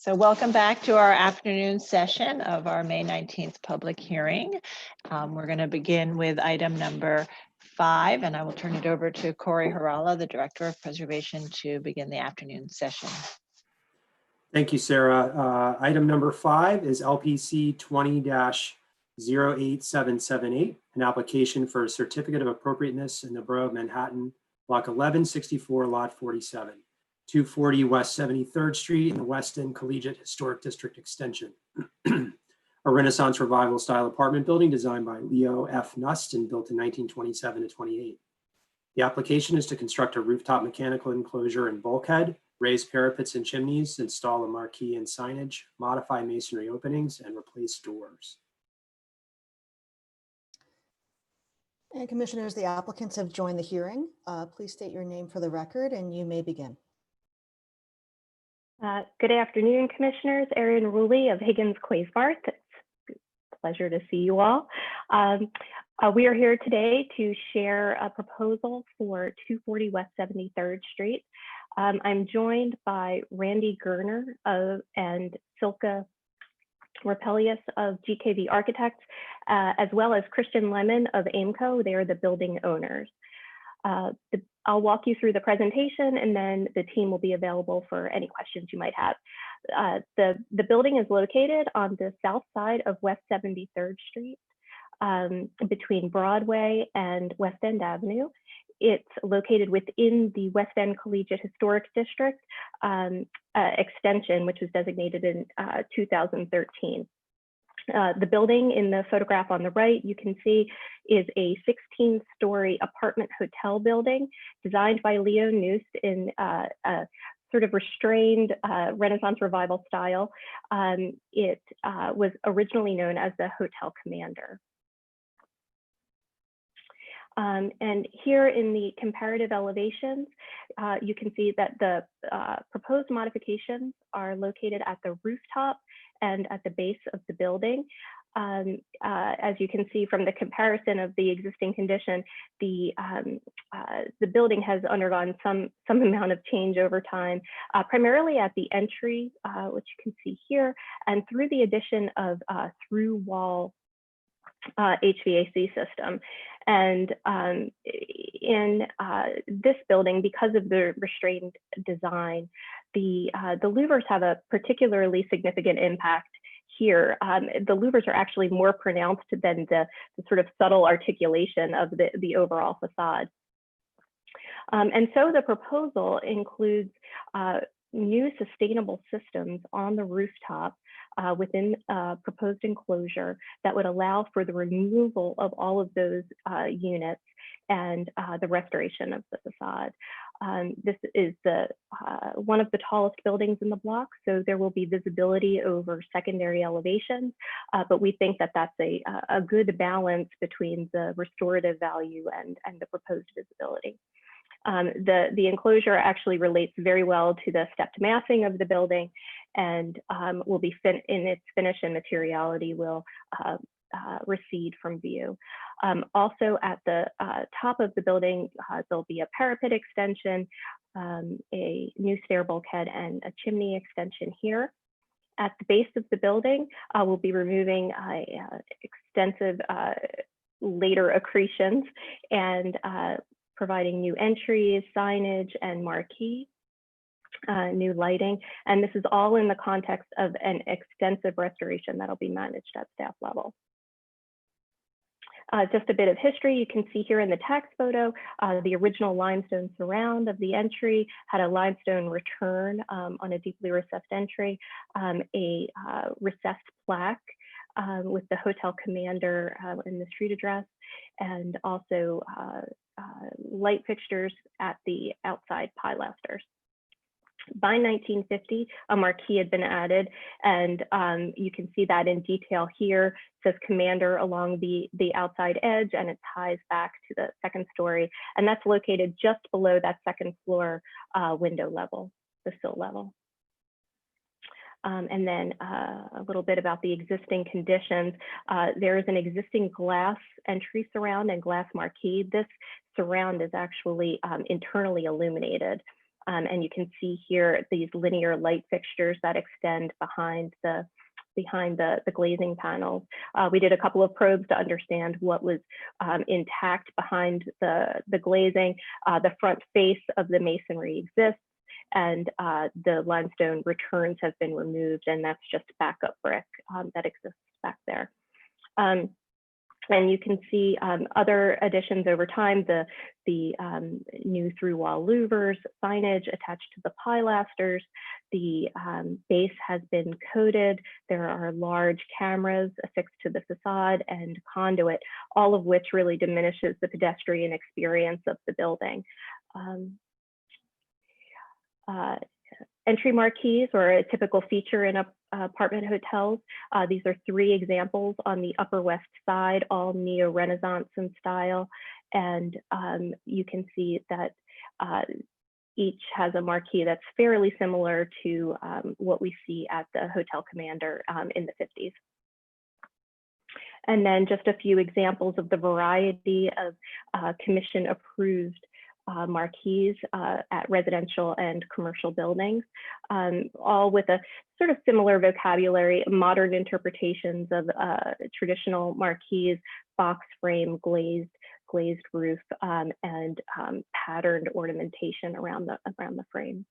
So welcome back to our afternoon session of our May 19th public hearing. We're going to begin with item number 5, and I will turn it over to Corey Harala, the Director of Preservation, to begin the afternoon session. Thank you, Sarah. Item number 5 is LPC 20-08778, an application for a certificate of appropriateness in the Borough of Manhattan, Block 1164, Lot 47. 240 West 73rd Street in the Weston Collegiate Historic District Extension. A Renaissance Revival style apartment building designed by Leo F. Nust and built in 1927 to 28. The application is to construct a rooftop mechanical enclosure and bulkhead, raise parapets and chimneys, install a marquee and signage, modify masonry openings, and replace doors. And commissioners, the applicants have joined the hearing. Please state your name for the record and you may begin. Good afternoon, commissioners. Erin Ruley of Higgins Quaysmart. It's a pleasure to see you all. We are here today to share a proposal for 240 West 73rd Street. I'm joined by Randy Gerner and Silka Rapelius of GKV Architects, as well as Christian Lemon of Aimco. They are the building owners. I'll walk you through the presentation and then the team will be available for any questions you might have. The building is located on the south side of West 73rd Street, between Broadway and West End Avenue. It's located within the West End Collegiate Historic District extension, which was designated in 2013. The building in the photograph on the right, you can see, is a 16-story apartment hotel building designed by Leo Nust in a sort of restrained Renaissance Revival style. It was originally known as the Hotel Commander. And here in the comparative elevations, you can see that the proposed modifications are located at the rooftop and at the base of the building. As you can see from the comparison of the existing condition, the building has undergone some amount of change over time, primarily at the entry, which you can see here, and through the addition of through wall HVAC system. And in this building, because of the restrained design, the louvers have a particularly significant impact here. The louvers are actually more pronounced than the sort of subtle articulation of the overall facade. And so the proposal includes new sustainable systems on the rooftop within a proposed enclosure that would allow for the removal of all of those units and the restoration of the facade. This is one of the tallest buildings in the block, so there will be visibility over secondary elevations, but we think that that's a good balance between the restorative value and the proposed visibility. The enclosure actually relates very well to the stepped massing of the building, and will be in its finish and materiality will recede from view. Also at the top of the building, there'll be a parapet extension, a new stair bulkhead, and a chimney extension here. At the base of the building, we'll be removing extensive later accretions and providing new entries, signage, and marquee, new lighting. And this is all in the context of an extensive restoration that'll be managed at staff level. Just a bit of history, you can see here in the tax photo, the original limestone surround of the entry had a limestone return on a deeply recessed entry, a recessed plaque with the Hotel Commander in the street address, and also light fixtures at the outside pilasters. By 1950, a marquee had been added, and you can see that in detail here. It says Commander along the outside edge, and it ties back to the second story, and that's located just below that second floor window level, the sill level. And then a little bit about the existing conditions. There is an existing glass entry surround and glass marquee. This surround is actually internally illuminated. And you can see here these linear light fixtures that extend behind the glazing panels. We did a couple of probes to understand what was intact behind the glazing. The front face of the masonry exists, and the limestone returns have been removed, and that's just backup brick that exists back there. And you can see other additions over time, the new through-wall louvers, signage attached to the pilasters. The base has been coated. There are large cameras affixed to the facade and conduit, all of which really diminishes the pedestrian experience of the building. Entry marquees are a typical feature in apartment hotels. These are 3 examples on the Upper West Side, all neo-Renaissance in style. And you can see that each has a marquee that's fairly similar to what we see at the Hotel Commander in the 50s. And then just a few examples of the variety of commission-approved marquees at residential and commercial buildings, all with a sort of similar vocabulary, modern interpretations of traditional marquees, box frame, glazed roof, and patterned ornamentation around the frame.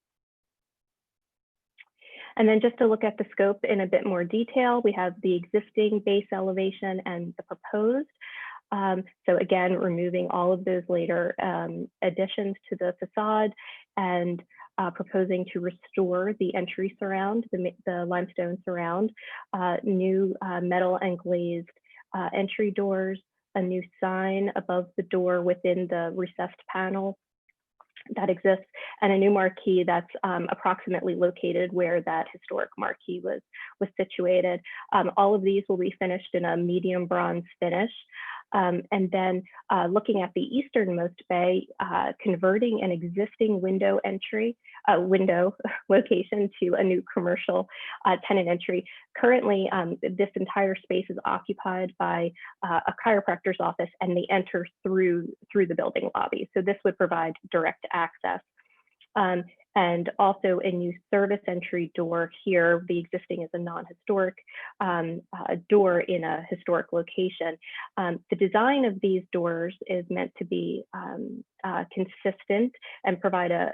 And then just to look at the scope in a bit more detail, we have the existing base elevation and the proposed. So again, removing all of those later additions to the facade and proposing to restore the entry surround, the limestone surround, new metal and glazed entry doors, a new sign above the door within the recessed panel that exists, and a new marquee that's approximately located where that historic marquee was situated. All of these will be finished in a medium bronze finish. And then looking at the easternmost bay, converting an existing window location to a new commercial tenant entry. Currently, this entire space is occupied by a chiropractor's office, and they enter through the building lobby. So this would provide direct access. And also a new service entry door here. The existing is a non-historic door in a historic location. The design of these doors is meant to be consistent and provide a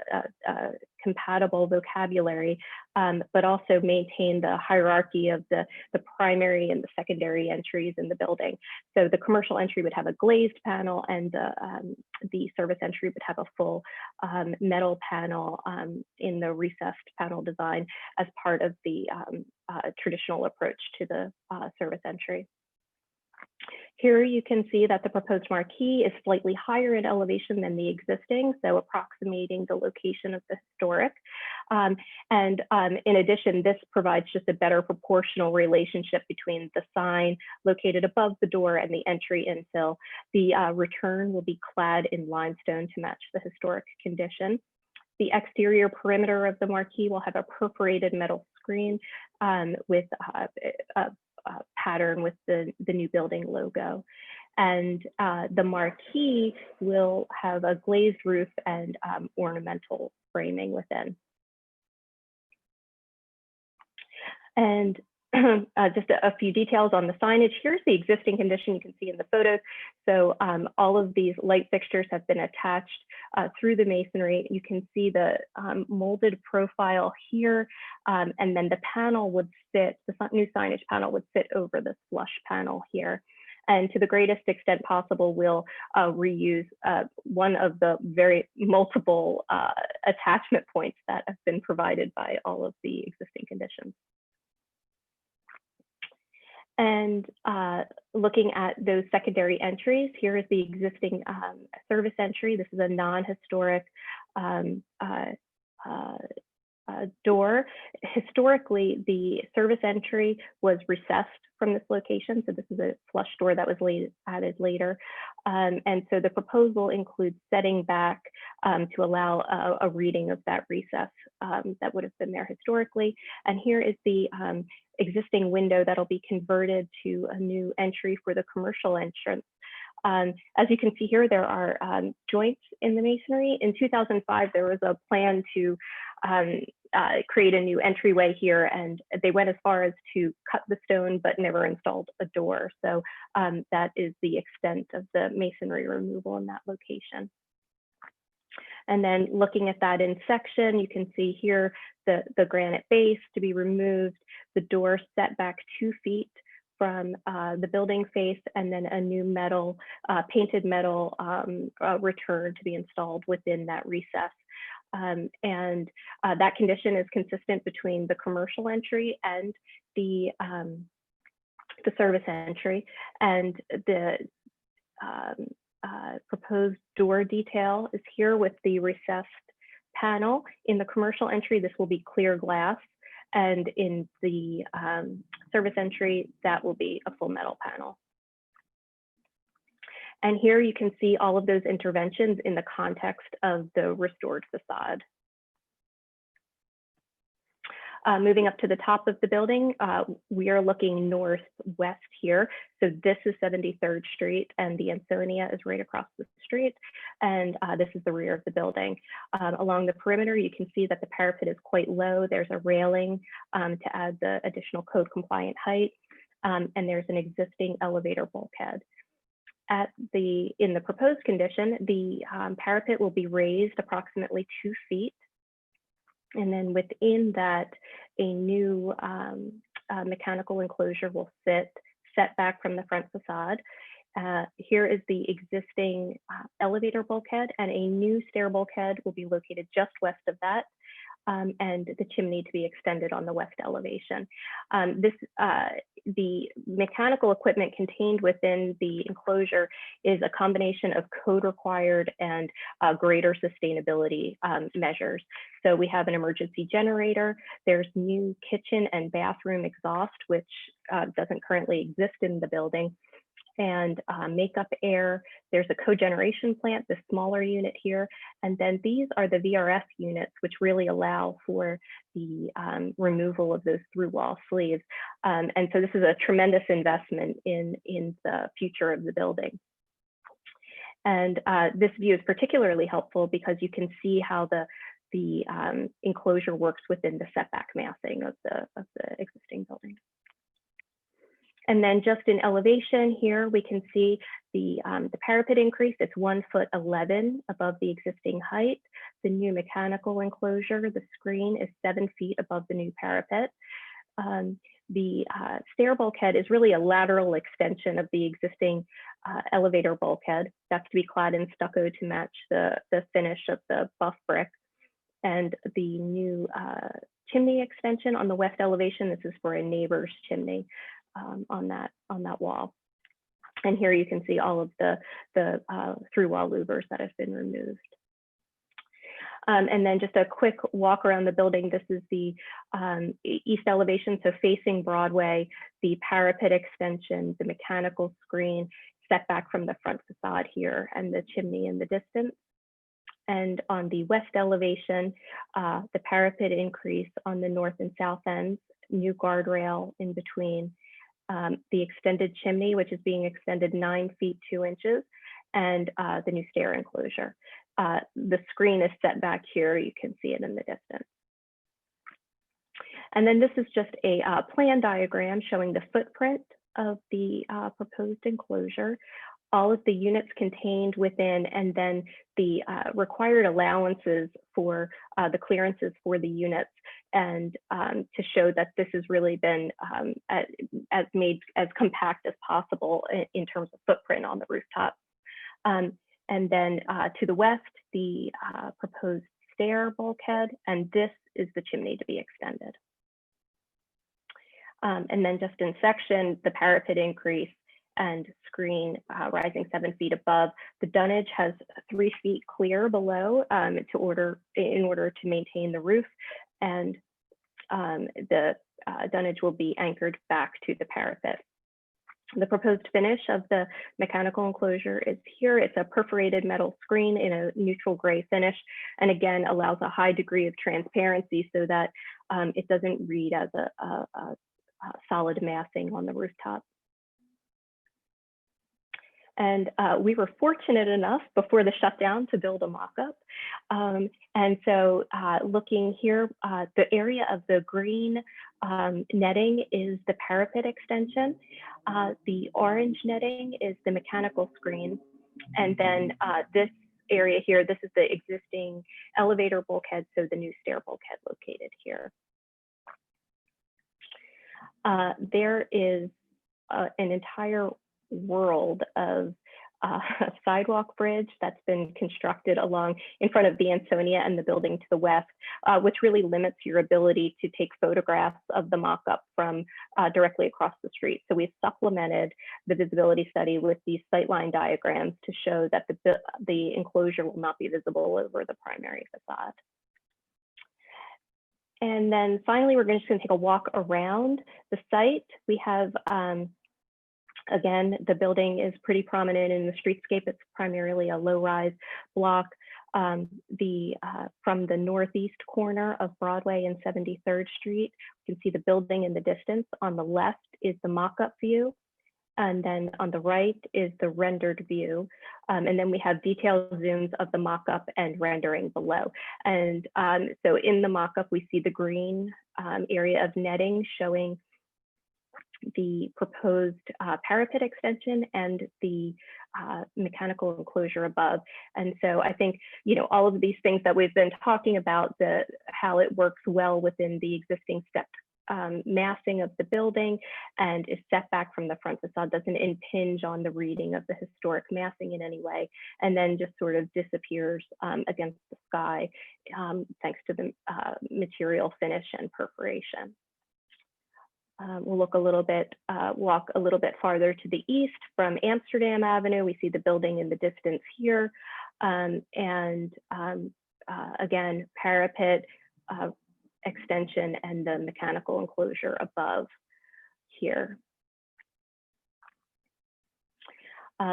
compatible vocabulary, but also maintain the hierarchy of the primary and the secondary entries in the building. So the commercial entry would have a glazed panel, and the service entry would have a full metal panel in the recessed panel design as part of the traditional approach to the service entry. Here you can see that the proposed marquee is slightly higher in elevation than the existing, so approximating the location of the historic. And in addition, this provides just a better proportional relationship between the sign located above the door and the entry infill. The return will be clad in limestone to match the historic condition. The exterior perimeter of the marquee will have a perforated metal screen with a pattern with the new building logo. And the marquee will have a glazed roof and ornamental framing within. And just a few details on the signage. Here's the existing condition you can see in the photos. So all of these light fixtures have been attached through the masonry. You can see the molded profile here, and then the panel would sit, the new signage panel would sit over this flush panel here. And to the greatest extent possible, we'll reuse one of the very multiple attachment points that have been provided by all of the existing conditions. And looking at those secondary entries, here is the existing service entry. This is a non-historic door. Historically, the service entry was recessed from this location. So this is a flush door that was added later. And so the proposal includes setting back to allow a reading of that recess that would have been there historically. And here is the existing window that'll be converted to a new entry for the commercial entrance. As you can see here, there are joints in the masonry. In 2005, there was a plan to create a new entryway here, and they went as far as to cut the stone but never installed a door. So that is the extent of the masonry removal in that location. And then looking at that in section, you can see here the granite base to be removed, the door set back 2 feet from the building face, and then a new metal, painted metal return to be installed within that recess. And that condition is consistent between the commercial entry and the service entry. And the proposed door detail is here with the recessed panel. In the commercial entry, this will be clear glass. And in the service entry, that will be a full metal panel. And here you can see all of those interventions in the context of the restored facade. Moving up to the top of the building, we are looking northwest here. So this is 73rd Street, and the Ansonia is right across the street. And this is the rear of the building. Along the perimeter, you can see that the parapet is quite low. There's a railing to add the additional code compliant height. And there's an existing elevator bulkhead. In the proposed condition, the parapet will be raised approximately 2 feet. And then within that, a new mechanical enclosure will sit set back from the front facade. Here is the existing elevator bulkhead, and a new stair bulkhead will be located just west of that, and the chimney to be extended on the west elevation. The mechanical equipment contained within the enclosure is a combination of code required and greater sustainability measures. So we have an emergency generator, there's new kitchen and bathroom exhaust, which doesn't currently exist in the building, and makeup air. There's a cogeneration plant, the smaller unit here. And then these are the VRF units, which really allow for the removal of those through wall sleeves. And so this is a tremendous investment in the future of the building. And this view is particularly helpful because you can see how the enclosure works within the setback massing of the existing building. And then just in elevation here, we can see the parapet increase. It's 1'11" above the existing height. The new mechanical enclosure, the screen, is 7 feet above the new parapet. The stair bulkhead is really a lateral extension of the existing elevator bulkhead. That's to be clad in stucco to match the finish of the buff brick. And the new chimney extension on the west elevation, this is for a neighbor's chimney. On that wall. And here you can see all of the through wall louvers that have been removed. And then just a quick walk around the building. This is the east elevation, so facing Broadway, the parapet extension, the mechanical screen set back from the front facade here, and the chimney in the distance. And on the west elevation, the parapet increase on the north and south ends, new guardrail in between. The extended chimney, which is being extended 9 feet 2 inches, and the new stair enclosure. The screen is set back here. You can see it in the distance. And then this is just a plan diagram showing the footprint of the proposed enclosure, all of the units contained within, and then the required allowances for the clearances for the units, and to show that this has really been made as compact as possible in terms of footprint on the rooftop. And then to the west, the proposed stair bulkhead, and this is the chimney to be extended. And then just in section, the parapet increase and screen rising 7 feet above. The dunnage has 3 feet clear below in order to maintain the roof, and the dunnage will be anchored back to the parapet. The proposed finish of the mechanical enclosure is here. It's a perforated metal screen in a neutral gray finish, and again allows a high degree of transparency so that it doesn't read as a solid massing on the rooftop. And we were fortunate enough before the shutdown to build a mock-up. And so looking here, the area of the green netting is the parapet extension. The orange netting is the mechanical screen. And then this area here, this is the existing elevator bulkhead, so the new stair bulkhead located here. There is an entire world of sidewalk bridge that's been constructed along in front of the Ansonia and the building to the west, which really limits your ability to take photographs of the mock-up from directly across the street. So we've supplemented the visibility study with these sightline diagrams to show that the enclosure will not be visible over the primary facade. And then finally, we're just going to take a walk around the site. We have again, the building is pretty prominent in the streetscape. It's primarily a low-rise block. From the northeast corner of Broadway and 73rd Street, you can see the building in the distance. On the left is the mock-up view. And then on the right is the rendered view. And then we have detailed zooms of the mock-up and rendering below. And so in the mock-up, we see the green area of netting showing the proposed parapet extension and the mechanical enclosure above. And so I think, all of these things that we've been talking about, how it works well within the existing step massing of the building and is set back from the front facade, doesn't impinge on the reading of the historic massing in any way, and then just sort of disappears against the sky thanks to the material finish and perforation. We'll look a little bit, walk a little bit farther to the east from Amsterdam Avenue. We see the building in the distance here. Again, parapet extension and the mechanical enclosure above here.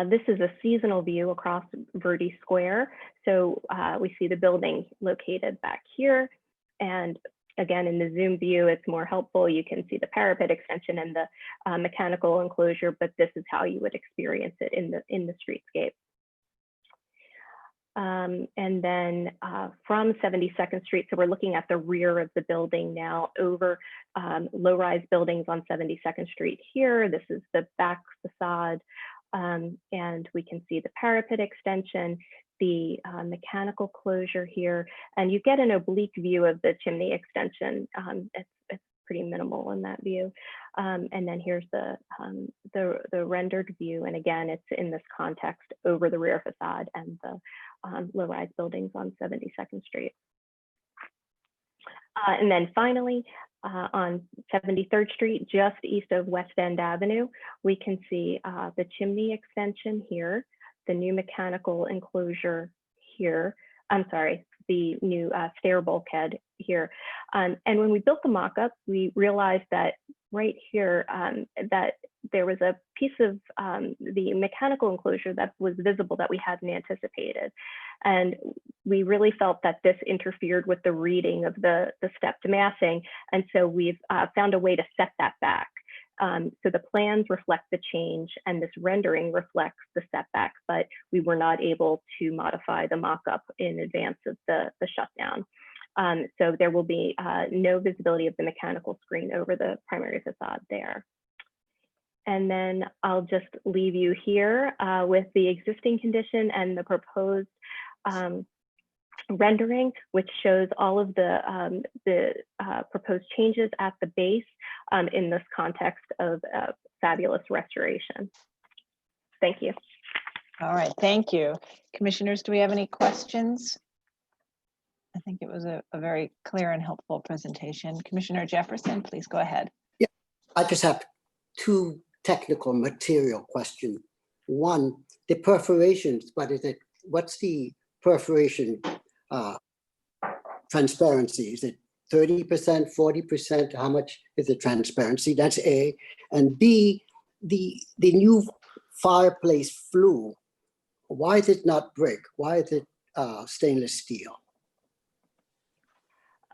This is a seasonal view across Verdi Square. So we see the building located back here. And again, in the zoom view, it's more helpful. You can see the parapet extension and the mechanical enclosure, but this is how you would experience it in the streetscape. And then from 72nd Street, so we're looking at the rear of the building now over low-rise buildings on 72nd Street here. This is the back facade, and we can see the parapet extension, the mechanical closure here, and you get an oblique view of the chimney extension. It's pretty minimal in that view. And then here's the rendered view. And again, it's in this context over the rear facade and the low-rise buildings on 72nd Street. And then finally, on 73rd Street, just east of West End Avenue, we can see the chimney extension here, the new mechanical enclosure here. I'm sorry, the new stair bulkhead here. And when we built the mock-up, we realized that right here, that there was a piece of the mechanical enclosure that was visible that we hadn't anticipated. And we really felt that this interfered with the reading of the stepped massing. And so we've found a way to set that back. So the plans reflect the change and this rendering reflects the setback, but we were not able to modify the mock-up in advance of the shutdown. So there will be no visibility of the mechanical screen over the primary facade there. And then I'll just leave you here with the existing condition and the proposed rendering, which shows all of the proposed changes at the base in this context of fabulous restoration. Thank you. All right, thank you. Commissioners, do we have any questions? I think it was a very clear and helpful presentation. Commissioner Jefferson, please go ahead. Yeah, I just have two technical material questions. One, the perforations, what's the perforation transparency? Is it 30%, 40%? How much is the transparency? That's A. And B, the new fireplace flue, why is it not brick? Why is it stainless steel?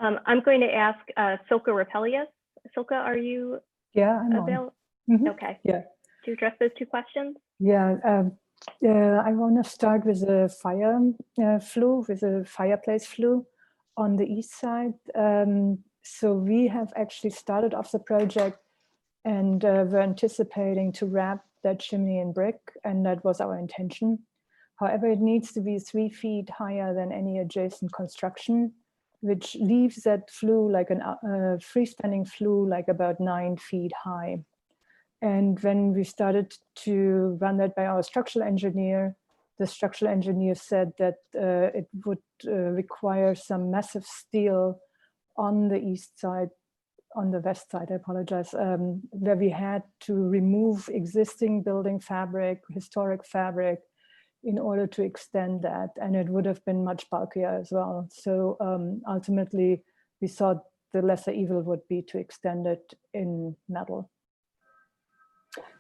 I'm going to ask Silke Rapelius. Silke, are you I'm available? on. Okay. Yeah. To address those two questions? Yeah. I want to start with a fireplace flue on the east side. So we have actually started off the project and we're anticipating to wrap that chimney in brick, and that was our intention. However, it needs to be 3 feet higher than any adjacent construction, which leaves that flue like a freestanding flue, like about 9 feet high. And when we started to run that by our structural engineer, the structural engineer said that it would require some massive steel on the east side, on the west side, I apologize, where we had to remove existing building fabric, historic fabric, in order to extend that. And it would have been much bulkier as well. So ultimately, we thought the lesser evil would be to extend it in metal.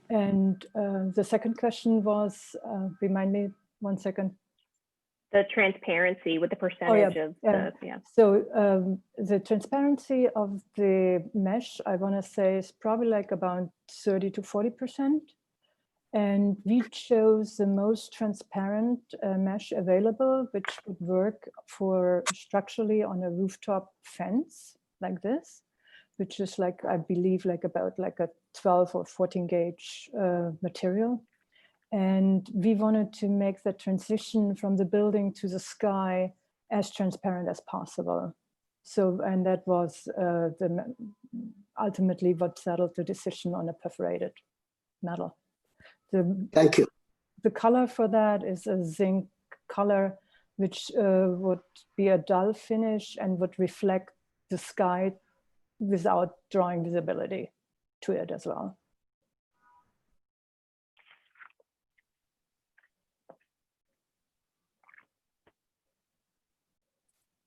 And the second question was, remind me 1 second. The transparency with the percentage of the, So the transparency of the mesh, I want to say, is probably like about 30 to 40%. And we chose the most transparent mesh available, which would work for structurally on a rooftop fence like this, which is like, I believe, like about like a 12 or 14 gauge material. And we wanted to make the transition from the building to the sky as transparent as possible. So, and that was ultimately what settled the decision on a perforated metal. Thank you. The color for that is a zinc color, which would be a dull finish and would reflect the sky without drawing visibility to it as well.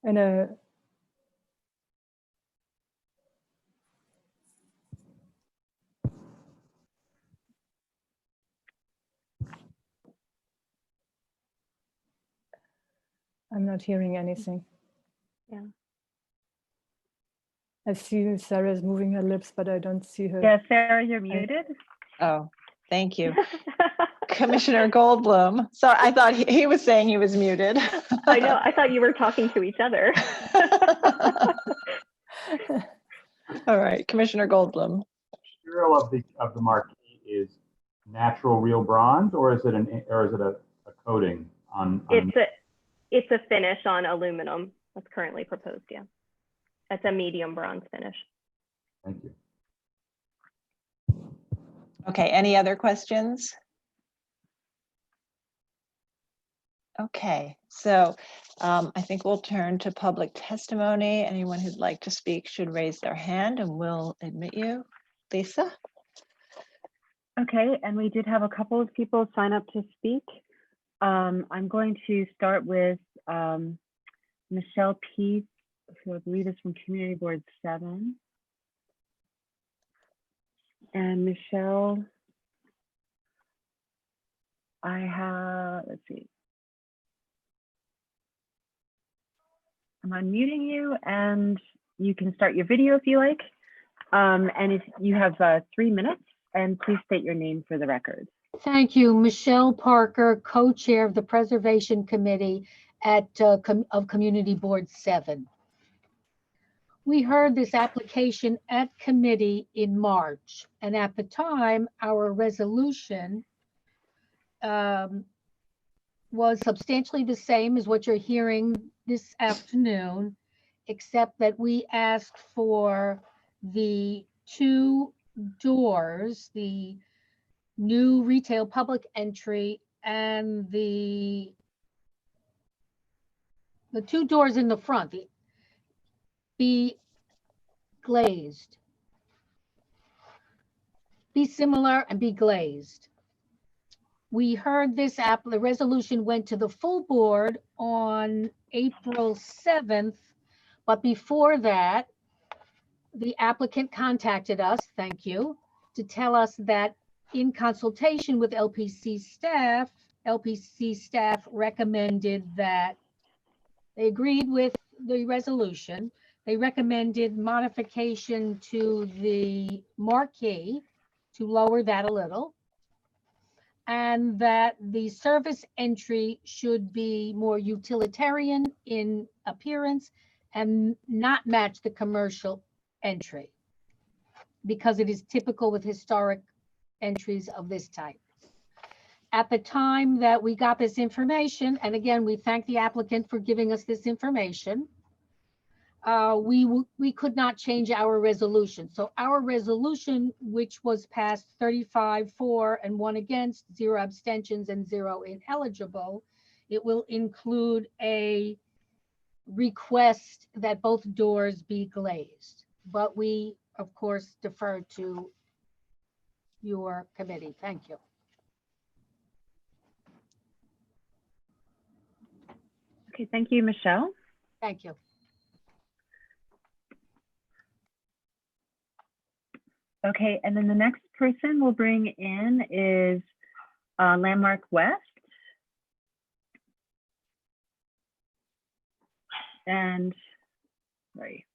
And I'm not hearing anything. Yeah. I see Sarah's moving her lips, but I don't see her. Yeah, Sarah, you're muted. Oh, thank you. Commissioner Goldblum. Sorry, I thought he was saying he was muted. I know, I thought you were talking to each other. All right, Commissioner Goldblum. Material of the marquee is natural real bronze, or is it a coating on? It's a finish on aluminum that's currently proposed. Yeah, it's a medium bronze finish. Thank you. Okay, any other questions? Okay, so I think we'll turn to public testimony. Anyone who'd like to speak should raise their hand and we'll admit you. Lisa? Okay, and we did have a couple of people sign up to speak. I'm going to start with Michelle Peace, who I believe is from Community Board 7. And Michelle, I have, let's see. I'm unmuting you and you can start your video if you like. And if you have 3 minutes, and please state your name for the record. Thank you. Michelle Parker, co-chair of the Preservation Committee of Community Board 7. We heard this application at committee in March, and at the time, our resolution was substantially the same as what you're hearing this afternoon, except that we asked for the 2 doors, the new retail public entry and the 2 doors in the front be glazed, be similar and be glazed. We heard this the resolution went to the full board on April 7th, but before that, the applicant contacted us, thank you, to tell us that in consultation with LPC staff recommended that they agreed with the resolution. They recommended modification to the marquee to lower that a little. and that the service entry should be more utilitarian in appearance and not match the commercial entry, because it is typical with historic entries of this type. At the time that we got this information, and again, we thank the applicant for giving us this information, we could not change our resolution. So our resolution, which was passed 35 for and 1 against, 0 abstentions and 0 ineligible, it will include a request that both doors be glazed. But we, of course, defer to your committee. Thank you. Okay, thank you, Michelle. Thank you. Okay, and then the next person we'll bring in is Landmark West. And, sorry.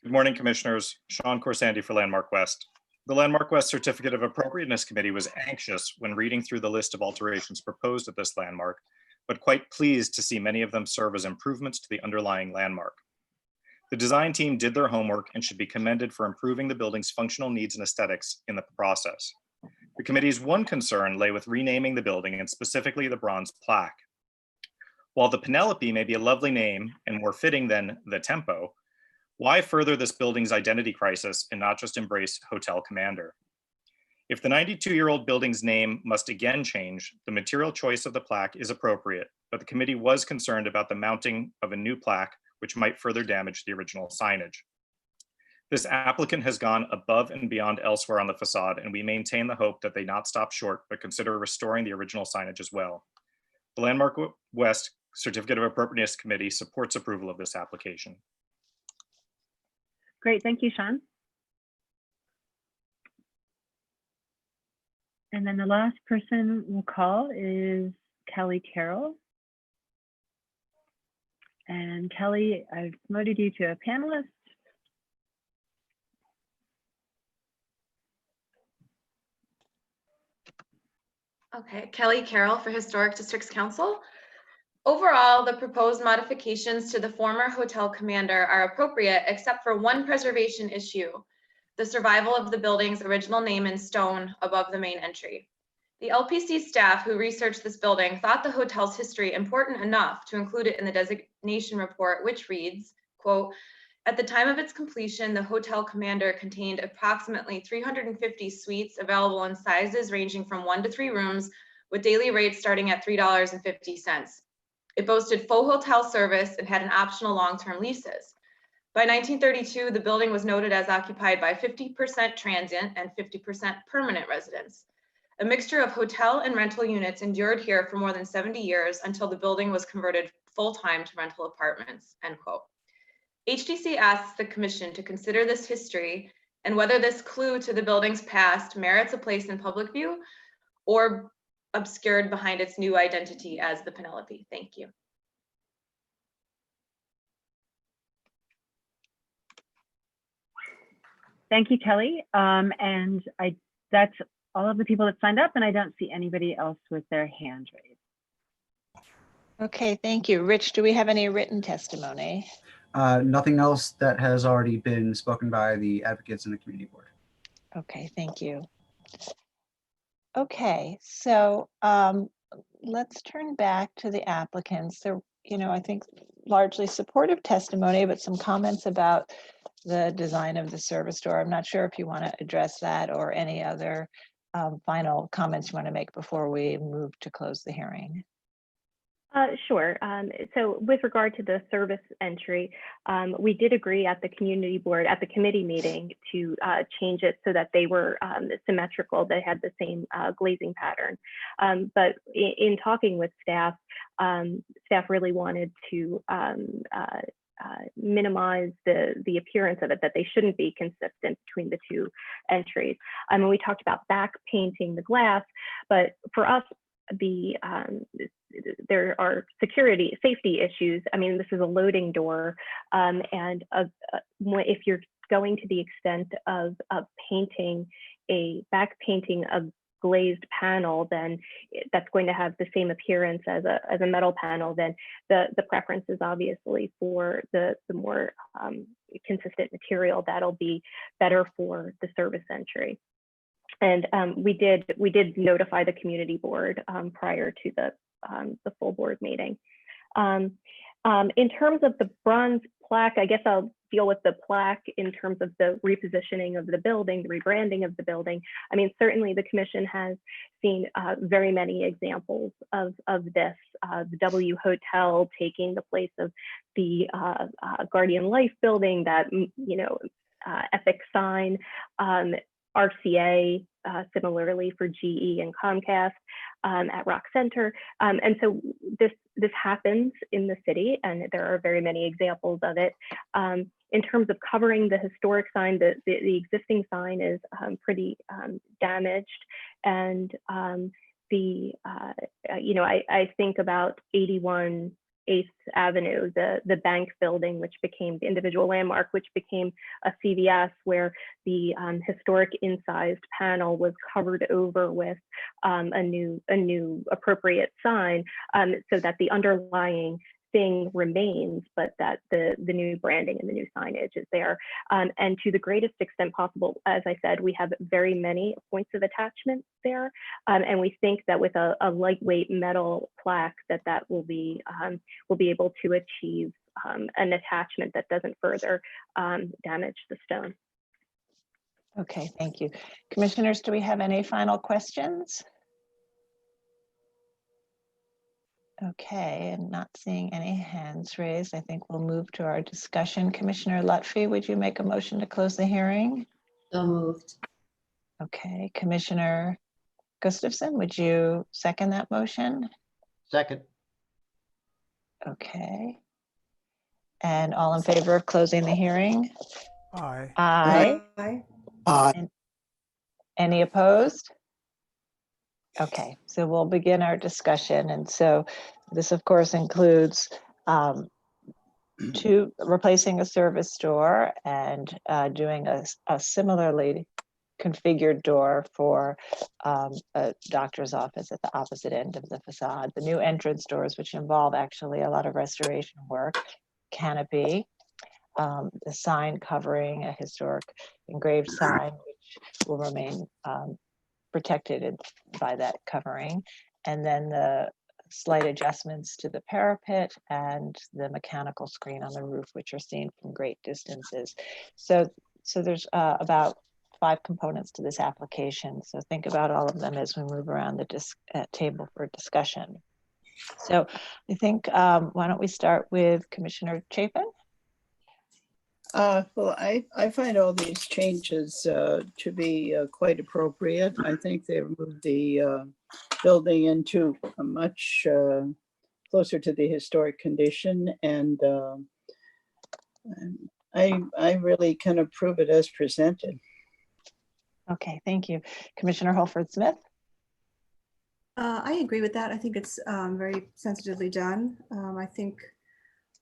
Good morning, Commissioners. Sean Khorsandi for Landmark West. The Landmark West Certificate of Appropriateness Committee was anxious when reading through the list of alterations proposed at this landmark, but quite pleased to see many of them serve as improvements to the underlying landmark. The design team did their homework and should be commended for improving the building's functional needs and aesthetics in the process. The committee's one concern lay with renaming the building and specifically the bronze plaque. While the Penelope may be a lovely name and more fitting than the Tempo, why further this building's identity crisis and not just embrace Hotel Commander? If the 92-year-old building's name must again change, the material choice of the plaque is appropriate, but the committee was concerned about the mounting of a new plaque, which might further damage the original signage. This applicant has gone above and beyond elsewhere on the facade, and we maintain the hope that they not stop short, but consider restoring the original signage as well. The Landmark West Certificate of Appropriateness Committee supports approval of this application. Great, thank you, Sean. And then the last person we'll call is Kelly Carroll. And Kelly, I've promoted you to a panelist. Okay, Kelly Carroll for Historic Districts Council. Overall, the proposed modifications to the former Hotel Commander are appropriate except for one preservation issue, the survival of the building's original name in stone above the main entry. The LPC staff who researched this building thought the hotel's history important enough to include it in the designation report, which reads, quote, "At the time of its completion, the Hotel Commander contained approximately 350 suites available in sizes ranging from 1 to 3 rooms with daily rates starting at $3.50. It boasted full hotel service and had an optional long-term leases. By 1932, the building was noted as occupied by 50% transient and 50% permanent residents. A mixture of hotel and rental units endured here for more than 70 years until the building was converted full-time to rental apartments," end quote. HDC asks the commission to consider this history and whether this clue to the building's past merits a place in public view or obscured behind its new identity as the Penelope. Thank you. Thank you, Kelly. And that's all of the people that signed up, and I don't see anybody else with their hand raised. Okay, thank you. Rich, do we have any written testimony? Nothing else that has already been spoken by the advocates and the community board. Okay, thank you. Okay, so let's turn back to the applicants. There, I think largely supportive testimony, but some comments about the design of the service door. I'm not sure if you want to address that or any other final comments you want to make before we move to close the hearing. Sure. So with regard to the service entry, we did agree at the community board, at the committee meeting, to change it so that they were symmetrical. They had the same glazing pattern. But in talking with staff, staff really wanted to minimize the appearance of it, that they shouldn't be consistent between the two entries. And we talked about back painting the glass, but for us, there are safety issues. I mean, this is a loading door, and if you're going to the extent of painting back painting glazed panel, then that's going to have the same appearance as a metal panel, then the preference is obviously for the more consistent material that'll be better for the service entry. And we did notify the community board prior to the full board meeting. In terms of the bronze plaque, I guess I'll deal with the plaque in terms of the repositioning of the building, the rebranding of the building. I mean, certainly the commission has seen very many examples of this. The W Hotel taking the place of the Guardian Life building, that, you know, epic sign, RCA, similarly for GE and Comcast at Rock Center. And so this happens in the city, and there are very many examples of it. In terms of covering the historic sign, the existing sign is pretty damaged. And you know, I think about 81 8th Avenue, the bank building, which became the individual landmark, which became a CVS, where the historic incised panel was covered over with a new appropriate sign, so that the underlying thing remains, but that the new branding and the new signage is there. And to the greatest extent possible, as I said, we have very many points of attachment there. And we think that with a lightweight metal plaque, that will be able to achieve an attachment that doesn't further damage the stone. Okay, thank you. Commissioners, do we have any final questions? Okay, and not seeing any hands raised, I think we'll move to our discussion. Commissioner Lutfi, would you make a motion to close the hearing? So moved. Okay, Commissioner Gustafson, would you second that motion? Second. Okay. And all in favor of closing the hearing? Aye. Aye. Aye. Any opposed? Okay, so we'll begin our discussion. And so this, of course, includes replacing a service door and doing a similarly configured door for a doctor's office at the opposite end of the facade. The new entrance doors, which involve actually a lot of restoration work, canopy, the sign covering a historic engraved sign, which will remain protected by that covering, and then the slight adjustments to the parapet and the mechanical screen on the roof, which are seen from great distances. So there's about 5 components to this application. So think about all of them as we move around the table for discussion. So I think, why don't we start with Commissioner Chapin? Well, I find all these changes to be quite appropriate. I think they've moved the building into a much closer to the historic condition, and I really can approve it as presented. Okay, thank you. Commissioner Holford-Smith? I agree with that. I think it's very sensitively done.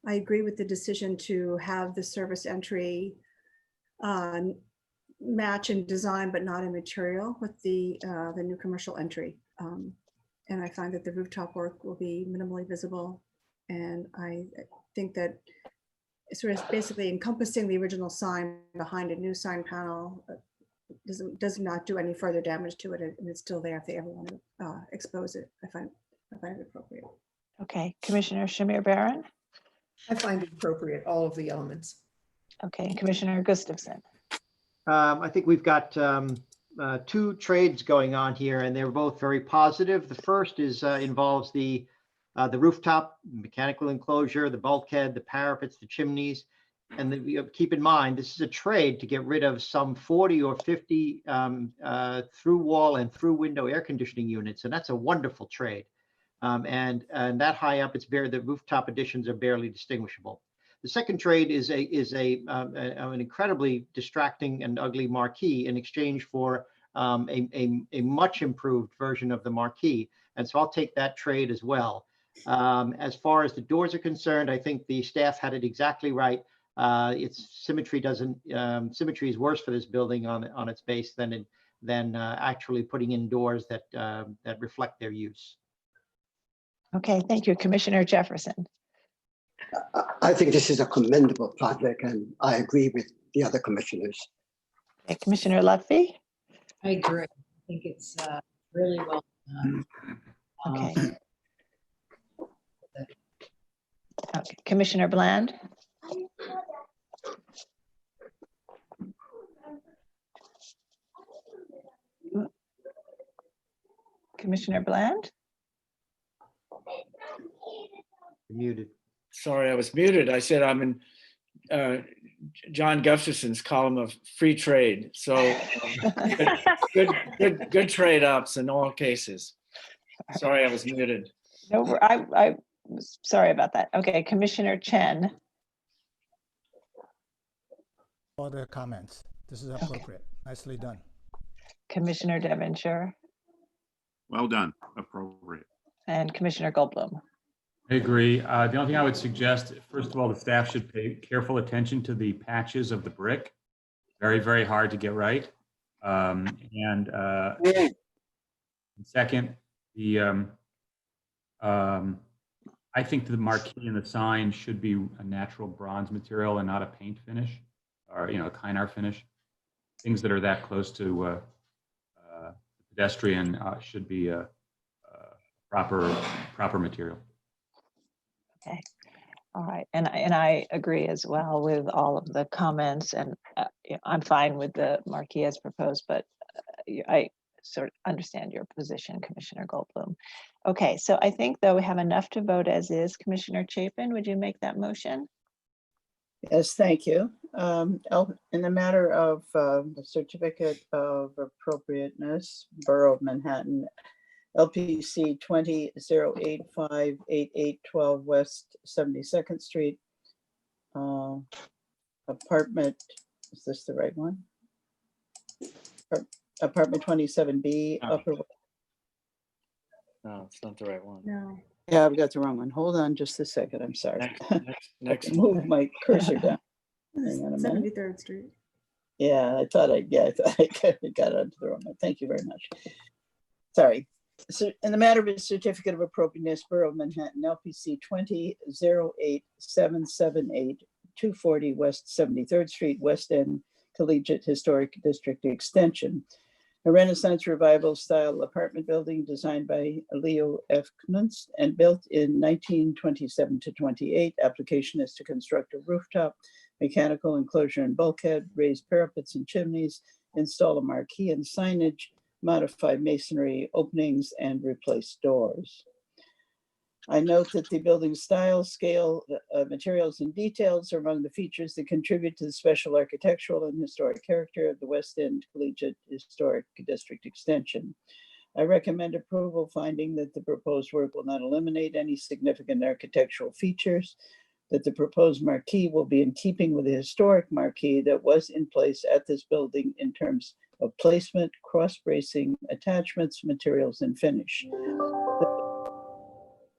I agree with the decision to have the service entry match in design, but not in material with the new commercial entry. And I find that the rooftop work will be minimally visible. And I think that it's sort of basically encompassing the original sign behind a new sign panel does not do any further damage to it, and it's still there if they ever want to expose it. I find it appropriate. Okay, Commissioner Shamir Barron? I find it appropriate, all of the elements. Okay, and Commissioner Gustafson? I think we've got 2 trades going on here, and they're both very positive. The first is involves the rooftop, mechanical enclosure, the bulkhead, the parapets, the chimneys. And keep in mind, this is a trade to get rid of some 40 or 50 through wall and through window air conditioning units, and that's a wonderful trade. And that high up, the rooftop additions are barely distinguishable. The second trade is an incredibly distracting and ugly marquee in exchange for a much improved version of the marquee. And so I'll take that trade as well. As far as the doors are concerned, I think the staff had it exactly right. Its symmetry is worse for this building on its base than than actually putting in doors that, that reflect their use. Okay, thank you. Commissioner Jefferson. I think this is a commendable project, and I agree with the other commissioners. Okay, Commissioner Lutfi. I agree. I think it's really well done. Okay. Okay, Commissioner Bland. Commissioner Bland. You're muted. Sorry, I was muted. I said I'm in John Gustafson's column of free trade. So good trade ups in all cases. Sorry, I was muted. No, I was sorry about that. Okay, Commissioner Chen. All the comments. This is appropriate. Nicely done. Commissioner Devonshire. Well done. Appropriate. And Commissioner Goldblum. I agree. The only thing I would suggest, first of all, the staff should pay careful attention to the patches of the brick. Very, very hard to get right. And second, I think the marquee and the sign should be a natural bronze material and not a paint finish, or a Kynar finish. Things that are that close to pedestrian should be a proper material. Okay. All right. And I agree as well with all of the comments, and I'm fine with the marquee as proposed, but I sort of understand your position, Commissioner Goldblum. Okay, so I think though we have enough to vote as is. Commissioner Chapin, would you make that motion? Yes, thank you. In the matter of the certificate of appropriateness, Borough of Manhattan, LPC 20-085-8812 West 72nd Street, apartment, is this the right one? Apartment 27B, upper. No, it's not the right one. No. Yeah, I've got the wrong one. Hold on just a second. I'm sorry. Next Move my cursor down. Hang on a minute. 73rd Street. Yeah, I thought I got onto the wrong one. Thank you very much. Sorry. So in the matter of a certificate of appropriateness, Borough of Manhattan, LPC 20-08778-240 West 73rd Street, Weston, Collegiate Historic District Extension. A Renaissance Revival style apartment building designed by Leo F. Knunst and built in 1927 to 28. Application is to construct a rooftop, mechanical enclosure and bulkhead, raise parapets and chimneys, install a marquee and signage, modify masonry openings, and replace doors. I note that the building style, scale, materials, and details are among the features that contribute to the special architectural and historic character of the West End Collegiate Historic District Extension. I recommend approval, finding that the proposed work will not eliminate any significant architectural features, that the proposed marquee will be in keeping with the historic marquee that was in place at this building in terms of placement, cross-bracing, attachments, materials, and finish.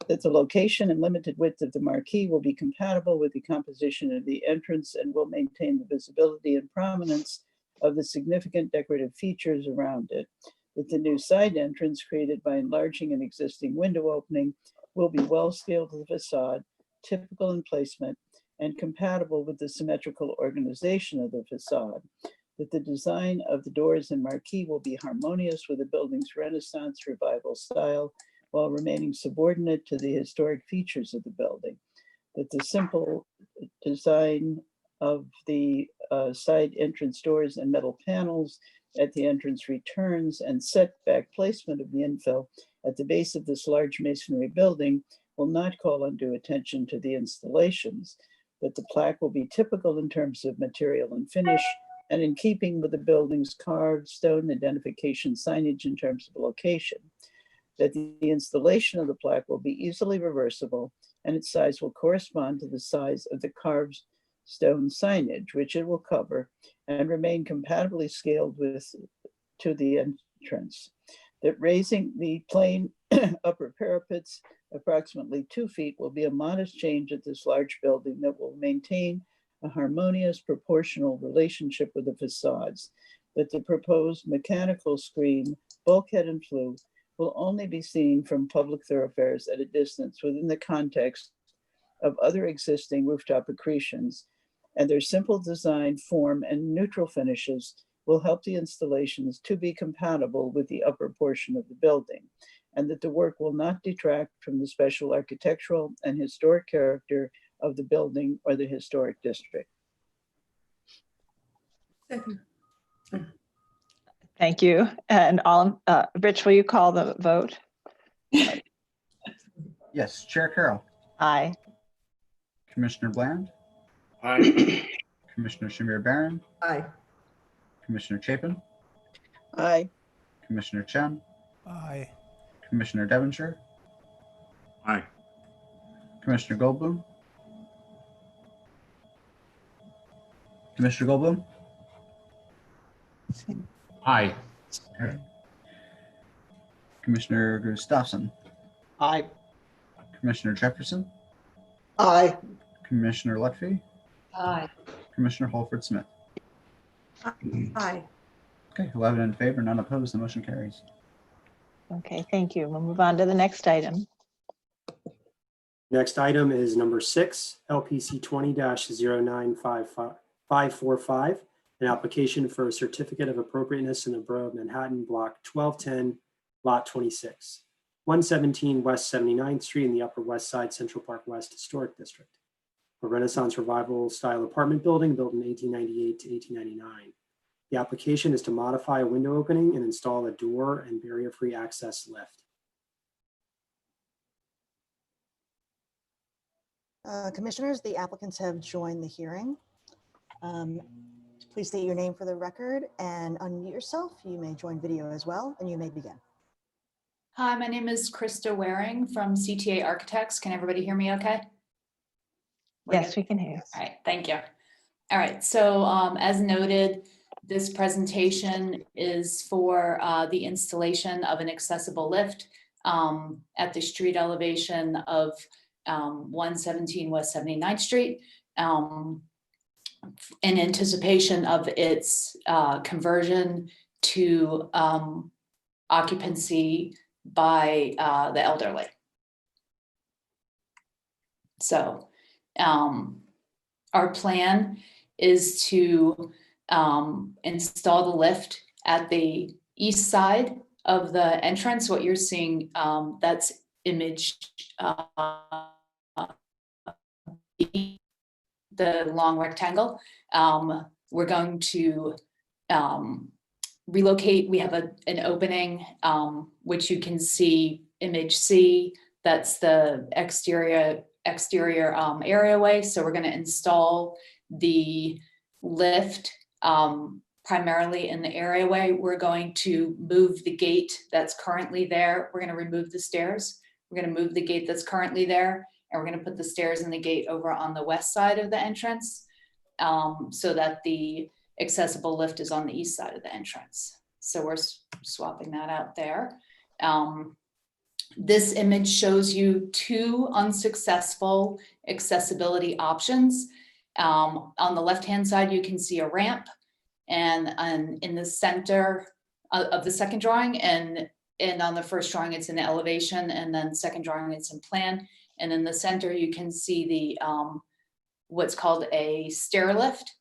That the location and limited width of the marquee will be compatible with the composition of the entrance and will maintain the visibility and prominence of the significant decorative features around it. That the new side entrance created by enlarging an existing window opening will be well scaled to the facade, typical in placement, and compatible with the symmetrical organization of the facade. That the design of the doors and marquee will be harmonious with the building's Renaissance Revival style while remaining subordinate to the historic features of the building. That the simple design of the side entrance doors and metal panels at the entrance returns and setback placement of the infill at the base of this large masonry building will not call undue attention to the installations. That the plaque will be typical in terms of material and finish, and in keeping with the building's carved stone identification signage in terms of location. That the installation of the plaque will be easily reversible and its size will correspond to the size of the carved stone signage, which it will cover, and remain compatibly scaled to the entrance. That raising the plain upper parapets approximately 2 feet will be a modest change at this large building that will maintain a harmonious proportional relationship with the facades. that the proposed mechanical screen, bulkhead and flue will only be seen from public thoroughfares at a distance within the context of other existing rooftop accretions, and their simple design, form, and neutral finishes will help the installations to be compatible with the upper portion of the building, and that the work will not detract from the special architectural and historic character of the building or the historic district. Second. Thank you. And all, Rich, will you call the vote? Yes, Chair Carroll, Aye. Commissioner Bland, Aye. Commissioner Shamir Barron, Aye. Commissioner Chapin, Aye. Commissioner Chen, Aye. Commissioner Devonshire, Aye. Commissioner Goldblum, Commissioner Goldblum, Aye. Commissioner Gustafson, Aye. Commissioner Jefferson, Aye. Commissioner Lutfi, Aye. Commissioner Holford Smith. Aye. Okay, 11 in favor, none opposed, the motion carries. Okay, thank you. We'll move on to the next item. Next item is number 6, LPC 20-09545, an application for a certificate of appropriateness in the Borough of Manhattan, block 1210, lot 26, 117 West 79th Street in the Upper West Side, Central Park West Historic District. A Renaissance Revival style apartment building built in 1898 to 1899. The application is to modify a window opening and install a door and barrier-free access lift. Commissioners, the applicants have joined the hearing. Please state your name for the record and unmute yourself. You may join video as well, and you may begin. Hi, my name is Krista Waring from CTA Architects. Can everybody hear me okay? Yes, we can hear you. All right, thank you. All right, so as noted, this presentation is for the installation of an accessible lift at the street elevation of 117 West 79th Street in anticipation of its conversion to occupancy by the elderly. So our plan is to install the lift at the east side of the entrance. What you're seeing, that's image the long rectangle. We're going to relocate. We have an opening, which you can see image C. That's the exterior areaway. So we're going to install the lift primarily in the areaway. We're going to move the gate that's currently there. We're going to remove the stairs. We're going to move the gate that's currently there, and we're going to put the stairs and the gate over on the west side of the entrance so that the accessible lift is on the east side of the entrance. So we're swapping that out there. This image shows you 2 unsuccessful accessibility options. On the left-hand side, you can see a ramp, and in the center of the second drawing, and on the first drawing, it's in elevation, and then second drawing, it's in plan. And in the center, you can see the what's called a stair lift.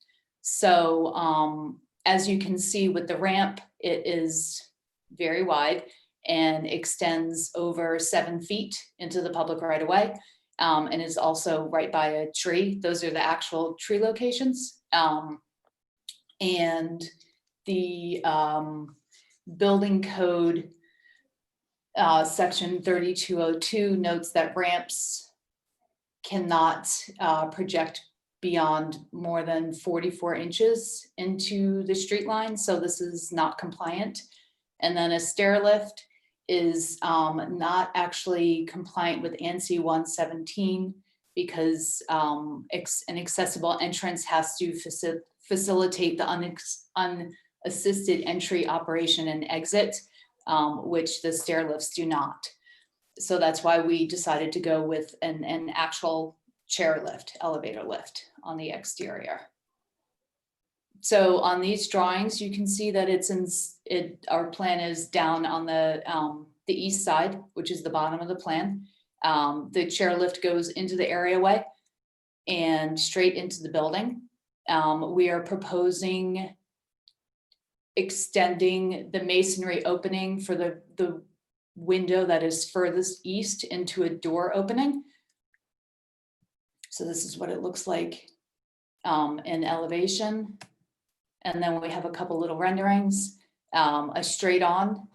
So as you can see with the ramp, it is very wide and extends over 7 feet into the public right of way, and is also right by a tree. Those are the actual tree locations. And the building code section 3202 notes that ramps cannot project beyond more than 44 inches into the street line. So this is not compliant. And then a stair lift is not actually compliant with ANSI 117 because an accessible entrance has to facilitate the unassisted entry, operation, and exit, which the stair lifts do not. So that's why we decided to go with an actual chair lift, elevator lift on the exterior. So on these drawings, you can see that our plan is down on the east side, which is the bottom of the plan. The chairlift goes into the areaway and straight into the building. We are proposing extending the masonry opening for the window that is furthest east into a door opening. So this is what it looks like in elevation. And then we have a couple little renderings, a straight on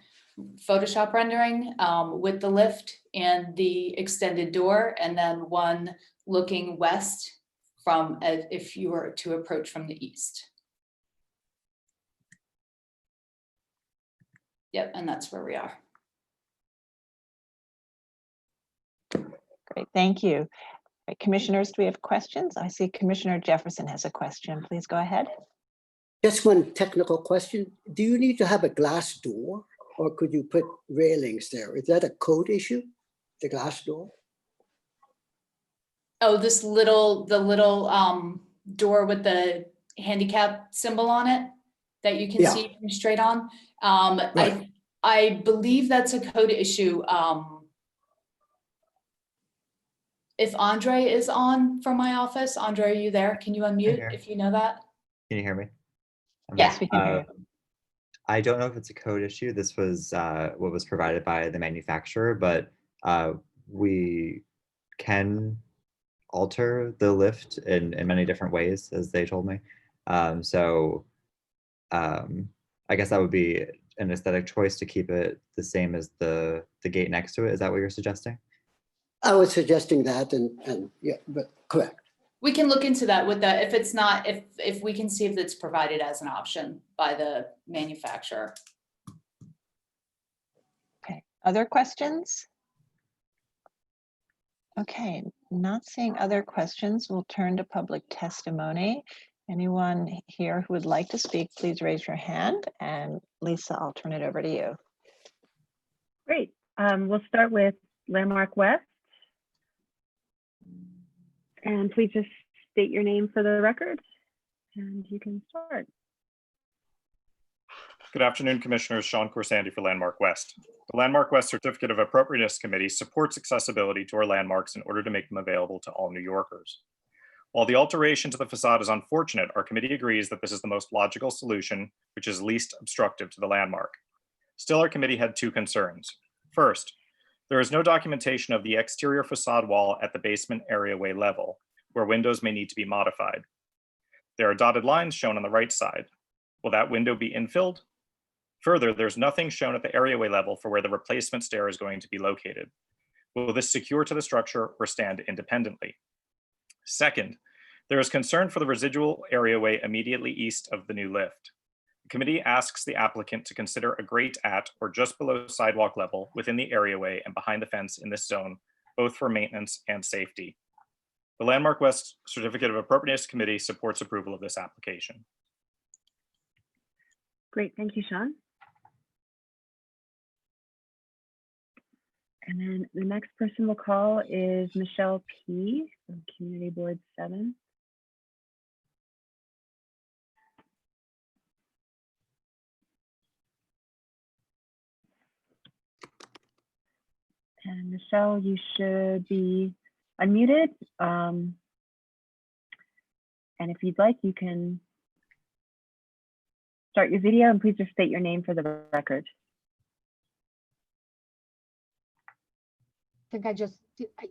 Photoshop rendering with the lift and the extended door, and then one looking west from if you were to approach from the east. Yep, and that's where we are. Great, thank you. All right, commissioners, do we have questions? I see Commissioner Jefferson has a question. Please go ahead. Just one technical question. Do you need to have a glass door or could you put railings there? Is that a code issue, the glass door? Oh, the little door with the handicap symbol on it that you can see from straight on. Right. I believe that's a code issue. If Andre is on from my office, Andre, are you there? Can you unmute if you know that? Can you hear me? Yes, we can hear you. I don't know if it's a code issue. This was what was provided by the manufacturer, but we can alter the lift in many different ways, as they told me. I guess that would be an aesthetic choice to keep it the same as the gate next to it. Is that what you're suggesting? I was suggesting that and yeah, but correct. We can look into that with that. If it's not, if we can see if it's provided as an option by the manufacturer. Okay, other questions? Okay, not seeing other questions. We'll turn to public testimony. Anyone here who would like to speak, please raise your hand. And Lisa, I'll turn it over to you. Great. We'll start with Landmark West. And please just state your name for the record and you can start. Good afternoon, Commissioners. Sean Khorsandi for Landmark West. The Landmark West Certificate of Appropriateness Committee supports accessibility to our landmarks in order to make them available to all New Yorkers. While the alteration to the facade is unfortunate, our committee agrees that this is the most logical solution, which is least obstructive to the landmark. Still, our committee had two concerns. First, there is no documentation of the exterior facade wall at the basement areaway level, where windows may need to be modified. There are dotted lines shown on the right side. Will that window be infilled? Further, there's nothing shown at the areaway level for where the replacement stair is going to be located. Will this secure to the structure or stand independently? Second, there is concern for the residual areaway immediately east of the new lift. The committee asks the applicant to consider a grate at or just below sidewalk level within the areaway and behind the fence in this zone, both for maintenance and safety. The Landmark West Certificate of Appropriateness Committee supports approval of this application. Great, thank you, Sean. And then the next person we'll call is Michelle P. from Community Board 7. And Michelle, you should be unmuted. And if you'd like, you can start your video and please just state your name for the record. I think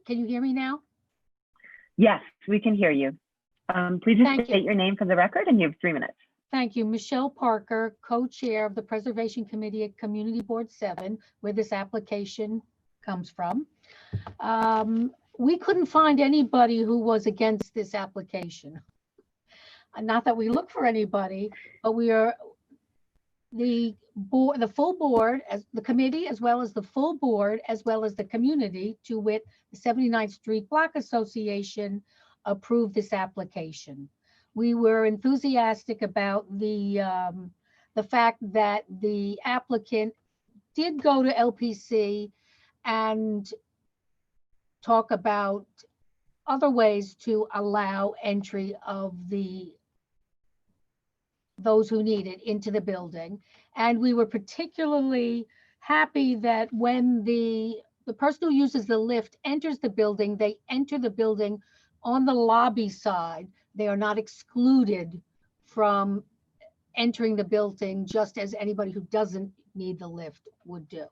can you hear me now? Yes, we can hear you. Please just Thank state you. your name for the record and you have 3 minutes. Thank you. Michelle Parker, co-chair of the Preservation Committee at Community Board 7, where this application comes from. We couldn't find anybody who was against this application. Not that we look for anybody, but we are the full board, as the committee, as well as the full board, as well as the community, to wit, the 79th Street Block Association, approved this application. We were enthusiastic about the fact that the applicant did go to LPC and talk about other ways to allow entry of the those who need it into the building. And we were particularly happy that when the person who uses the lift enters the building, they enter the building on the lobby side. They are not excluded from entering the building, just as anybody who doesn't need the lift would do.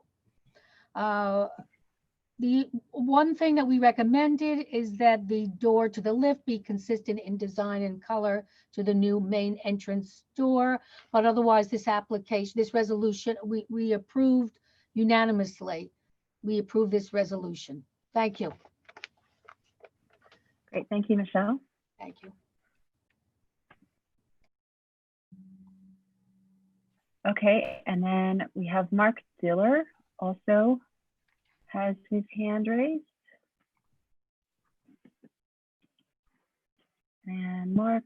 The one thing that we recommended is that the door to the lift be consistent in design and color to the new main entrance door. But otherwise, this resolution, we approved unanimously. We approve this resolution. Thank you. Great, thank you, Michelle. Thank you. Okay, and then we have Mark Diller also has his hand raised. And Mark,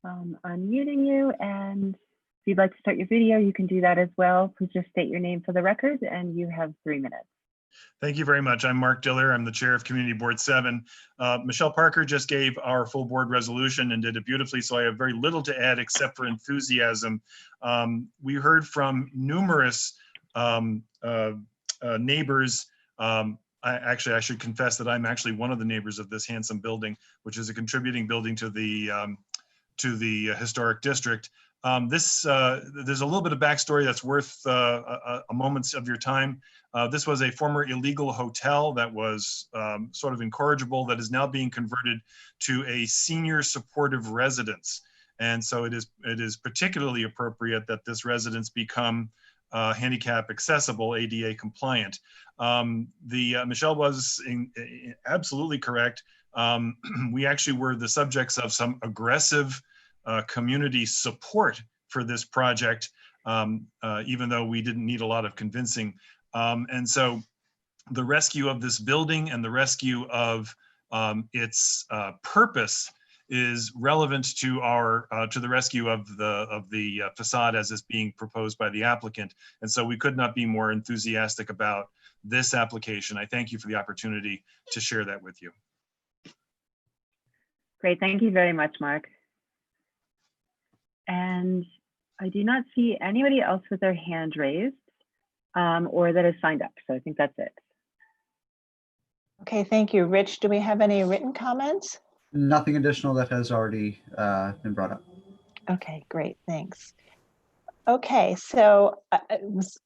unmuting you, and if you'd like to start your video, you can do that as well. Please just state your name for the record, and you have 3 minutes. Thank you very much. I'm Mark Diller. I'm the chair of Community Board 7. Michelle Parker just gave our full board resolution and did it beautifully, so I have very little to add except for enthusiasm. We heard from numerous neighbors. I should confess that I'm actually one of the neighbors of this handsome building, which is a contributing building to the historic district. There's a little bit of backstory that's worth a moment of your time. This was a former illegal hotel that was sort of incorrigible, that is now being converted to a senior supportive residence. And so it is particularly appropriate that this residence become handicap accessible, ADA compliant. Michelle was absolutely correct. We actually were the subjects of some aggressive community support for this project, even though we didn't need a lot of convincing. And so the rescue of this building and the rescue of its purpose is relevant to the rescue of the facade as is being proposed by the applicant. And so we could not be more enthusiastic about this application. I thank you for the opportunity to share that with you. Great, thank you very much, Mark. And I do not see anybody else with their hand raised or that has signed up. So I think that's it. Okay, thank you. Rich, do we have any written comments? Nothing additional that has already been brought up. Okay, great, thanks. Okay, so it was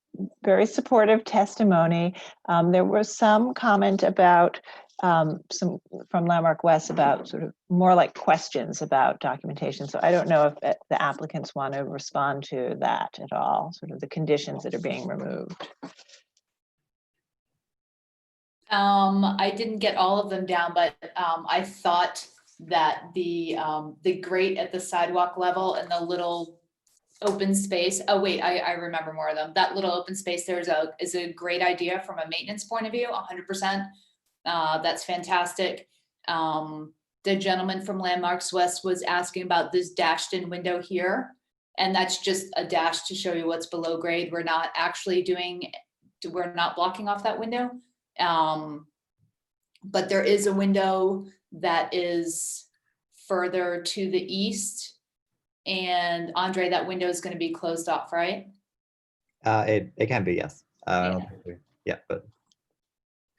very supportive testimony. There was some comment about from Landmark West about sort of more like questions about documentation. So I don't know if the applicants want to respond to that at all, sort of the conditions that are being removed. I didn't get all of them down, but I thought that the grate at the sidewalk level and the little open space. Oh wait, I remember more of them. That little open space there is a great idea from a maintenance point of view, 100%. That's fantastic. The gentleman from Landmarks West was asking about this dashed in window here, and that's just a dash to show you what's below grade. We're not blocking off that window. But there is a window that is further to the east. And Andre, that window is going to be closed off, right? It can be, yes. I don't think but.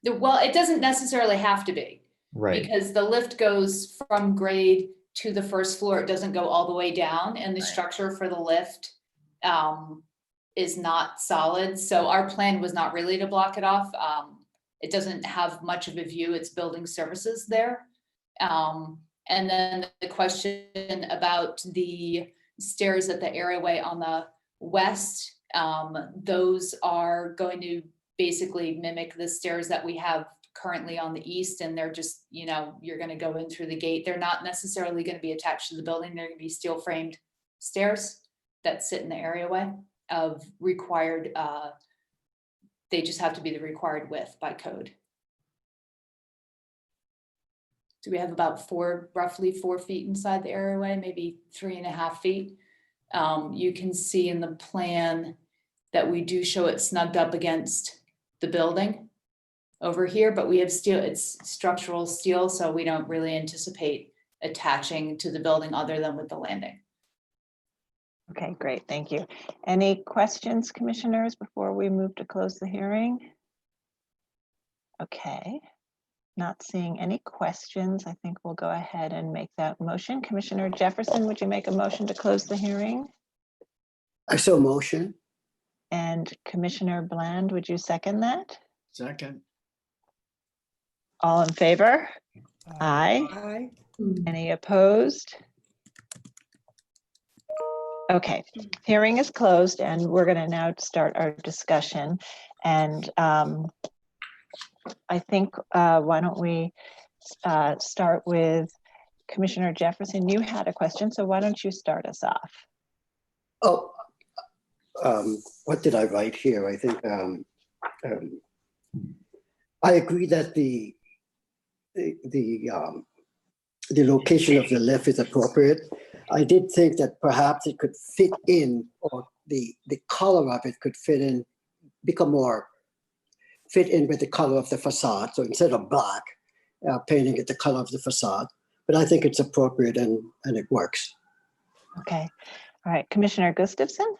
Well, it doesn't necessarily have to be. Right. Because the lift goes from grade to the first floor. It doesn't go all the way down, and the structure for the lift is not solid. So our plan was not really to block it off. It doesn't have much of a view. It's building services there. And then the question about the stairs at the areaway on the west, those are going to basically mimic the stairs that we have currently on the east, and they're just, you're going to go in through the gate. They're not necessarily going to be attached to the building. They're going to be steel framed stairs that sit in the areaway of required, they just have to be the required width by code. So we have about roughly 4 feet inside the areaway, maybe 3.5 feet. You can see in the plan that we do show it snugged up against the building over here, but we have steel, it's structural steel, so we don't really anticipate attaching to the building other than with the landing. Okay, great, thank you. Any questions, commissioners, before we move to close the hearing? Okay, not seeing any questions. I think we'll go ahead and make that motion. Commissioner Jefferson, would you make a motion to close the hearing? I so motion. And Commissioner Bland, would you second that? Second. All in favor? Aye. Aye. Any opposed? Okay, hearing is closed and we're going to now start our discussion. And I think, why don't we start with Commissioner Jefferson? You had a question, so why don't you start us off? Oh, what did I write here? I think I agree that the location of the lift is appropriate. I did think that perhaps it could fit in, or the color of it could fit in, become more fit in with the color of the facade. So instead of black, painting it the color of the facade. But I think it's appropriate and it works. Okay, all right, Commissioner Gustafson?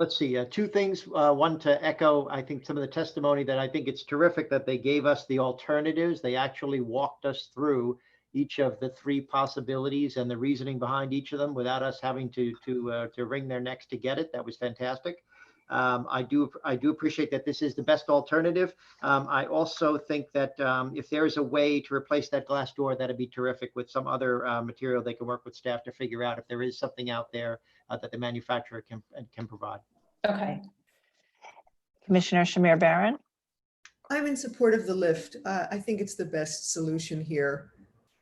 Let's see, two things. One, to echo, I think, some of the testimony, that I think it's terrific that they gave us the alternatives. They actually walked us through each of the three possibilities and the reasoning behind each of them without us having to wring their necks to get it. That was fantastic. I do appreciate that this is the best alternative. I also think that if there is a way to replace that glass door, that'd be terrific with some other material. They can work with staff to figure out if there is something out there that the manufacturer can provide. Okay. Commissioner Shamir Baran? I'm in support of the lift. I think it's the best solution here.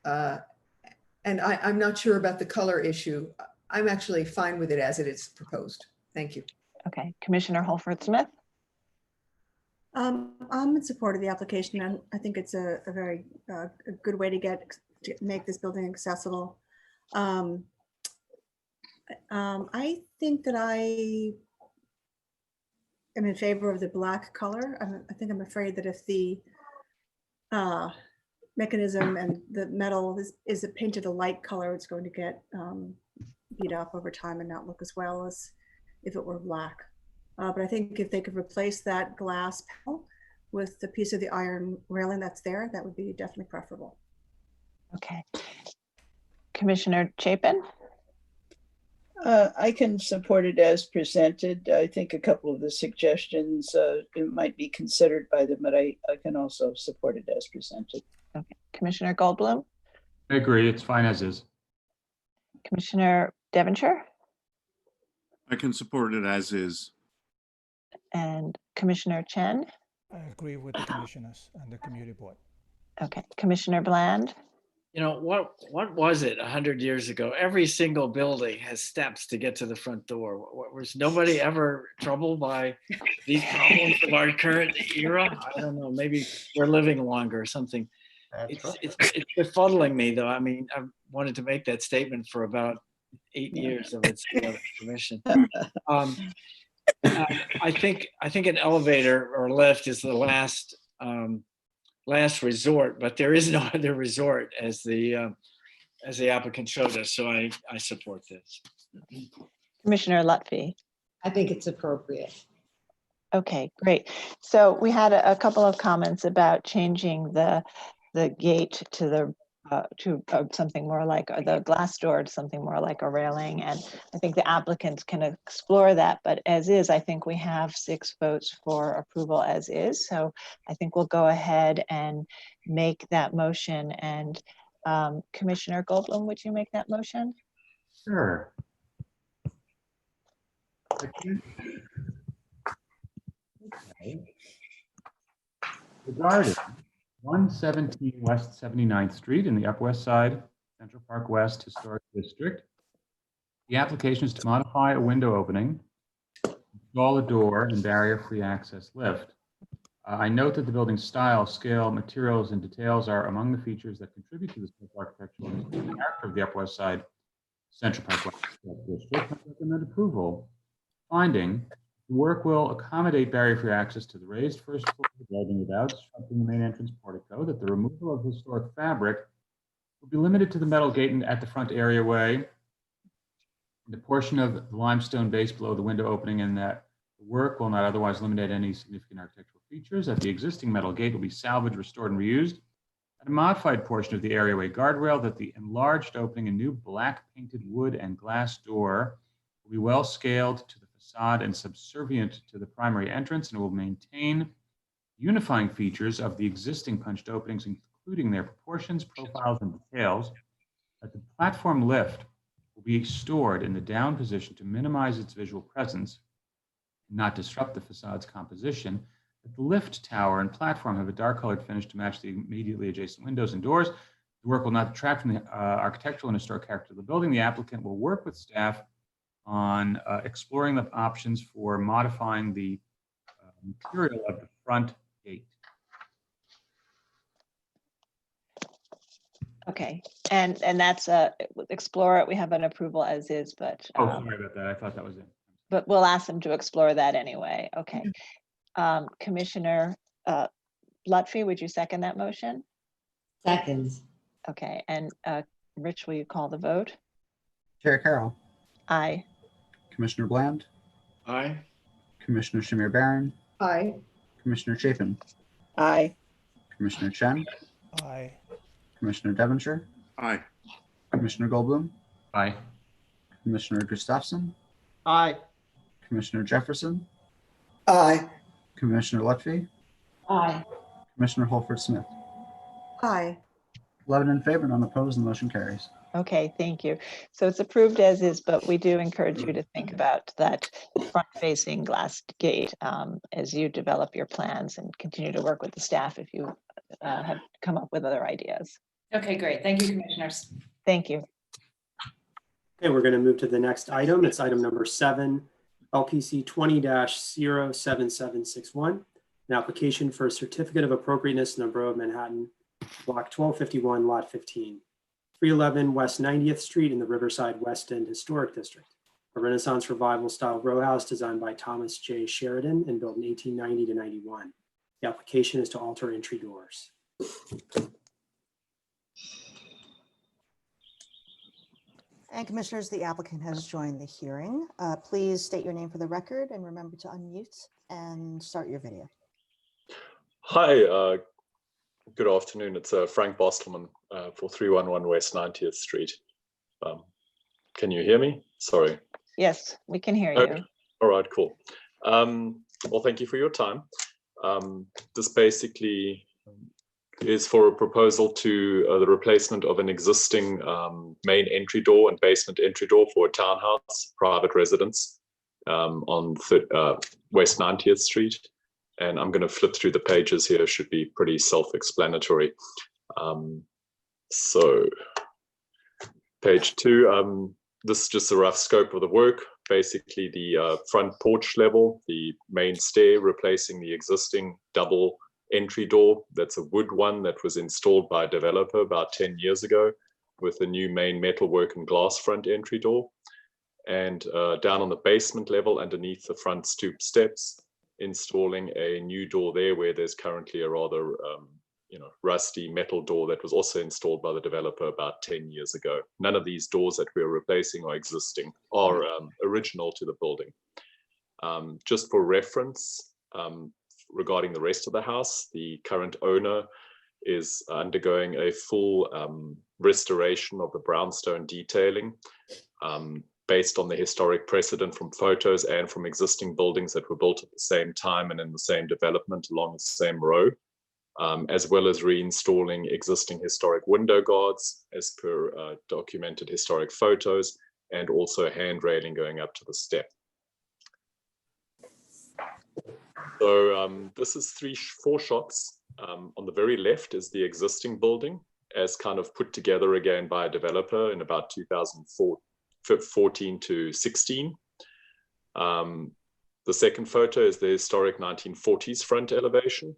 And I'm not sure about the color issue. I'm actually fine with it as it is proposed. Thank you. Okay, Commissioner Holford Smith? I'm in support of the application, and I think it's a very a good way to make this building accessible. I think that I am in favor of the black color. I think I'm afraid that if the mechanism and the metal is painted a light color, it's going to get beat up over time and not look as well as if it were black. But I think if they could replace that glass panel with the piece of the iron railing that's there, that would be definitely preferable. Okay. Commissioner Chapin? I can support it as presented. I think a couple of the suggestions it might be considered by them, but I can also support it as presented. Okay. Commissioner Goldblum? I agree, it's fine as is. Commissioner Devonshire? I can support it as is. And Commissioner Chen? I agree with the commissioners and the community board. Okay, Commissioner Bland? You know, what was it 100 years ago? Every single building has steps to get to the front door. Was nobody ever troubled by these problems of our current era? I don't know, maybe we're living longer or something. It's befuddling me, though. I mean, I've wanted to make that statement for about 8 years of its commission. I think an elevator or lift is the last resort, but there is no other resort, as the applicant showed us. So I support this. Commissioner Lutfi? I think it's appropriate. Okay, great. So we had a couple of comments about changing the gate to the something more like, or the glass door to something more like a railing. And I think the applicants can explore that, but as is, I think we have 6 votes for approval as is. So I think we'll go ahead and make that motion. And Commissioner Goldblum, would you make that motion? Sure. Okay. Regarding 117 West 79th Street in the Upper West Side, Central Park West Historic District. The application is to modify a window opening, install a door, and barrier-free access lift. I note that the building's style, scale, materials, and details are among the features that contribute to the architectural character of the Upper West Side Central Park West District. I recommend approval. Finding: the work will accommodate barrier-free access to the raised first floor of the building without disrupting the main entrance portico, that the removal of historic fabric will be limited to the metal gate at the front areaway, the portion of the limestone base below the window opening, and that the work will not otherwise eliminate any significant architectural features. That the existing metal gate will be salvaged, restored, and reused. At a modified portion of the areaway guardrail, that the enlarged opening and new black painted wood and glass door will be well scaled to the facade and subservient to the primary entrance, and will maintain unifying features of the existing punched openings, including their proportions, profiles, and details. That the platform lift will be stored in the down position to minimize its visual presence and not disrupt the facade's composition. That the lift tower and platform have a dark colored finish to match the immediately adjacent windows and doors. The work will not detract from the architectural and historic character of the building. The applicant will work with staff on exploring the options for modifying the material of the front gate. Okay, and that's explore it. We have an approval as is, but Oh, sorry about that. I thought that was it. but we'll ask them to explore that anyway. Okay. Commissioner Lutfi, would you second that motion? Seconds. Okay, and Rich, will you call the vote? Chair Carroll, Aye. Commissioner Bland, Aye. Commissioner Shamir Barron, Aye. Commissioner Chapin, Aye. Commissioner Chen, Aye. Commissioner Devonshire, Aye. Commissioner Goldblum, Aye. Commissioner Gustafson, Aye. Commissioner Jefferson, Aye. Commissioner Lutfi, Aye. Commissioner Holford Smith. Aye. 11 in favor, none opposed, and the motion carries. Okay, thank you. So it's approved as is, but we do encourage you to think about that front-facing glass gate as you develop your plans, and continue to work with the staff if you have come up with other ideas. Okay, great. Thank you, commissioners. Thank you. Okay, we're going to move to the next item. It's item number 7, LPC 20-07761, an application for a certificate of appropriateness in the Borough of Manhattan, block 1251, lot 15, 311 West 90th Street in the Riverside Weston Historic District, a Renaissance Revival style row house designed by Thomas J. Sheridan and built in 1890 to 91. The application is to alter entry doors. And commissioners, the applicant has joined the hearing. Please state your name for the record and remember to unmute and start your video. Hi, good afternoon. It's Frank Bostelman for 311 West 90th Street. Can you hear me? Sorry. Yes, we can hear Okay. you. All right, cool. Well, thank you for your time. This basically is for a proposal to the replacement of an existing main entry door and basement entry door for a townhouse, private residence on West 90th Street. And I'm going to flip through the pages here, should be pretty self-explanatory. So page 2, this is just a rough scope of the work. Basically the front porch level, the main stair, replacing the existing double entry door. That's a wood one that was installed by a developer about 10 years ago with a new main metalwork and glass front entry door. And down on the basement level underneath the front stoop steps, installing a new door there where there's currently a rather rusty metal door that was also installed by the developer about 10 years ago. None of these doors that we're replacing are existing, are original to the building. Just for reference, regarding the rest of the house, the current owner is undergoing a full restoration of the brownstone detailing based on the historic precedent from photos and from existing buildings that were built at the same time and in the same development along the same row, as well as reinstalling existing historic window guards as per documented historic photos, and also a hand railing going up to the step. So this is 4 shots. On the very left is the existing building as kind of put together again by a developer in about 2014 to 16. The second photo is the historic 1940s front elevation.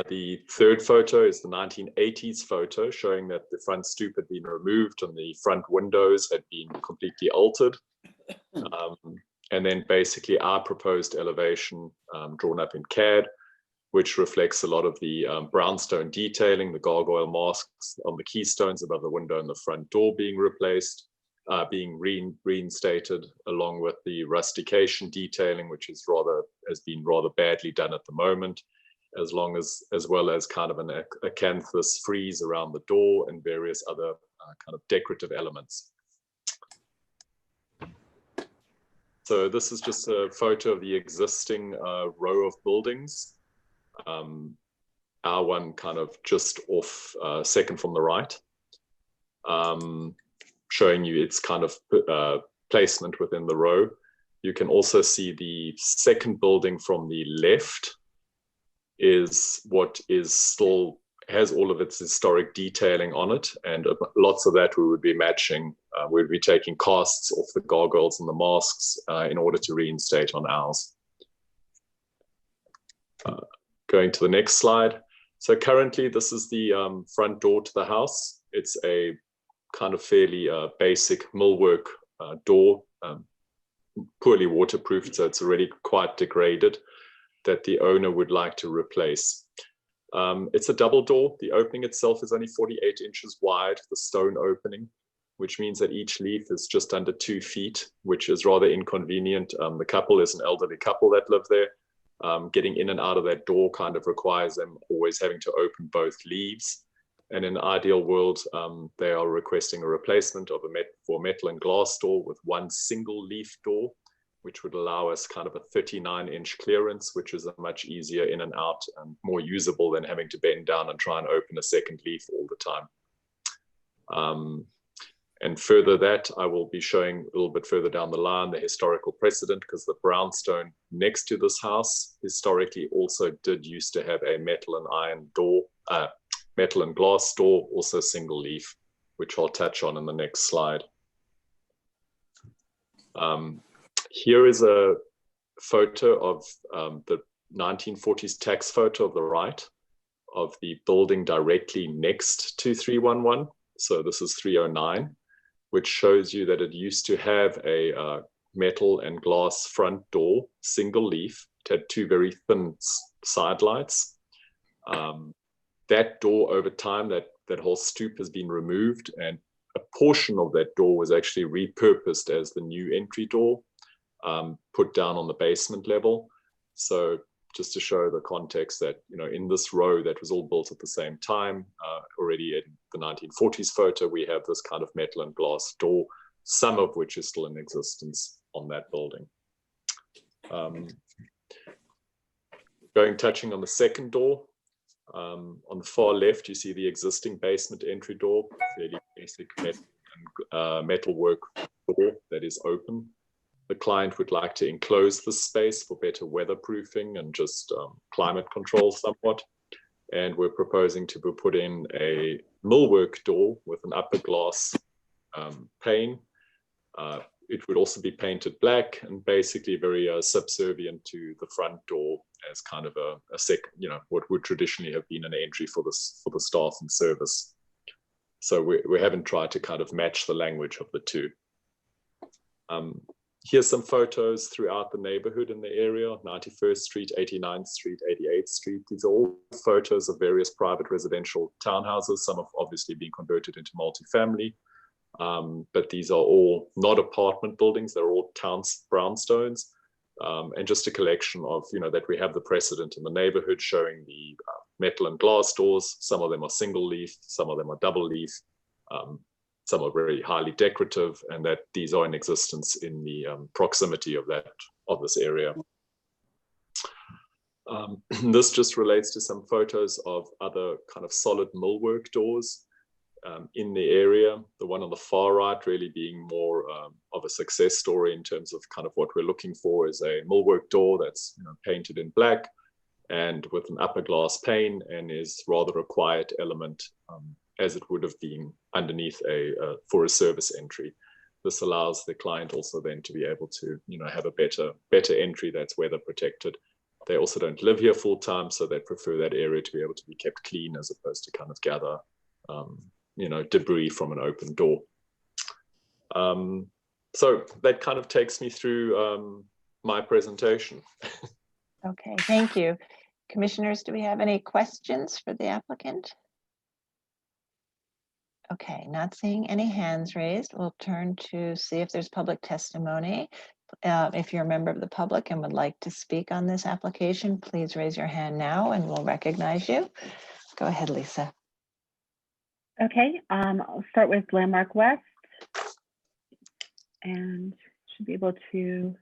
The third photo is the 1980s photo showing that the front stoop had been removed and the front windows had been completely altered. And then basically our proposed elevation drawn up in CAD which reflects a lot of the brownstone detailing, the gargoyle masks on the keystones above the window and the front door being replaced, being reinstated, along with the rustication detailing, which has been rather badly done at the moment, as well as kind of an acanthus frieze around the door and various other kind of decorative elements. So this is just a photo of the existing row of buildings. Our one kind of just off second from the right, showing you its kind of placement within the row. You can also see the second building from the left is what is still has all of its historic detailing on it, and lots of that we would be matching. We'd be taking casts off the gargoyles and the masks in order to reinstate on ours. Going to the next slide. So currently this is the front door to the house. It's a kind of fairly basic millwork door, poorly waterproofed, so it's already quite degraded, that the owner would like to replace. It's a double door. The opening itself is only 48 inches wide, the stone opening, which means that each leaf is just under 2 feet, which is rather inconvenient. The couple is an elderly couple that live there. Getting in and out of that door kind of requires them always having to open both leaves. And in an ideal world, they are requesting a replacement of for a metal and glass door with one single leaf door, which would allow us kind of a 39-inch clearance, which is a much easier in and out and more usable than having to bend down and try and open a second leaf all the time. And further that, I will be showing a little bit further down the line the historical precedent, because the brownstone next to this house historically also did used to have a metal and iron door, metal and glass door, also single leaf, which I'll touch on in the next slide. Here is a photo of the 1940s tax photo of the right of the building directly next to 311. So this is 309, which shows you that it used to have a metal and glass front door, single leaf. It had 2 very thin side lights. That door over time, that whole stoop has been removed, and a portion of that door was actually repurposed as the new entry door, put down on the basement level. So just to show the context that, you know, in this row that was all built at the same time, already in the 1940s photo, we have this kind of metal and glass door, some of which is still in existence on that building. Touching on the second door, on the far left, you see the existing basement entry door, fairly basic metalwork door that is open. The client would like to enclose this space for better weatherproofing and just climate control somewhat. And we're proposing to put in a millwork door with an upper glass pane. It would also be painted black and basically very subservient to the front door as kind of a second, you know, what would traditionally have been an entry for the staff and service. So we haven't tried to kind of match the language of the two. Here's some photos throughout the neighborhood in the area, 91st Street, 89th Street, 88th Street. These are all photos of various private residential townhouses. Some have obviously been converted into multifamily, but these are all not apartment buildings. They're all brownstones, and just a collection of, you know, that we have the precedent in the neighborhood showing the metal and glass doors. Some of them are single leaf, some of them are double leaf. Some are very highly decorative, and that these are in existence in the proximity of this area. This just relates to some photos of other kind of solid millwork doors in the area. The one on the far right really being more of a success story in terms of kind of what we're looking for is a millwork door that's, you know, painted in black and with an upper glass pane, and is rather a quiet element, as it would have been underneath for a service entry. This allows the client also then to be able to, you know, have a better entry that's weather protected. They also don't live here full time, so they prefer that area to be able to be kept clean as opposed to kind of gather, you know, debris from an open door. So that kind of takes me through my presentation. Okay, thank you. Commissioners, do we have any questions for the applicant? Okay, not seeing any hands raised. We'll turn to see if there's public testimony. If you're a member of the public and would like to speak on this application, please raise your hand now and we'll recognize you. Go ahead, Lisa. Okay, I'll start with Landmark West and should be able to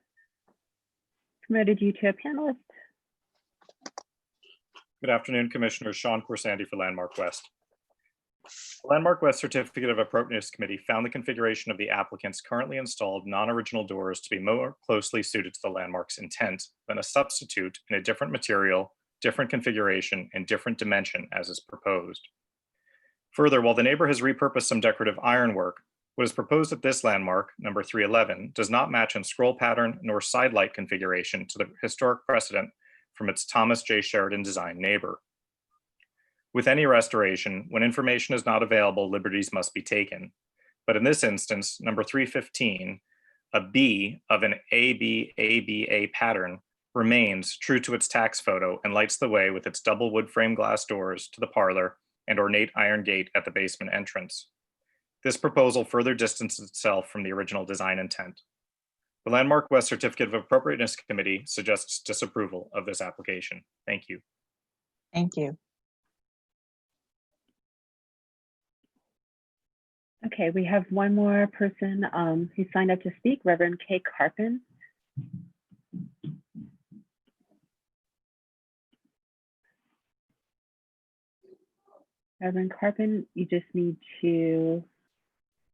promote you to a panelist. Good afternoon, Commissioner. Sean Khorsandi for Landmark West. The Landmark West Certificate of Appropriateness Committee found the configuration of the applicant's currently installed non-original doors to be more closely suited to the landmark's intent than a substitute in a different material, different configuration, and different dimension as is proposed. Further, while the neighbor has repurposed some decorative ironwork, what is proposed at this landmark, number 311, does not match in scroll pattern nor side light configuration to the historic precedent from its Thomas J. Sheridan design neighbor. With any restoration, when information is not available, liberties must be taken. But in this instance, number 315, a B of an ABABA pattern remains true to its tax photo and lights the way with its double wood frame glass doors to the parlor and ornate iron gate at the basement entrance. This proposal further distances itself from the original design intent. The Landmark West Certificate of Appropriateness Committee suggests disapproval of this application. Thank you. Thank you. Okay, we have one more person who signed up to speak, Reverend Kay Carpin. Reverend Carpin, you just need to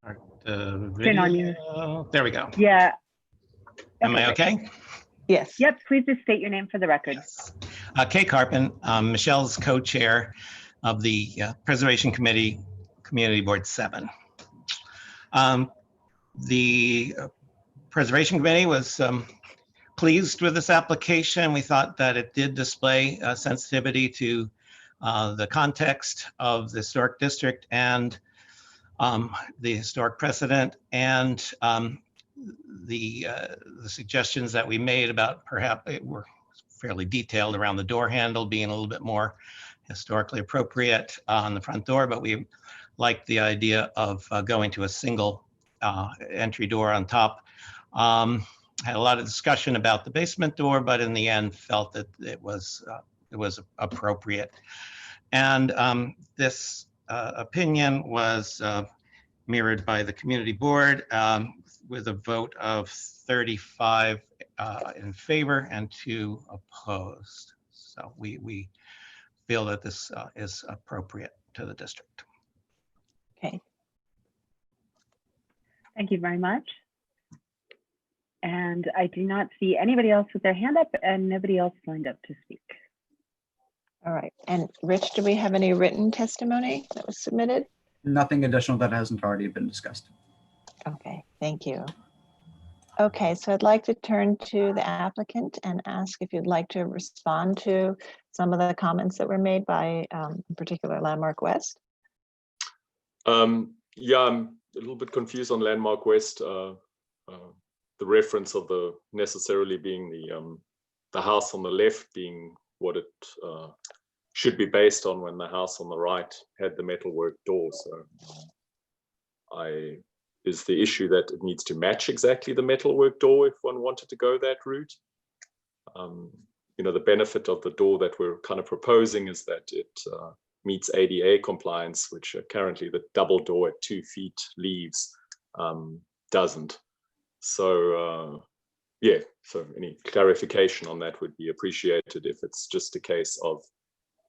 turn on your. There we go. Yeah. Am I okay? Yes. Yep, please just state your name for the record. Kay Carpin, Michelle's co-chair of the Preservation Committee, Community Board 7. The Preservation Committee was pleased with this application. We thought that it did display sensitivity to the context of the historic district and the historic precedent, and the suggestions that we made about perhaps were fairly detailed around the door handle being a little bit more historically appropriate on the front door, but we liked the idea of going to a single entry door on top. Had a lot of discussion about the basement door, but in the end felt that it was appropriate. And this opinion was mirrored by the community board with a vote of 35 in favor and 2 opposed. So we feel that this is appropriate to the district. Okay. Thank you very much. And I do not see anybody else with their hand up and nobody else signed up to speak. All right. And Rich, do we have any written testimony that was submitted? Nothing additional that hasn't already been discussed. Okay, thank you. Okay, so I'd like to turn to the applicant and ask if you'd like to respond to some of the comments that were made by, in particular, Landmark West. Yeah, I'm a little bit confused on Landmark West. The reference of the necessarily being the house on the left being what it should be based on when the house on the right had the metalwork door. So is the issue that it needs to match exactly the metalwork door if one wanted to go that route? You know, the benefit of the door that we're kind of proposing is that it meets ADA compliance, which currently the double door at 2 feet leaves doesn't. So yeah, so any clarification on that would be appreciated if it's just a case of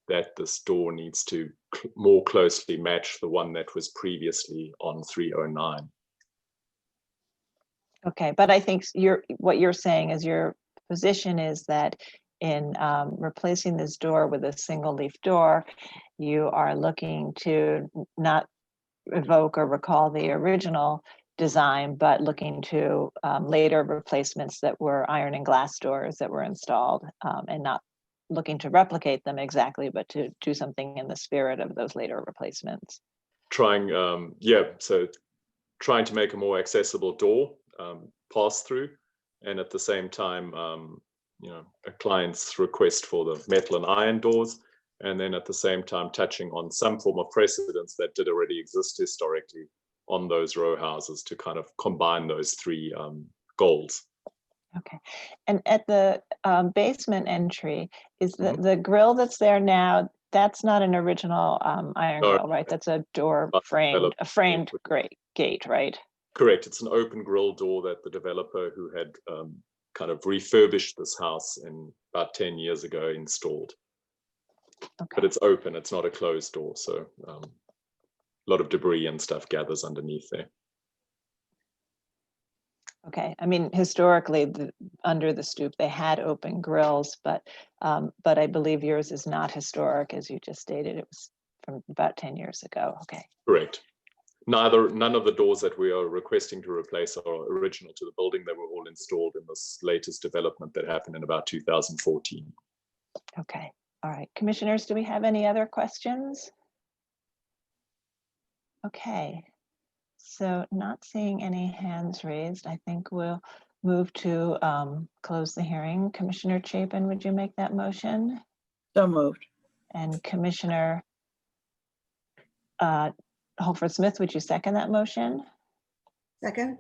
that this door needs to more closely match the one that was previously on 309. Okay, but I think what you're saying is your position is that in replacing this door with a single leaf door, you are looking to not evoke or recall the original design, but looking to later replacements that were iron and glass doors that were installed, and not looking to replicate them exactly, but to do something in the spirit of those later replacements. Trying, yeah, so trying to make a more accessible door pass through, and at the same time a client's request for the metal and iron doors, and then at the same time touching on some form of precedents that did already exist historically on those row houses to kind of combine those three goals. Okay, and at the basement entry, is the grill that's there now, that's not an original iron No. grill, right? That's a door framed gate, right? Correct. It's an open grill door that the developer who had kind of refurbished this house in about 10 years ago installed. Okay. But it's open, it's not a closed door. So a lot of debris and stuff gathers underneath there. Okay, I mean, historically, under the stoop, they had open grills, but I believe yours is not historic, as you just stated. It was from about 10 years ago. Okay. Correct. None of the doors that we are requesting to replace are original to the building. They were all installed in this latest development that happened in about 2014. Okay, all right. Commissioners, do we have any other questions? Okay, so not seeing any hands raised, I think we'll move to close the hearing. Commissioner Chapin, would you make that motion? So moved. And Commissioner Holford Smith, would you second that motion? Second.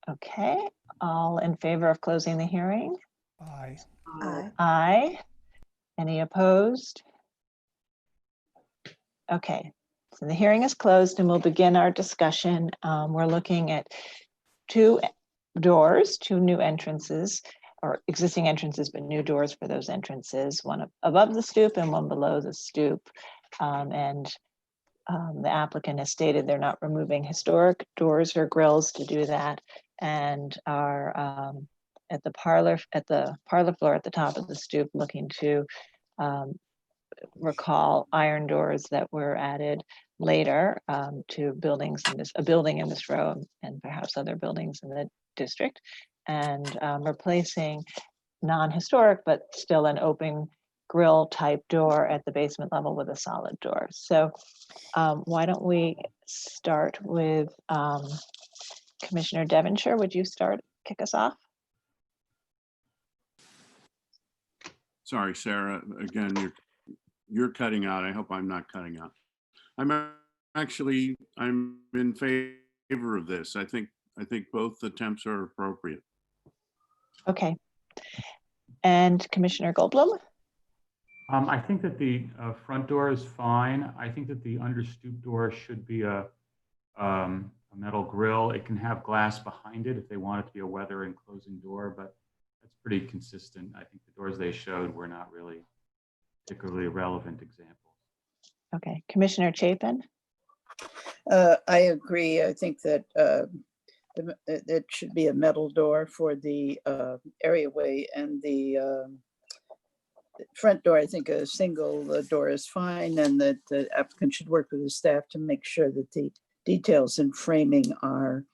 Okay, all in favor of closing the hearing? Aye. Aye. Aye. Any opposed? Okay, so the hearing is closed and we'll begin our discussion. We're looking at two doors, two new entrances, or existing entrances, but new doors for those entrances, one above the stoop and one below the stoop. The applicant has stated they're not removing historic doors or grills to do that, and are at the parlor floor at the top of the stoop looking to recall iron doors that were added later to buildings in a building in this row and perhaps other buildings in the district, and replacing non-historic but still an open grill type door at the basement level with a solid door. So why don't we start with Commissioner Devonshire? Would you kick us off? Sorry, Sarah, again, you're cutting out. I hope I'm not cutting out. I'm in favor of this. I think both attempts are appropriate. Okay. And Commissioner Goldblum? I think that the front door is fine. I think that the understoop door should be a metal grill. It can have glass behind it if they want it to be a weather enclosing door, but that's pretty consistent. I think the doors they showed were not really particularly relevant examples. Okay, Commissioner Chapin? I agree. I think that it should be a metal door for the areaway, and the front door, I think a single door is fine, and that the applicant should work with the staff to make sure that the details and framing are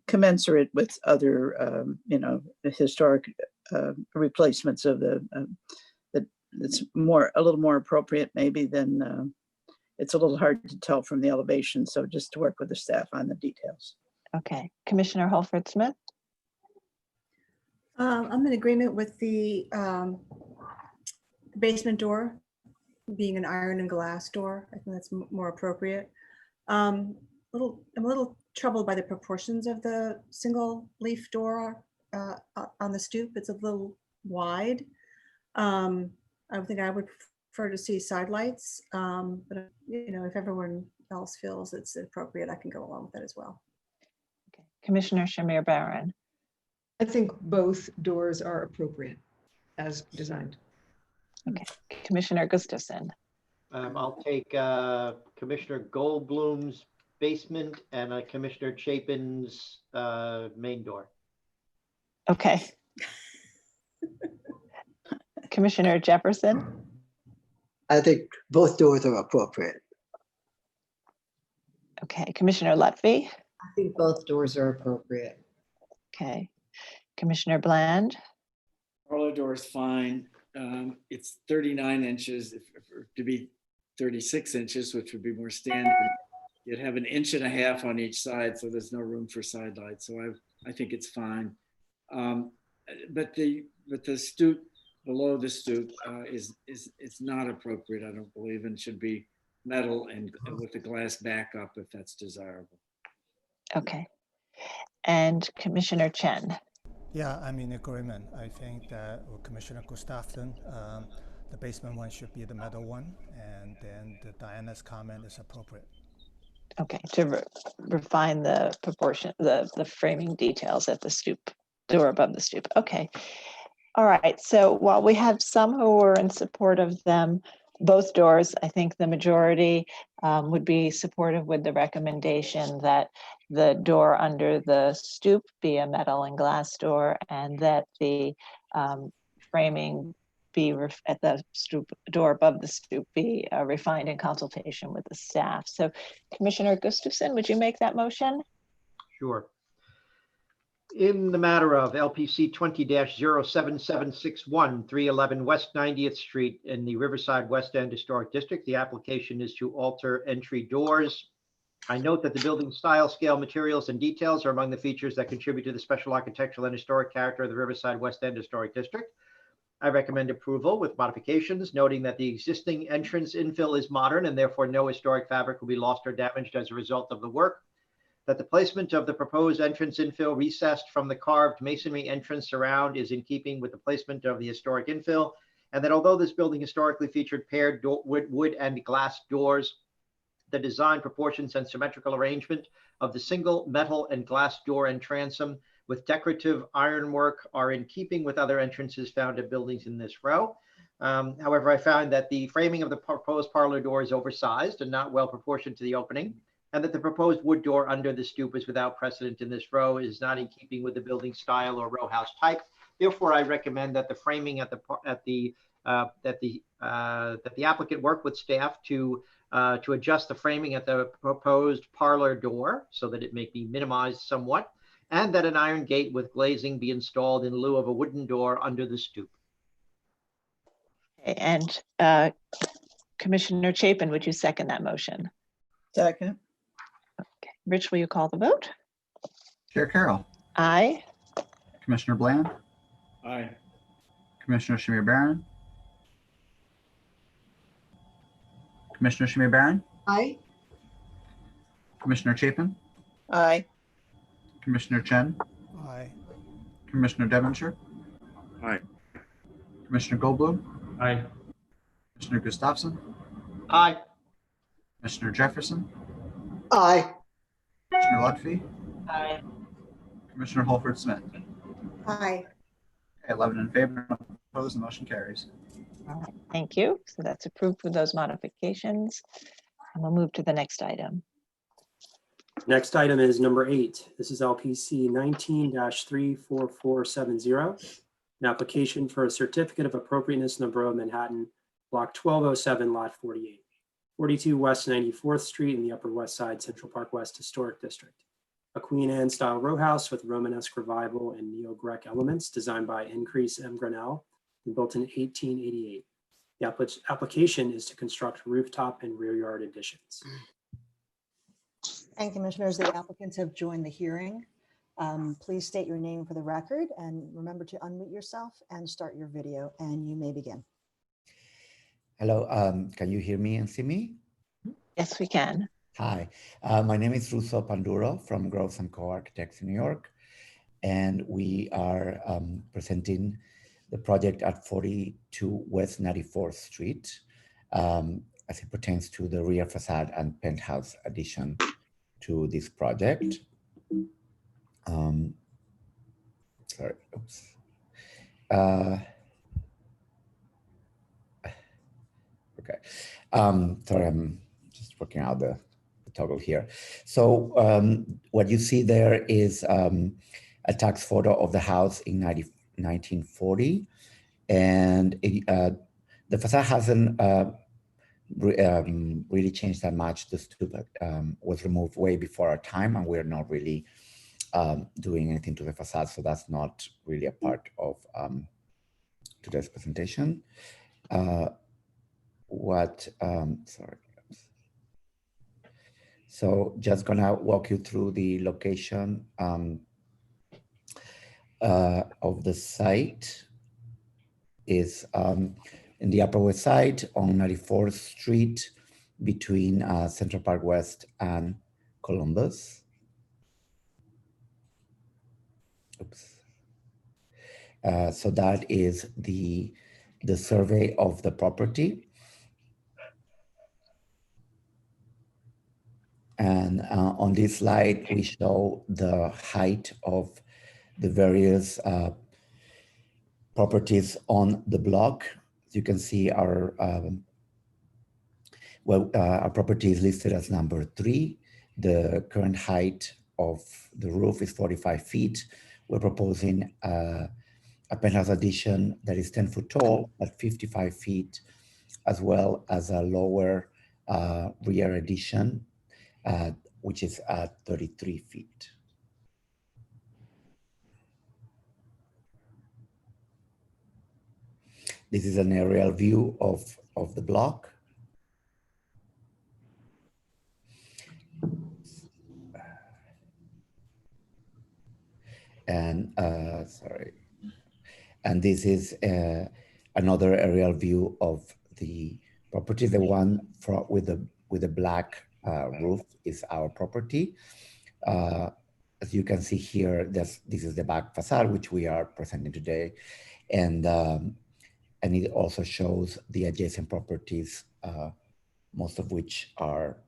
commensurate with other, historic replacements of it's a little more appropriate maybe than, it's a little hard to tell from the elevation. So just to work with the staff on the details. Okay, Commissioner Holford Smith? I'm in agreement with the basement door being an iron and glass door. I think that's more appropriate. I'm a little troubled by the proportions of the single leaf door on the stoop. It's a little wide. I think I would prefer to see side lights, but if everyone else feels it's appropriate, I can go along with that as well. Okay. Commissioner Shamir Baran? I think both doors are appropriate as designed. Okay, Commissioner Gustafson? I'll take Commissioner Goldblum's basement and Commissioner Chapin's main door. Okay. Commissioner Jefferson? I think both doors are appropriate. Okay, Commissioner Lutfi? I think both doors are appropriate. Okay, Commissioner Bland? Parlor door is fine. It's 39 inches to be 36 inches, which would be more standard. You'd have 1.5 inches on each side, so there's no room for side lights. So I think it's fine. but the stoop below the stoop is not appropriate, I don't believe, and should be metal and with the glass backup if that's desirable. Okay. And Commissioner Chen. Yeah, I'm in agreement. I think that with Commissioner Gustafson, the basement one should be the metal one, and then the Diana's comment is appropriate. Okay, to refine the proportion, the framing details at the stoop, door above the stoop. Okay. All right, so while we have some who are in support of them, both doors, I think the majority would be supportive with the recommendation that the door under the stoop be a metal and glass door, and that the framing be at the stoop door above the stoop be refined in consultation with the staff. So Commissioner Gustafson, would you make that motion? Sure. In the matter of LPC 20-07761, 311 West 90th Street in the Riverside West End Historic District, the application is to alter entry doors. I note that the building style, scale, materials, and details are among the features that contribute to the special architectural and historic character of the Riverside West End Historic District. I recommend approval with modifications, noting that the existing entrance infill is modern and therefore no historic fabric will be lost or damaged as a result of the work. That the placement of the proposed entrance infill recessed from the carved masonry entrance surround is in keeping with the placement of the historic infill, and that although this building historically featured paired wood and glass doors, the design, proportions, and symmetrical arrangement of the single metal and glass door and transom with decorative ironwork are in keeping with other entrances found at buildings in this row. However, I found that the framing of the proposed parlor door is oversized and not well proportioned to the opening, and that the proposed wood door under the stoop is without precedent in this row, is not in keeping with the building style or row house type. Therefore, I recommend that the framing that the applicant work with staff to adjust the framing at the proposed parlor door so that it may be minimized somewhat, and that an iron gate with glazing be installed in lieu of a wooden door under the stoop. Okay, and Commissioner Chapin, would you second that motion? Second. Okay. Rich, will you call the vote? Chair Carroll, Aye. Commissioner Bland, Aye. Commissioner Shamir Barron, Commissioner Shamir Barron, Aye. Commissioner Chapin, Aye. Commissioner Chen, Aye. Commissioner Devonshire, Aye. Commissioner Goldblum, Aye. Commissioner Gustafson, Aye. Commissioner Jefferson, Aye. Commissioner Lutfi, Aye. Commissioner Holford Smith. Aye. Okay, 11 in favor, none opposed, the motion carries. All right, thank you. So that's approved with those modifications. And we'll move to the next item. Next item is number 8. This is LPC 19-34470, an application for a certificate of appropriateness in the Borough of Manhattan, block 1207, lot 48, 42 West 94th Street in the Upper West Side, Central Park West Historic District. A Queen Anne style row house with Romanesque revival and neo-Grec elements designed by Increase M. Grinnell and built in 1888. The application is to construct rooftop and rear yard additions. And Commissioners, the applicants have joined the hearing. Please state your name for the record and remember to unmute yourself and start your video, and you may begin. Hello, can you hear me and see me? Yes, we can. Hi, my name is Russo Panduro from Groves & Co. Architects in New York, and we are presenting the project at 42 West 94th Street as it pertains to the rear facade and penthouse addition to this project. Sorry, oops. Okay, sorry, I'm just working out the toggle here. So what you see there is a tax photo of the house in 1940, and the facade hasn't really changed that much. The stoop was removed way before our time, and we're not really doing anything to the facade, so that's not really a part of today's presentation. Sorry. So just gonna walk you through the location of the site is in the Upper West Side on 94th Street between Central Park West and Columbus. Oops. So that is the survey of the property. And on this slide, we show the height of the various properties on the block. As you can see, our property is listed as number 3. The current height of the roof is 45 feet. We're proposing a penthouse addition that is 10 foot tall at 55 feet, as well as a lower rear addition, which is at 33 feet. This is an aerial view of the block. And sorry. And this is another aerial view of the property. The one with the black roof is our property. As you can see here, this is the back facade, which we are presenting today. And it also shows the adjacent properties, most of which are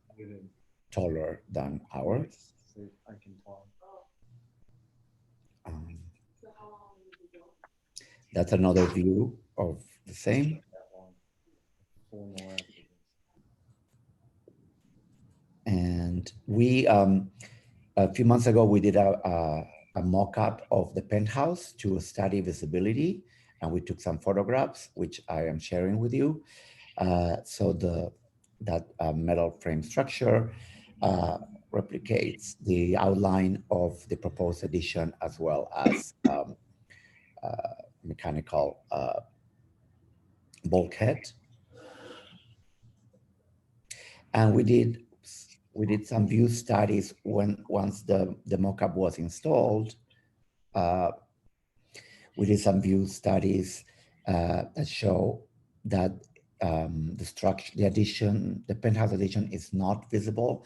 taller than ours. That's another view of the same. And we, a few months ago, we did a mock-up of the penthouse to study visibility, and we took some photographs, which I am sharing with you. So that metal frame structure replicates the outline of the proposed addition, as well as mechanical bulkhead. And we did some view studies once the mock-up was installed. We did some view studies that show that the penthouse addition is not visible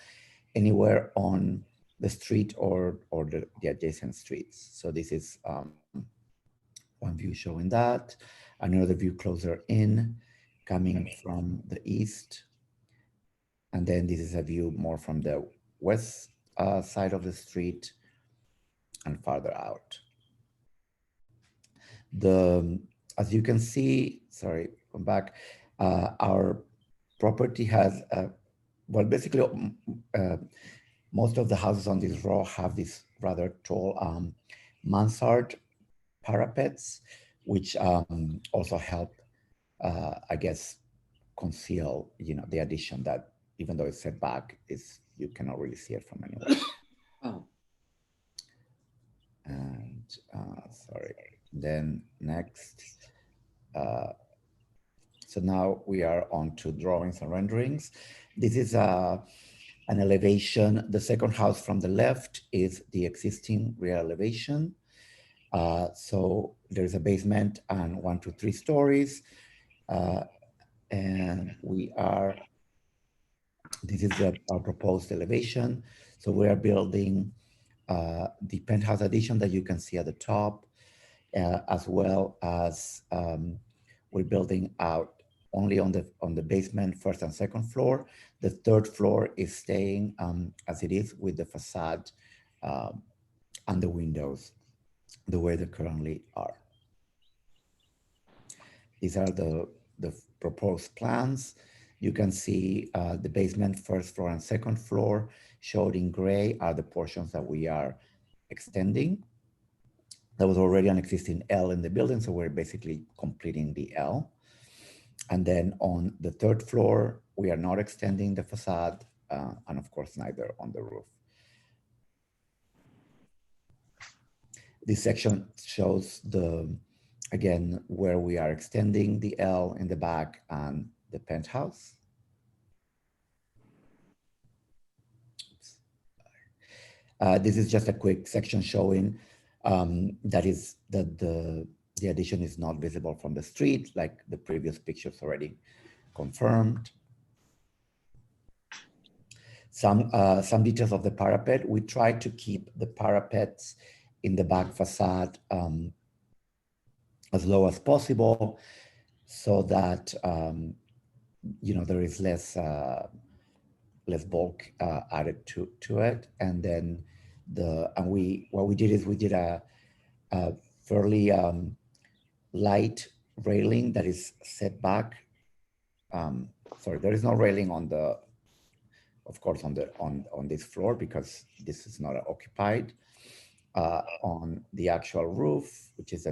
anywhere on the street or the adjacent streets. So this is one view showing that. Another view closer in, coming from the east. And then this is a view more from the west side of the street and farther out. As you can see, sorry, come back, our property has, well, basically most of the houses on this row have this rather tall mansard parapets, which also help, I guess, conceal, the addition that, even though it's set back, you cannot really see it from anywhere. Oh. And sorry, then next. So now we are on to drawings and renderings. This is an elevation. The second house from the left is the existing rear elevation. So there's a basement and 1 to 3 stories. And this is our proposed elevation. So we are building the penthouse addition that you can see at the top, as well as we're building out only on the basement, first and second floor. The third floor is staying as it is, with the facade and the windows the way they currently are. These are the proposed plans. You can see the basement, first floor and second floor, showed in gray are the portions that we are extending. There was already an existing L in the building, so we're basically completing the L. And then on the third floor, we are not extending the facade, and of course, neither on the roof. This section shows again, where we are extending the L in the back and the penthouse. This is just a quick section showing That is that the addition is not visible from the street, like the previous pictures already confirmed. Some details of the parapet. We try to keep the parapets in the back facade as low as possible, so that there is less bulk added to it. And then what we did is we did a fairly light railing that is set back. Sorry, there is no railing of course, on this floor, because this is not occupied. On the actual roof, which is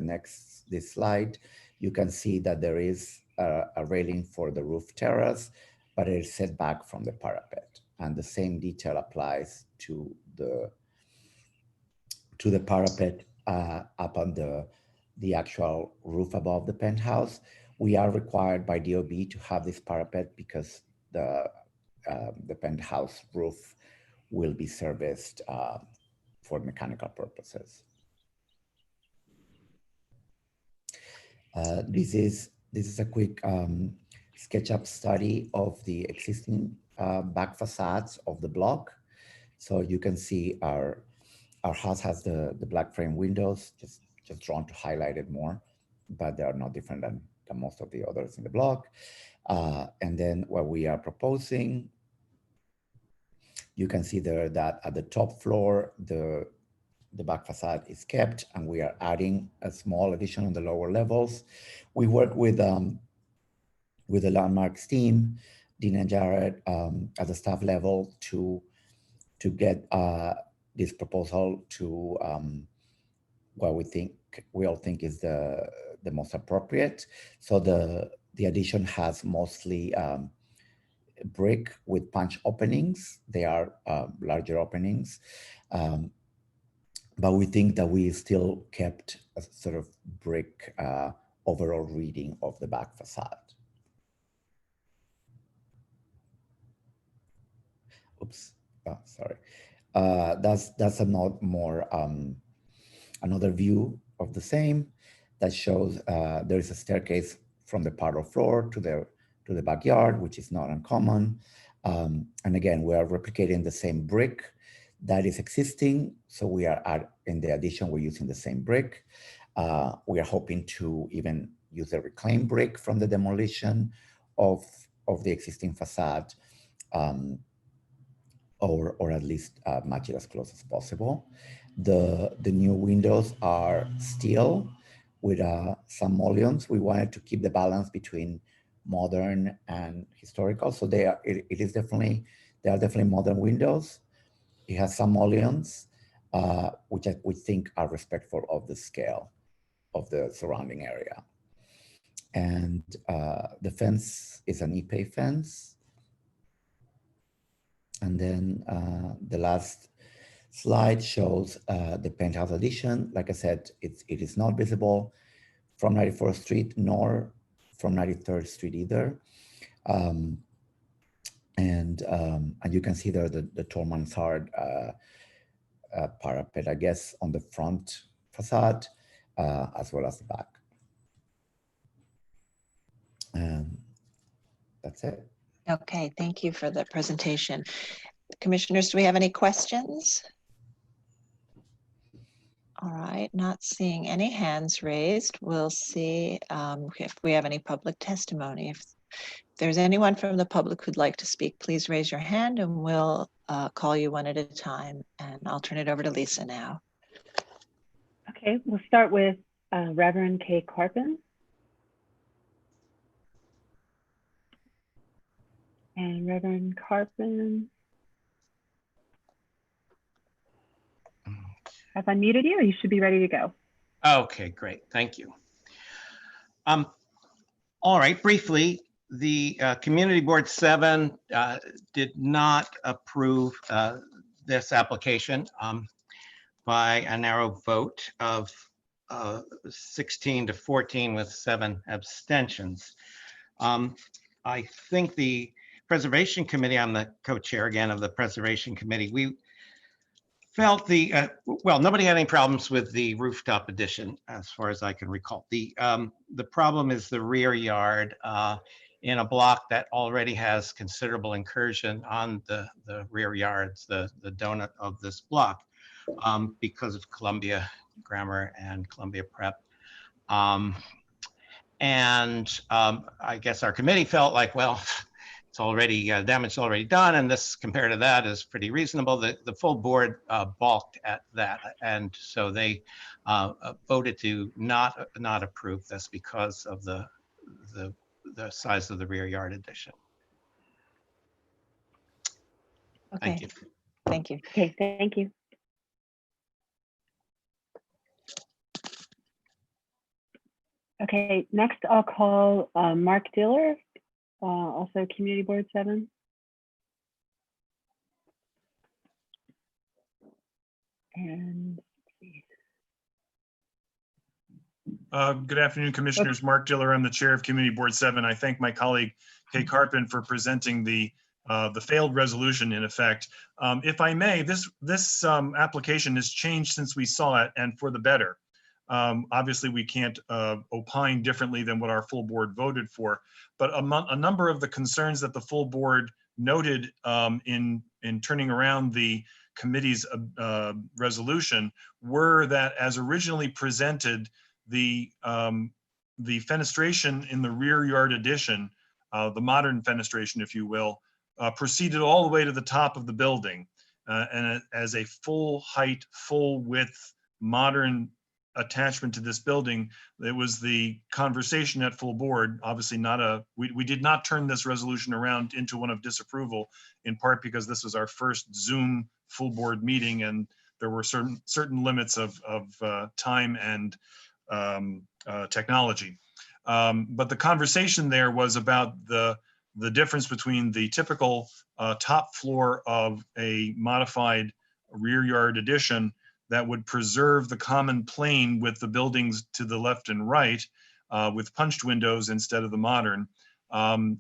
this slide, you can see that there is a railing for the roof terrace, but it is set back from the parapet. And the same detail applies to the parapet up on the actual roof above the penthouse. We are required by DOB to have this parapet because the penthouse roof will be serviced for mechanical purposes. This is a quick SketchUp study of the existing back facades of the block. So you can see our house has the black frame windows, just drawn to highlight it more, but they are not different than most of the others in the block. And then what we are proposing, you can see there that at the top floor, the back facade is kept, and we are adding a small addition on the lower levels. We work with the Landmarks team, Dean and Jared, at the staff level to get this proposal to what we all think is the most appropriate. So the addition has mostly brick with punch openings. They are larger openings, but we think that we still kept a sort of brick overall reading of the back facade. Oops, sorry. That's another view of the same that shows there is a staircase from the parlor floor to the backyard, which is not uncommon. And again, we are replicating the same brick that is existing. So we are in the addition, we're using the same brick. We are hoping to even use the reclaimed brick from the demolition of the existing facade, or at least match it as close as possible. The new windows are steel with some mullions. We wanted to keep the balance between modern and historical. So they are definitely modern windows. It has some mullions, which we think are respectful of the scale of the surrounding area. And the fence is an Ipe fence. And then the last slide shows the penthouse addition. Like I said, it is not visible from 94th Street nor from 93rd Street either. And you can see there the tall mansard parapet, I guess, on the front facade, as well as the back. And that's it. Okay, thank you for the presentation. Commissioners, do we have any questions? All right, not seeing any hands raised. We'll see if we have any public testimony. If there's anyone from the public who'd like to speak, please raise your hand and we'll call you one at a time. And I'll turn it over to Lisa now. Okay, we'll start with Reverend Kay Carpin. And Reverend Carpin, I've unmuted you. You should be ready to go. Okay, great. Thank you. All right, briefly, the Community Board 7 did not approve this application by a narrow vote of 16 to 14 with 7 abstentions. I think the Preservation Committee, I'm the co-chair again of the Preservation Committee, felt nobody had any problems with the rooftop addition as far as I can recall. The problem is the rear yard in a block that already has considerable incursion on the rear yards, the donut of this block, because of Columbia Grammar and Columbia Prep. I guess our committee felt like, well, it's already damage already done, and this compared to that is pretty reasonable. The full board balked at that, and so they voted to not approve this because of the size of the rear yard addition. Okay. Thank you. Thank you. Okay, thank you. Okay, next I'll call Mark Diller, also Community Board 7. And good afternoon, Commissioners. Mark Diller, I'm the Chair of Community Board 7. I thank my colleague Kay Carpin for presenting the failed resolution in effect. If I may, this application has changed since we saw it, and for the better. Obviously, we can't opine differently than what our full board voted for, but a number of the concerns that the full board noted in turning around the committee's resolution were that, as originally presented, the fenestration in the rear yard addition, the modern fenestration, if you will, proceeded all the way to the top of the building, and as a full height, full width, modern attachment to this building. It was the conversation at full board, obviously we did not turn this resolution around into one of disapproval, in part because this was our first Zoom full board meeting, and there were certain limits of time and technology. But the conversation there was about the difference between the typical top floor of a modified rear yard addition that would preserve the common plane with the buildings to the left and right, with punched windows instead of the modern. And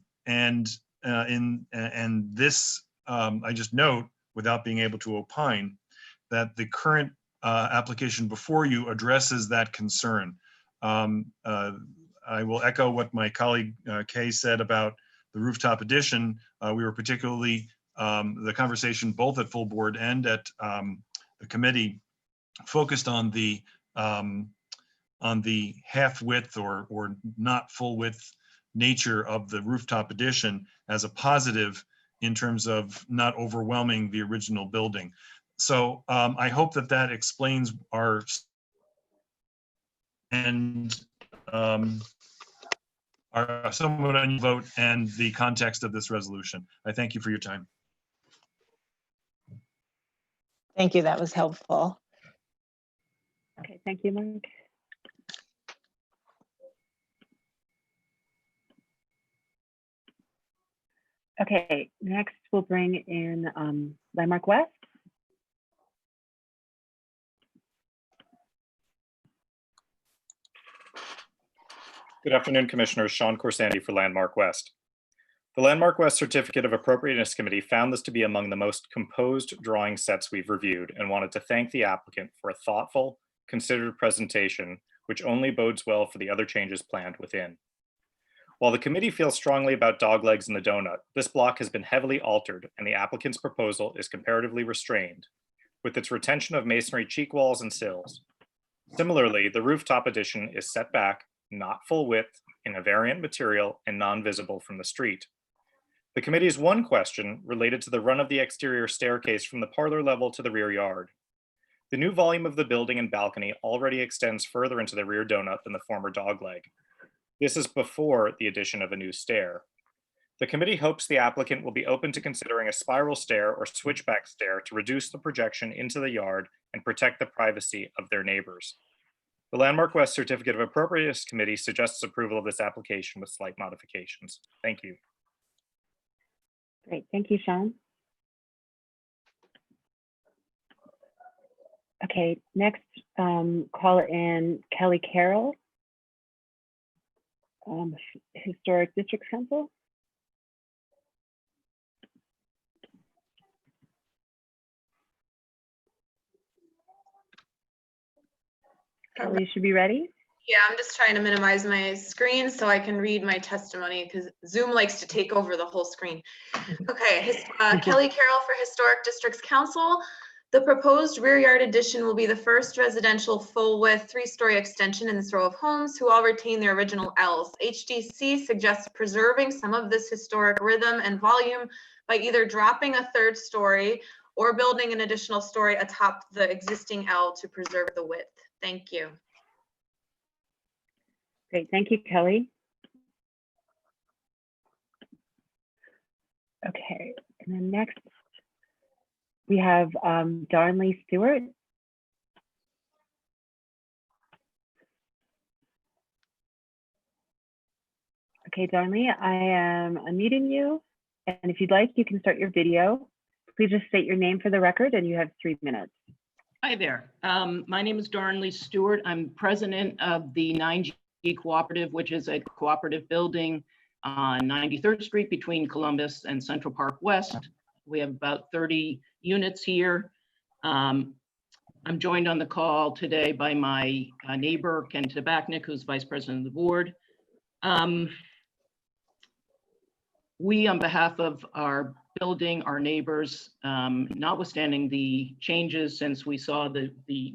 this, I just note, without being able to opine, that the current application before you addresses that concern. I will echo what my colleague Kay said about the rooftop addition. We were particularly, the conversation both at full board and at the committee focused on the half width or not full width nature of the rooftop addition as a positive in terms of not overwhelming the original building. So I hope that explains our our somewhat unusual vote and the context of this resolution. I thank you for your time. Thank you. That was helpful. okay, thank you, Mark. Okay, next we'll bring in Landmark West. Good afternoon, Commissioners. Sean Khorsandi for Landmark West. The Landmark West Certificate of Appropriateness Committee found this to be among the most composed drawing sets we've reviewed and wanted to thank the applicant for a thoughtful, considered presentation, which only bodes well for the other changes planned within. While the committee feels strongly about doglegs in the donut, this block has been heavily altered and the applicant's proposal is comparatively restrained, with its retention of masonry cheek walls and sills. Similarly, the rooftop addition is set back, not full width, in a variant material and non-visible from the street. The committee's one question related to the run of the exterior staircase from the parlor level to the rear yard. The new volume of the building and balcony already extends further into the rear donut than the former dogleg. This is before the addition of a new stair. The committee hopes the applicant will be open to considering a spiral stair or switchback stair to reduce the projection into the yard and protect the privacy of their neighbors. The Landmark West Certificate of Appropriateness Committee suggests approval of this application with slight modifications. Thank you. Great, thank you, Sean. Okay, next, call in Kelly Carroll, Historic District Council. Kelly, you should be ready. Yeah, I'm just trying to minimize my screen so I can read my testimony because Zoom likes to take over the whole screen. Okay, Kelly Carroll for Historic Districts Council. The proposed rear yard addition will be the first residential full-width 3-story extension in this row of homes who all retain their original Ls. HDC suggests preserving some of this historic rhythm and volume by either dropping a 3rd story or building an additional story atop the existing L to preserve the width. Thank you. Great, thank you, Kelly. Okay, and then next we have Darnley Stewart. Okay, Darnley, I am unmuting you. And if you'd like, you can start your video. Please just state your name for the record and you have 3 minutes. Hi there. My name is Darnley Stewart. I'm president of the 9G Cooperative, which is a cooperative building on 93rd Street between Columbus and Central Park West. We have about 30 units here. I'm joined on the call today by my neighbor, Ken Tabachnik, who's vice president of the board. We, on behalf of our building, our neighbors, notwithstanding the changes since we saw the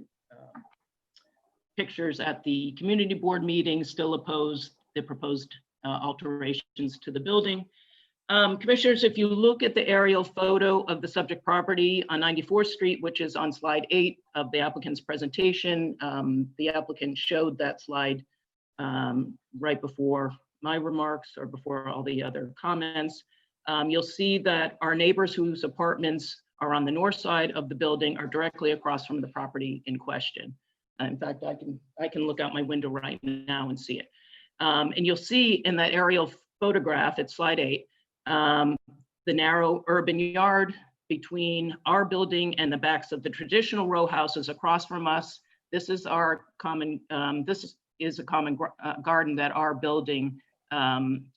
pictures at the community board meeting, still oppose the proposed alterations to the building. Commissioners, if you look at the aerial photo of the subject property on 94th Street, which is on slide 8 of the applicant's presentation, the applicant showed that slide right before my remarks or before all the other comments. You'll see that our neighbors whose apartments are on the north side of the building are directly across from the property in question. In fact, I can look out my window right now and see it. And you'll see in that aerial photograph, it's slide 8, the narrow urban yard between our building and the backs of the traditional row houses across from us. This is our common, this is a common garden that our building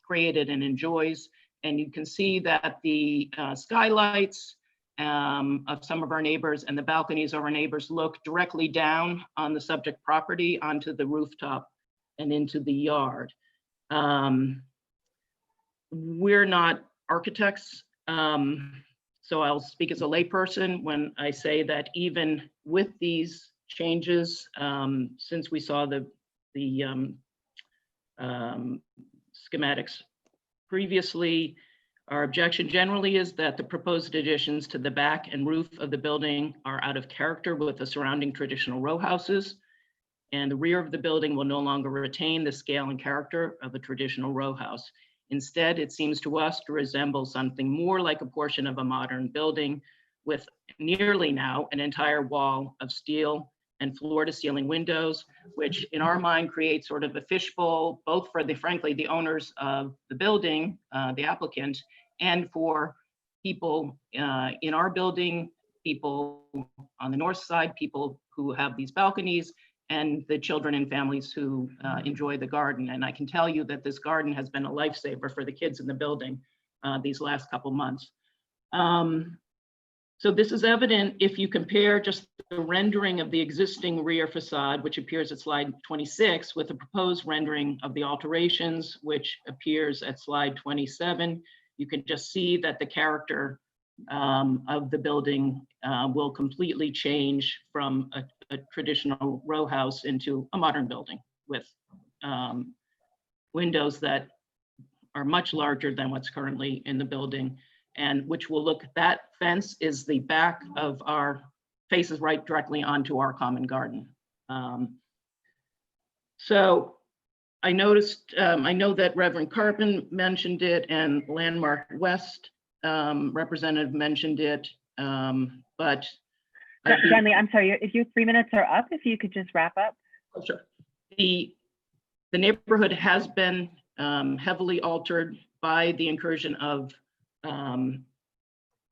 created and enjoys. And you can see that the skylights of some of our neighbors and the balconies of our neighbors look directly down on the subject property onto the rooftop and into the yard. We're not architects, so I'll speak as a layperson when I say that even with these changes, since we saw the schematics previously, our objection generally is that the proposed additions to the back and roof of the building are out of character with the surrounding traditional row houses, and the rear of the building will no longer retain the scale and character of a traditional row house. Instead, it seems to us to resemble something more like a portion of a modern building with nearly now an entire wall of steel and floor-to-ceiling windows, which in our mind creates sort of a fishbowl, both for frankly, the owners of the building, the applicant, and for people in our building, people on the north side, people who have these balconies, and the children and families who enjoy the garden. And I can tell you that this garden has been a lifesaver for the kids in the building these last couple months. So this is evident if you compare just the rendering of the existing rear facade, which appears at slide 26, with the proposed rendering of the alterations, which appears at slide 27. You can just see that the character of the building will completely change from a traditional row house into a modern building with windows that are much larger than what's currently in the building, and which will look, that fence is the back of our, faces right directly onto our common garden. So I noticed, I know that Reverend Carpin mentioned it and Landmark West representative mentioned it, but Stanley, I'm sorry, if your 3 minutes are up, if you could just wrap up. Oh, sure. The neighborhood has been heavily altered by the incursion of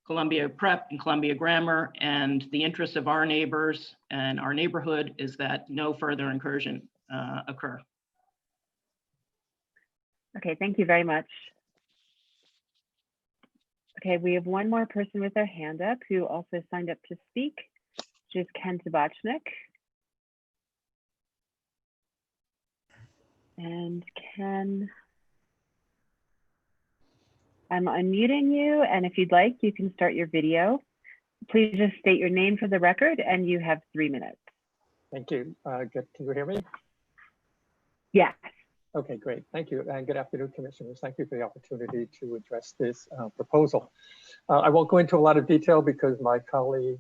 Columbia Prep and Columbia Grammar, and the interest of our neighbors and our neighborhood is that no further incursion occur. Okay, thank you very much. Okay, we have one more person with their hand up who also signed up to speak, which is Ken Tabachnik. And Ken, I'm unmuting you, and if you'd like, you can start your video. Please just state your name for the record, and you have 3 minutes. Thank you. Good. Can you hear me? Yes. Okay, great. Thank you. And good afternoon, commissioners. Thank you for the opportunity to address this proposal. I won't go into a lot of detail because my colleague,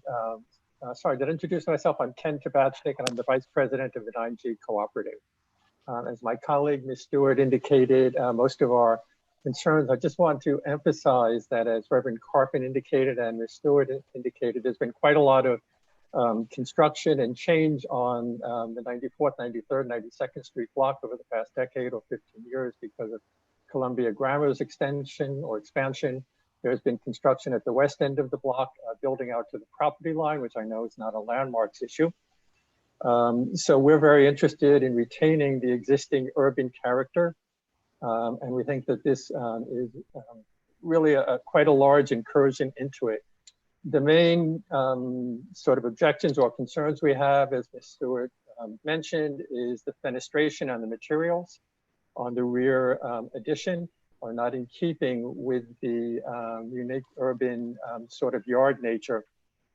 sorry, did I introduce myself? I'm Ken Tabatchnik, and I'm the vice president of the 9G Cooperative. As my colleague, Ms. Stewart, indicated, most of our concerns, I just want to emphasize that as Reverend Carpin indicated and Ms. Stewart indicated, there's been quite a lot of construction and change on the 94th, 93rd, 92nd Street block over the past decade or 15 years because of Columbia Grammar's extension or expansion. There's been construction at the west end of the block, building out to the property line, which I know is not a landmarks issue. So we're very interested in retaining the existing urban character. And we think that this is really quite a large incursion into it. The main sort of objections or concerns we have, as Ms. Stewart mentioned, is the fenestration on the materials on the rear addition are not in keeping with the unique urban sort of yard nature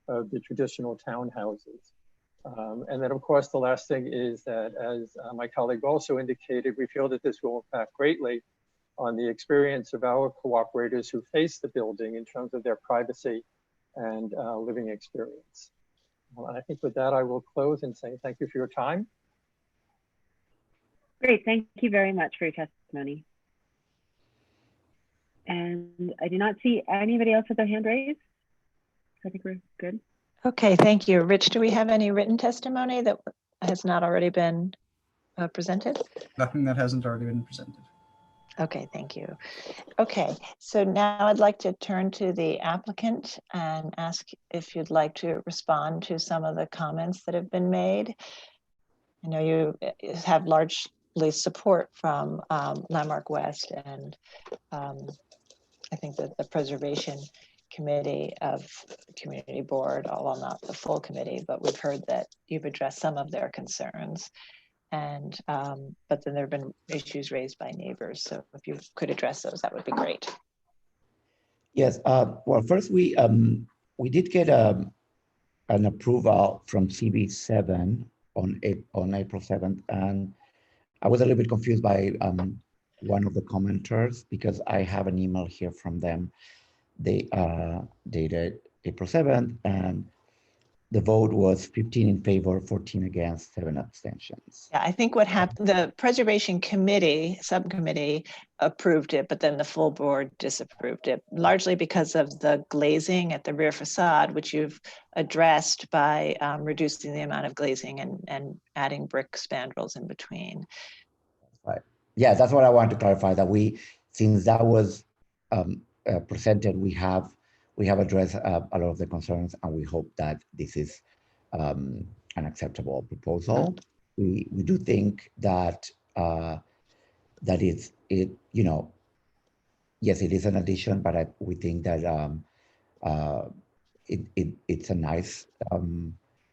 of the traditional townhouses. And then, of course, the last thing is that, as my colleague also indicated, we feel that this will impact greatly on the experience of our cooperators who face the building in terms of their privacy and living experience. And I think with that, I will close and say thank you for your time. Great. Thank you very much for your testimony. And I do not see anybody else with their hand raised. I think we're good. Okay, thank you. Rich, do we have any written testimony that has not already been presented? Nothing that hasn't already been presented. Okay, thank you. Okay, so now I'd like to turn to the applicant and ask if you'd like to respond to some of the comments that have been made. I know you have largely support from Landmark West, and I think that the Preservation Committee of the Community Board, although not the full committee, but we've heard that you've addressed some of their concerns. And but then there have been issues raised by neighbors. So if you could address those, that would be great. Yes. Well, first we did get an approval from CB7 on April 7th, and I was a little bit confused by one of the commenters because I have an email here from them. They dated April 7th, and the vote was 15 in favor, 14 against, 7 abstentions. Yeah, I think what happened, the Preservation Committee, subcommittee approved it, but then the full board disapproved it, largely because of the glazing at the rear facade, which you've addressed by reducing the amount of glazing and adding brick spandrels in between. Right. Yeah, that's what I wanted to clarify, that since that was presented, we have addressed a lot of the concerns, and we hope that this is an acceptable proposal. We do think that yes, it is an addition, but we think that it's a nice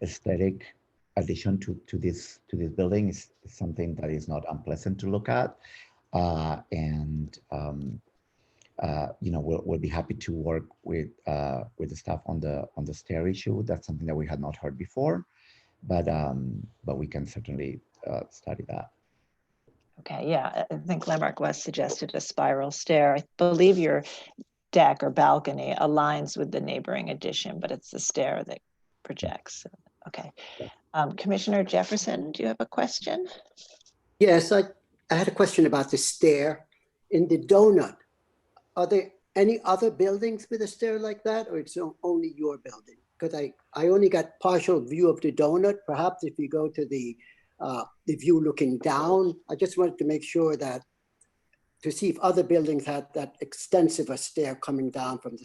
aesthetic addition to this building. It's something that is not unpleasant to look at, we'll be happy to work with the staff on the stair issue. That's something that we had not heard before, but we can certainly study that. Okay, yeah, I think Landmark West suggested a spiral stair. I believe your deck or balcony aligns with the neighboring addition, but it's the stair that projects. Okay, Commissioner Jefferson, do you have a question? Yes, I had a question about the stair in the donut. Are there any other buildings with a stair like that, or it's only your building? Because I only got partial view of the donut. Perhaps if you go to the view looking down, I just wanted to make sure that, to see if other buildings had that extensive a stair coming down from the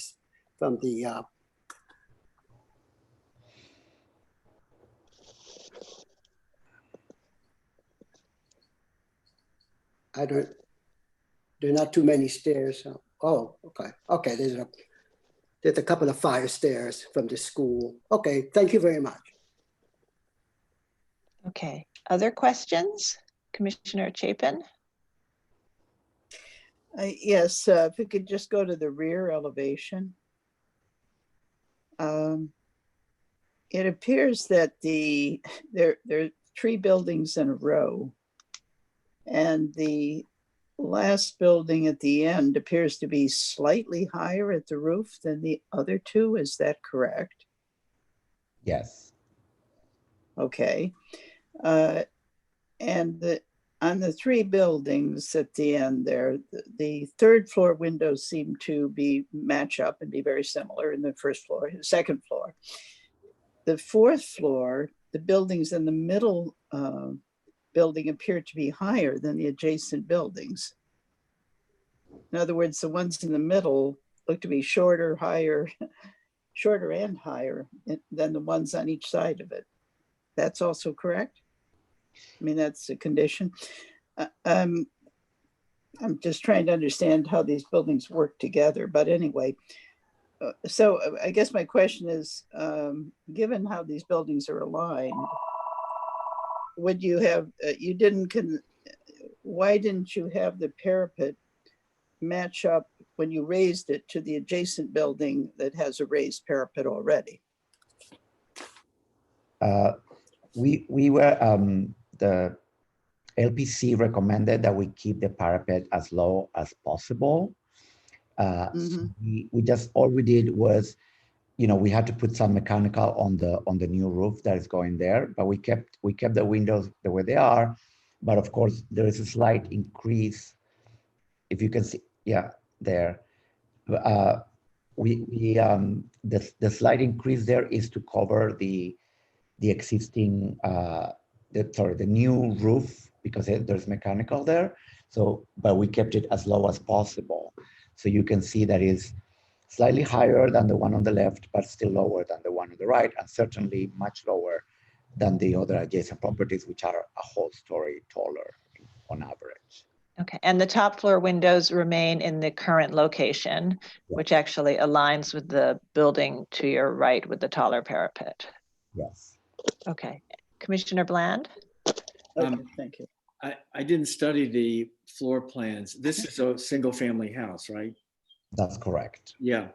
there are not too many stairs. So. Oh, okay. Okay, there's a couple of fire stairs from the school. Okay, thank you very much. Okay, other questions? Commissioner Chapin? Yes, if we could just go to the rear elevation. It appears that there are 3 buildings in a row, and the last building at the end appears to be slightly higher at the roof than the other 2. Is that correct? Yes. Okay. And on the 3 buildings at the end there, the 3rd floor windows seem to match up and be very similar in the 1st floor, 2nd floor. The 4th floor, the buildings in the middle building appear to be higher than the adjacent buildings. In other words, the ones in the middle look to be shorter, higher, shorter and higher than the ones on each side of it. That's also correct? I mean, that's a condition. I'm just trying to understand how these buildings work together, but anyway. So I guess my question is, given how these buildings are aligned, would you have, why didn't you have the parapet match up when you raised it to the adjacent building that has a raised parapet already? We were, the LPC recommended that we keep the parapet as low as possible. So we just, all we did was, we had to put some mechanical on the new roof that is going there, but we kept the windows the way they are. But of course, there is a slight increase, if you can see, yeah, there. The slight increase there is to cover the existing, the new roof, because there's mechanical there. So, but we kept it as low as possible. So you can see that is slightly higher than the one on the left, but still lower than the one on the right, and certainly much lower than the other adjacent properties, which are a whole story taller on average. Okay, and the top floor windows remain in the current location, which actually aligns with the building to your right with the taller parapet. Yes. Okay, Commissioner Bland? Thank you. I didn't study the floor plans. This is a single family house, right? That's correct. Yeah.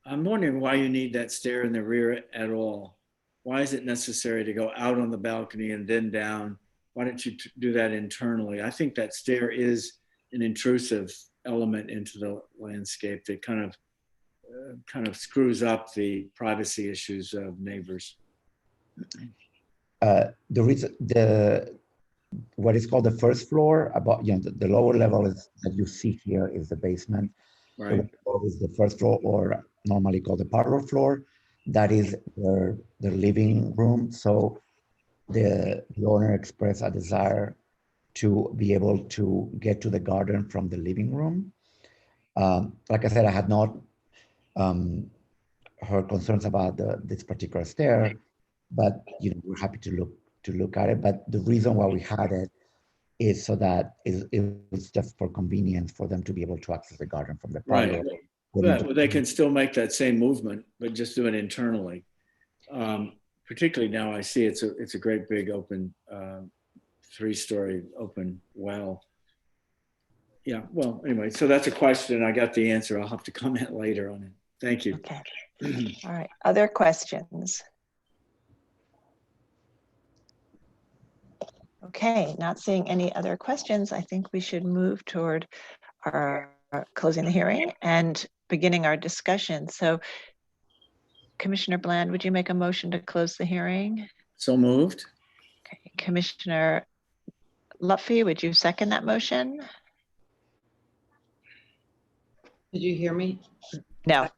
I'm wondering why you need that stair in the rear at all. Why is it necessary to go out on the balcony and then down? Why don't you do that internally? I think that stair is an intrusive element into the landscape that kind of screws up the privacy issues of neighbors. What is called the first floor, about the lower level is that you see here is the basement. Right. So is the first floor, or normally called the parlor floor. That is the living room. So the owner expressed a desire to be able to get to the garden from the living room. Like I said, I had not heard concerns about this particular stair, but we're happy to look at it. But the reason why we had it is so that it was just for convenience for them to be able to access the garden from the parlor. Right. Well, they can still make that same movement, but just do it internally. Particularly now, I see it's a great big open 3-story open well. Yeah. Well, anyway, so that's a question. I got the answer. I'll have to comment later on it. Thank you. Okay. All right. Other questions? Okay, not seeing any other questions. I think we should move toward our closing the hearing and beginning our discussion. So Commissioner Bland, would you make a motion to close the hearing? So moved. Okay. Commissioner Luffy, would you second that motion? Did you hear me? No.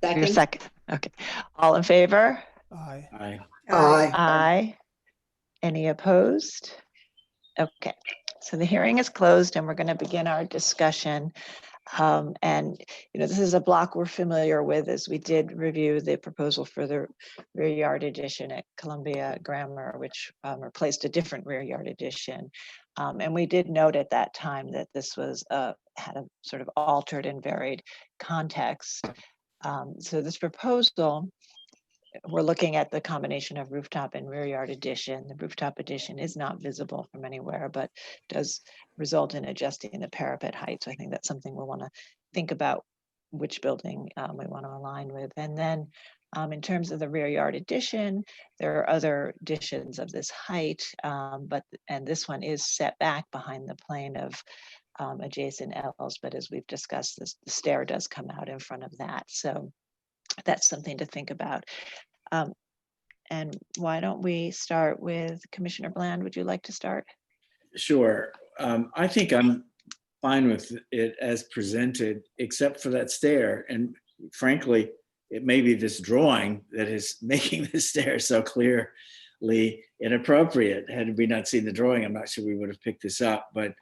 You're second. Okay. All in favor? Aye. Aye. Aye. Aye. Any opposed? Okay, so the hearing is closed and we're going to begin our discussion. And this is a block we're familiar with, as we did review the proposal for the rear yard addition at Columbia Grammar, which replaced a different rear yard addition. And we did note at that time that this was had a sort of altered and varied context. So this proposal we're looking at the combination of rooftop and rear yard addition. The rooftop addition is not visible from anywhere, but does result in adjusting the parapet height. So I think that's something we'll want to think about which building we want to align with. And then in terms of the rear yard addition, there are other additions of this height, and this one is set back behind the plane of adjacent L's, but as we've discussed, the stair does come out in front of that. So that's something to think about. And why don't we start with Commissioner Bland? Would you like to start? Sure. I think I'm fine with it as presented, except for that stair. And frankly, it may be this drawing that is making the stair so clearly inappropriate. Had we not seen the drawing, I'm not sure we would have picked this up. But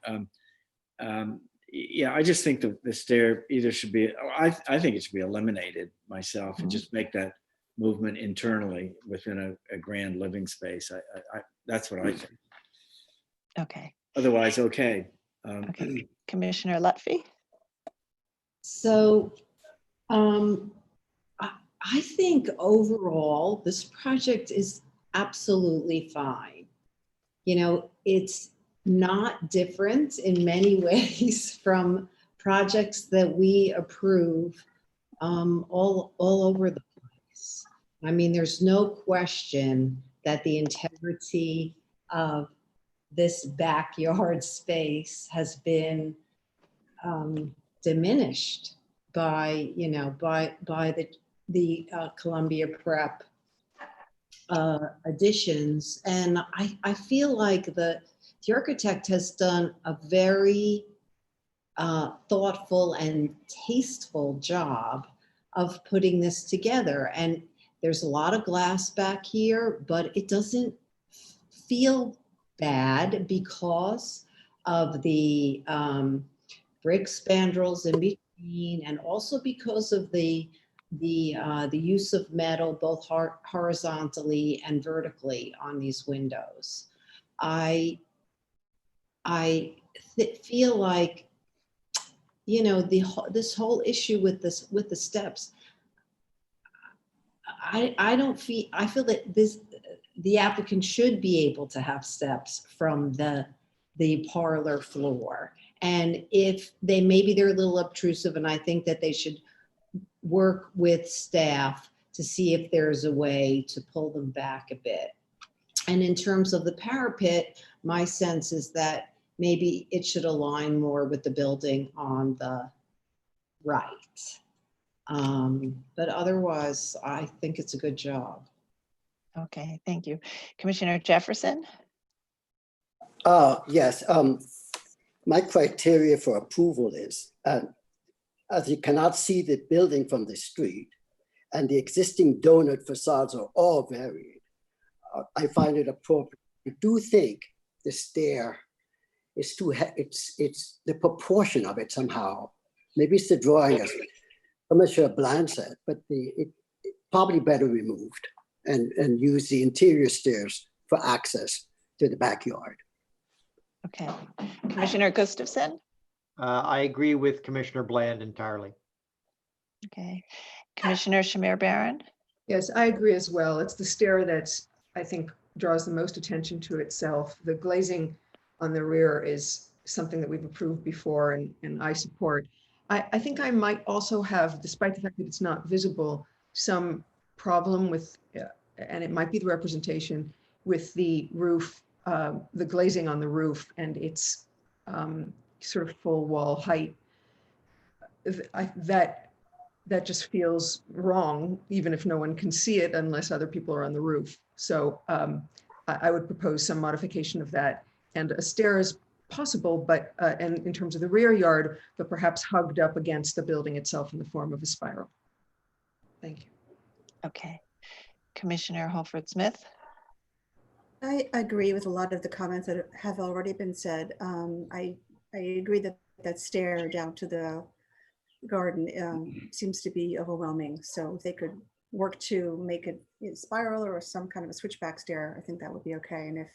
yeah, I just think the stair either should be, I think it should be eliminated myself and just make that movement internally within a grand living space. That's what I think. Okay. Otherwise, okay. Okay. Commissioner Lutfi? So I think overall, this project is absolutely fine. You know, it's not different in many ways from projects that we approve all over the place. I mean, there's no question that the integrity of this backyard space has been diminished by, you know, by the Columbia Prep additions. And I feel like the architect has done a very thoughtful and tasteful job of putting this together. And there's a lot of glass back here, but it doesn't feel bad because of the brick spandrels in between, and also because of the use of metal both horizontally and vertically on these windows. I feel like, you know, this whole issue with the steps, I feel that the applicant should be able to have steps from the parlor floor. And if maybe they're a little obtrusive, and I think that they should work with staff to see if there's a way to pull them back a bit. And in terms of the parapet, my sense is that maybe it should align more with the building on the right. But otherwise, I think it's a good job. Okay, thank you. Commissioner Jefferson? Yes, my criteria for approval is, as you cannot see the building from the street and the existing donut facades are all varied, I find it appropriate. I do think the stair is too, it's the proportion of it somehow. Maybe it's the drawing, as Commissioner Bland said, but it probably better removed and use the interior stairs for access to the backyard. Okay. Commissioner Gustafson? I agree with Commissioner Bland entirely. Okay. Commissioner Shamir Barron? Yes, I agree as well. It's the stair that's, I think, draws the most attention to itself. The glazing on the rear is something that we've approved before and I support. I think I might also have, despite the fact that it's not visible, some problem with, and it might be the representation, with the roof, the glazing on the roof and its sort of full wall height. That just feels wrong, even if no one can see it unless other people are on the roof. So I would propose some modification of that, and a stair is possible, but and in terms of the rear yard, but perhaps hugged up against the building itself in the form of a spiral. Thank you. Okay. Commissioner Holford Smith? I agree with a lot of the comments that have already been said. I agree that that stair down to the garden seems to be overwhelming. So if they could work to make it spiral or some kind of a switchback stair, I think that would be okay. And if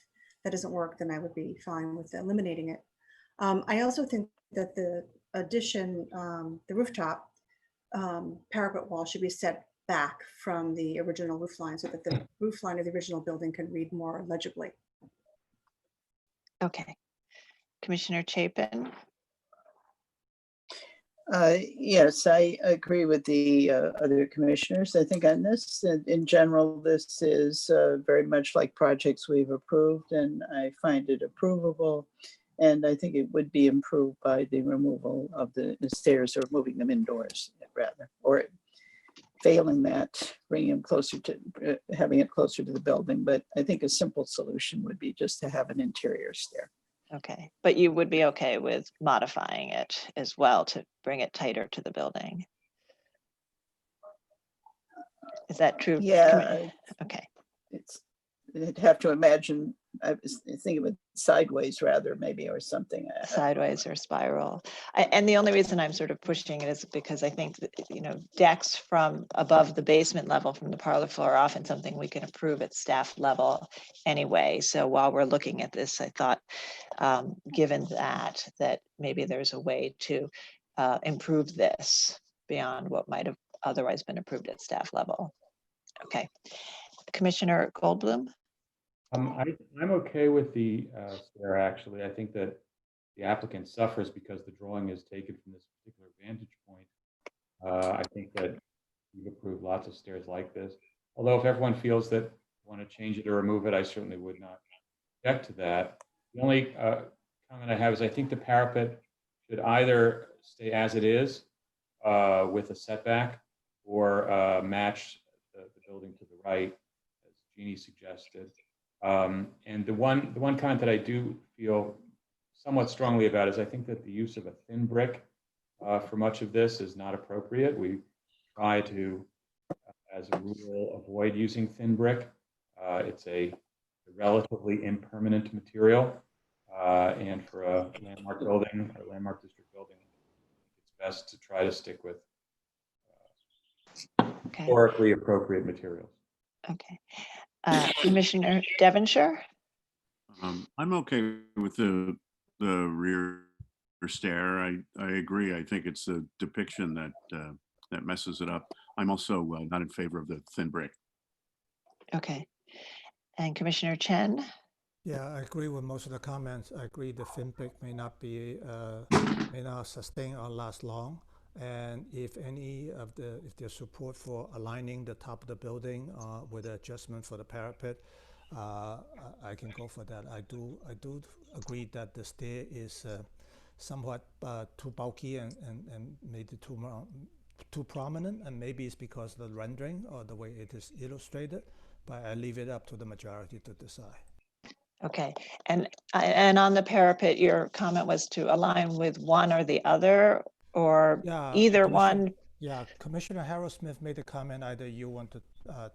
that doesn't work, then I would be fine with eliminating it. I also think that the addition, the rooftop parapet wall should be set back from the original roof line so that the roof line of the original building can read more legibly. Okay. Commissioner Chapin? Yes, I agree with the other commissioners. I think on this, in general, this is very much like projects we've approved, and I find it approvable. And I think it would be improved by the removal of the stairs or moving them indoors rather, or failing that, bringing them closer to, having it closer to the building. But I think a simple solution would be just to have an interior stair. Okay, but you would be okay with modifying it as well to bring it tighter to the building? Is that true? Yeah. Okay. I'd have to imagine, I was thinking of it sideways rather, maybe, or something. Sideways or spiral. And the only reason I'm sort of pushing it is because I think that, you know, decks from above the basement level from the parlor floor are often something we can approve at staff level anyway. So while we're looking at this, I thought, given that maybe there's a way to improve this beyond what might have otherwise been approved at staff level. Okay. Commissioner Goldblum? I'm okay with the stair, actually. I think that the applicant suffers because the drawing is taken from this particular vantage point. I think that we've approved lots of stairs like this. Although if everyone feels that want to change it or remove it, I certainly would not object to that. The only comment I have is I think the parapet should either stay as it is with a setback or match the building to the right, as Jeannie suggested. And the one comment that I do feel somewhat strongly about is I think that the use of a thin brick for much of this is not appropriate. We try to, as a rule, avoid using thin brick. It's a relatively impermanent material, and for a landmark building or landmark district building, it's best to try to stick with historically appropriate materials. Okay. Commissioner Devonshire? I'm okay with the rear stair. I agree. I think it's a depiction that messes it up. I'm also not in favor of the thin brick. Okay. And Commissioner Chen? Yeah, I agree with most of the comments. I agree the thin brick may not sustain or last long. And if there's support for aligning the top of the building with adjustment for the parapet, I can go for that. I do agree that the stair is somewhat too bulky and maybe too prominent, and maybe it's because of the rendering or the way it is illustrated, but I leave it up to the majority to decide. Okay, and on the parapet, your comment was to align with one or the other, or either one? Yeah, Commissioner Harold Smith made a comment, either you want to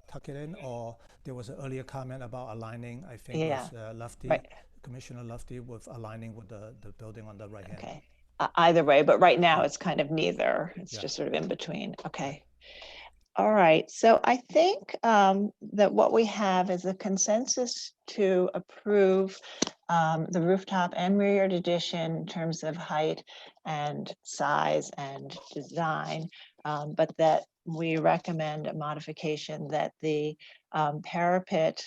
tuck it in, or there was an earlier comment about aligning, I think it was Lufty, right. Commissioner Lufty, with aligning with the building on the right hand. Okay, either way, but right now it's kind of neither. It's just sort of in between. Okay. All right, so I think that what we have is a consensus to approve the rooftop and rear yard addition in terms of height and size and design, but that we recommend a modification that the parapet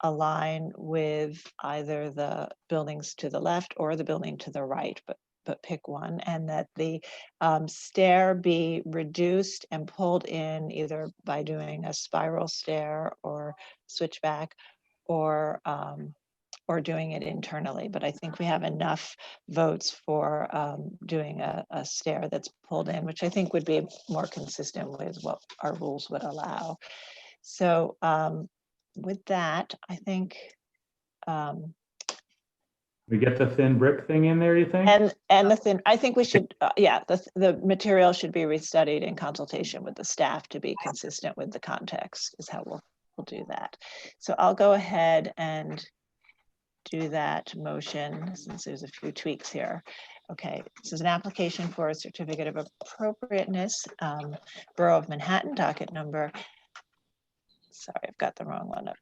align with either the buildings to the left or the building to the right, but pick one, and that the stair be reduced and pulled in either by doing a spiral stair or switchback, or doing it internally. But I think we have enough votes for doing a stair that's pulled in, which I think would be more consistent with what our rules would allow. So with that, I think We get the thin brick thing in there, you think? and the thin, I think we should, the material should be restudied in consultation with the staff to be consistent with the context, is how we'll do that. So I'll go ahead and do that motion since there's a few tweaks here. Okay, this is an application for a certificate of appropriateness, Borough of Manhattan, docket number, sorry, I've got the wrong one up.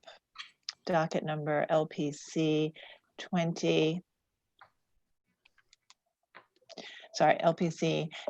Docket number LPC